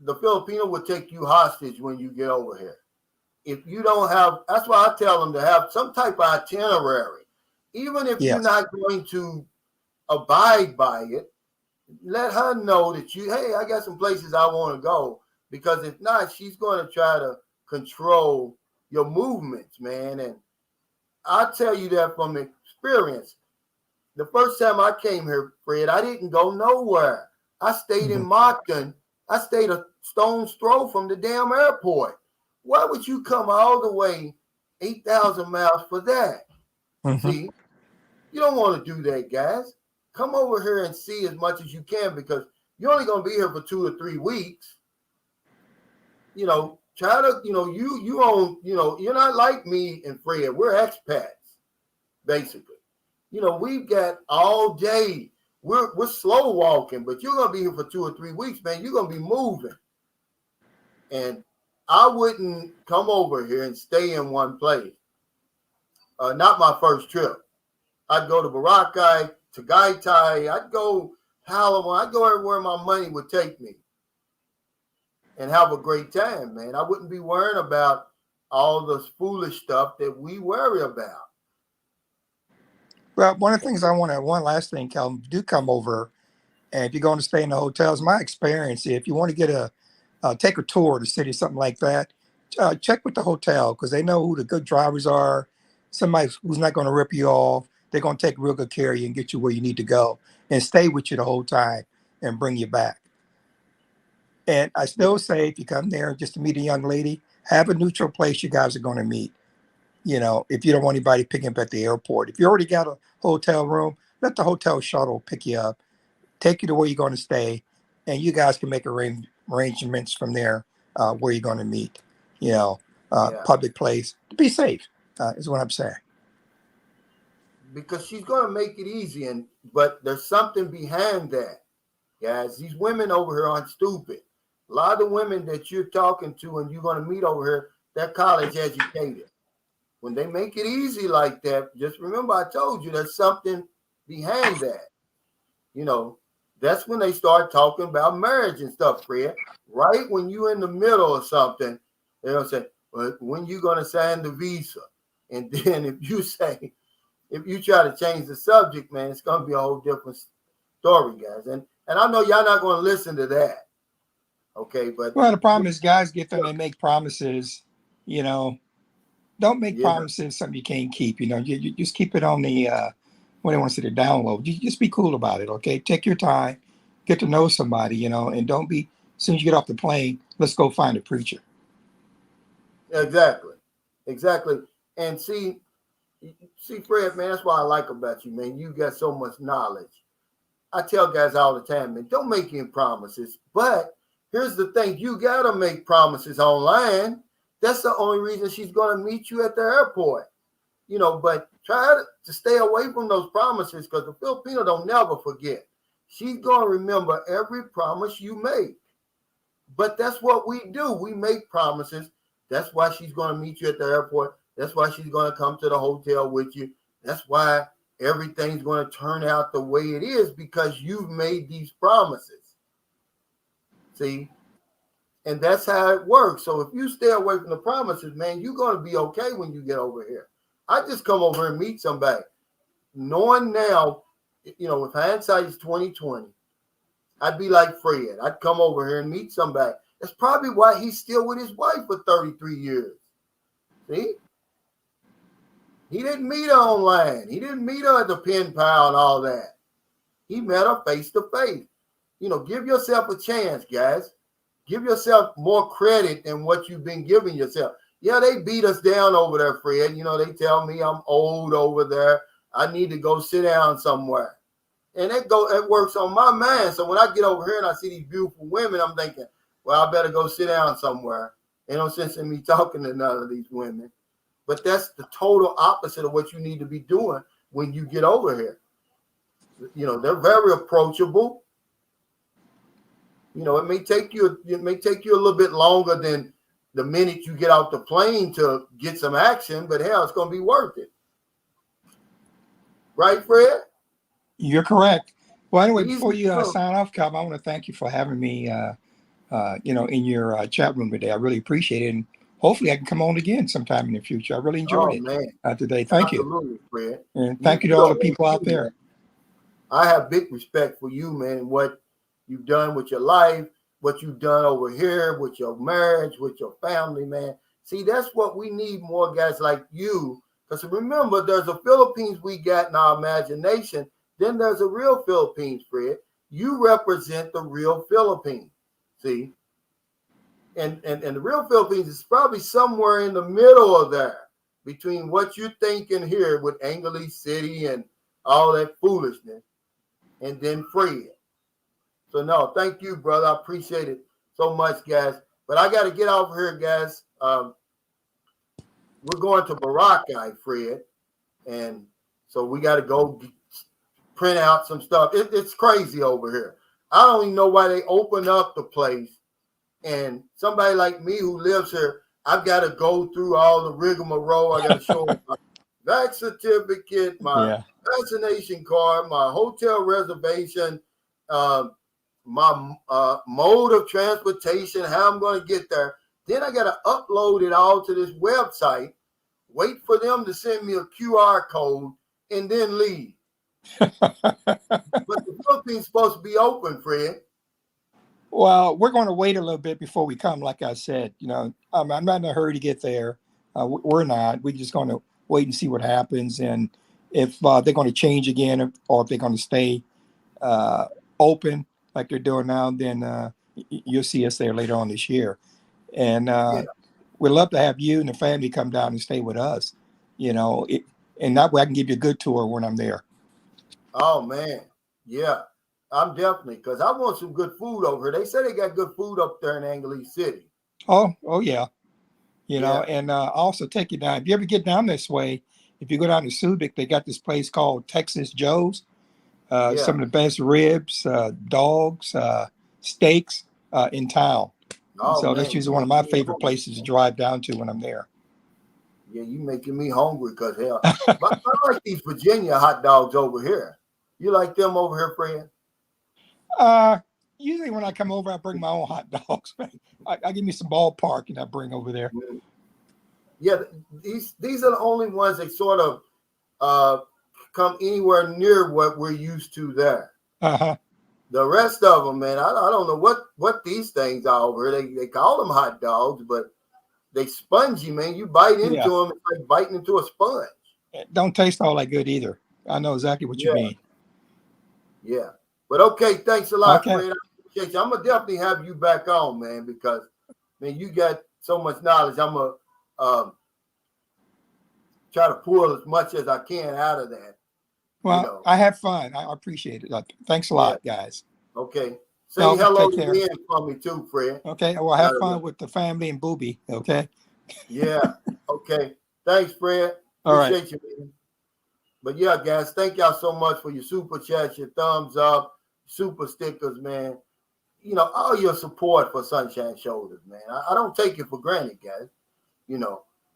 the Filipino will take you hostage when you get over here. If you don't have, that's why I tell them to have some type of itinerary. Even if you're Yes. not going to abide by it, let her know that hey, I got some places I want to go. Because if not, she's going to try to control your movements, man. And I tell you that from experience. The first time I came here, Fred, I didn't go nowhere. I stayed in Moncton. I stayed a stone's throw from the damn airport. Why would you come all the way 8,000 miles for that? Mm-hmm. See, you don't want to do that, guys. Come over here and see as much as you can because you're only going to be here for 2 or 3 weeks. Try to, you own, you're not like me and Fred. We're expats, basically. We've got all day. We're slow walking, but you're gonna be here for 2 or 3 weeks, man. You're gonna be moving. And I wouldn't come over here and stay in one place. Not my first trip. I'd go to Boracay, Tagaytay, I'd go Palawan, I'd go everywhere my money would take me and have a great time, man. I wouldn't be worrying about all this foolish stuff that we worry about. Well, one last thing, Calvin, do come over. And if you're going to stay in the hotels, my experience, if you want to get take a tour of the city, something like that, check with the hotel because they know who the good drivers are. Somebody who's not going to rip you off. They're going to take real good care of you and get you where you need to go and stay with you the whole time and bring you back. And I still say if you come there just to meet a young lady, have a neutral place you guys are going to meet. If you don't want anybody picking up at the airport. If you already got a hotel room, let the hotel shuttle pick you up, take you to where you're going to stay, and you guys can make arrangements from there where you're going to meet. Public place. Be safe is what I'm saying. Because she's going to make it easy, but there's something behind that, guys. These women over here aren't stupid. A lot of the women that you're talking to and you're going to meet over here, they're college educated. When they make it easy like that, just remember I told you there's something behind that. That's when they start talking about marriage and stuff, Fred. Right when you're in the middle of something, they'll say, well, when you going to sign the visa? And then if you try to change the subject, man, it's going to be a whole different story, guys. And I know y'all not going to listen to that. Okay, but well, the problem is guys get there and they make promises, don't make promises something you can't keep. You just keep it on the what they want to say, the download. You just be cool about it, okay? Take your time, get to know somebody, and don't be as soon as you get off the plane, let's go find a preacher. Exactly. And see, Fred, man, that's what I like about you, man. You got so much knowledge. I tell guys all the time, man, don't make any promises. But here's the thing, you gotta make promises online. That's the only reason she's gonna meet you at the airport. But try to stay away from those promises because the Filipino don't never forget. She's gonna remember every promise you make. But that's what we do. We make promises. That's why she's gonna meet you at the airport. That's why she's gonna come to the hotel with you. That's why everything's gonna turn out the way it is because you've made these promises. See? And that's how it works. So if you stay away from the promises, man, you're going to be okay when you get over here. I just come over and meet somebody. Knowing now, if hindsight is 2020, I'd be like Fred. I'd come over here and meet somebody. That's probably why he's still with his wife for 33 years. See? He didn't meet her online. He didn't meet her at the pen pal and all that. He met her face to face. Give yourself a chance, guys. Give yourself more credit than what you've been giving yourself. Yeah, they beat us down over there, Fred. They tell me I'm old over there. I need to go sit down somewhere. And it works on my mind. So when I get over here and I see these beautiful women, I'm thinking, well, I better go sit down somewhere. Ain't no sense in me talking to none of these women. But that's the total opposite of what you need to be doing when you get over here. They're very approachable. You know, it may take you a little bit longer than the minute you get out the plane to get some action, but hell, it's going to be worth it. Right, Fred? You're correct. Well, anyway, Easy before you stuff. sign off, Cobb, I want to thank you for having me, in your chat room today. I really appreciate it. And hopefully I can come on again sometime in the future. I really enjoyed Oh, it man. today. Thank you. Absolutely, Fred. And thank you to all the people out there. Man. I have big respect for you, man, and what you've done with your life, what you've done over here with your marriage, with your family, man. See, that's what we need, more guys like you. Because remember, there's a Philippines we got in our imagination. Then there's a real Philippines, Fred. You represent the real Philippines. See? And the real Philippines is probably somewhere in the middle of there between what you're thinking here with Angeles City and all that foolishness, and then Fred. So no, thank you, brother. I appreciate it so much, guys. But I got to get off here, guys. We're going to Boracay, Fred, and so we got to go print out some stuff. It's crazy over here. I don't even know why they open up the place. And somebody like me who lives here, I've got to go through all the rigmarole. I got to show them my vac certificate, my vaccination card, my hotel reservation, my mode of transportation, how I'm going to get there. Then I got to upload it all to this website, wait for them to send me a QR code, and then leave. But the Philippines supposed to be open, Fred. Well, we're going to wait a little bit before we come. Like I said, I'm not in a hurry to get there. We're not. We're just going to wait and see what happens. And if they're going to change again or if they're going to stay open like they're doing now, then you'll see us there later on this year. And we'd love to have you and the family come down and stay with us, and that way I can give you a good tour when I'm there. Oh, man. Yeah. I'm definitely, because I want some good food over here. They say they got good food up there in Angeles City. Oh yeah. And also take you down. If you ever get down this way, if you go down to Subic, they got this place called Texas Joe's. Some of the best ribs, dogs, steaks in town. Oh, so man, that's usually one of my favorite places to drive down to when I'm there. Yeah, you making me hungry because hell, but I like these Virginia hot dogs over here. You like them over here, friend? Usually when I come over, I bring my own hot dogs. I give me some ballpark and I bring over there. Yeah, these are the only ones that sort of come anywhere near what we're used to there. The rest of them, man, I don't know what these things are over here. They call them hot dogs, but they spongy, man. You bite into them, it's like biting into a sponge. It don't taste all that good either. I know exactly what you mean. Yeah. But okay, thanks a lot, Okay. Fred. I appreciate you. I'm gonna definitely have you back on, man, because man, you got so much knowledge. I'm gonna try to pull as much as I can out of that. Well, I have fun. I appreciate it. Thanks a lot, guys. Okay. Say hello to me for me too, Fred. Okay. Well, have fun with the family and Booby. Okay. Yeah. Okay. Thanks, Fred. Appreciate you, man. But yeah, guys, thank y'all so much for your super chats, your thumbs up, super stickers, man. All your support for Sunshine Shoulders, man. I don't take it for granted, guys.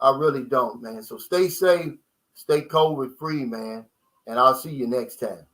I really don't, man. So stay safe, stay COVID free, man. And I'll see you next time.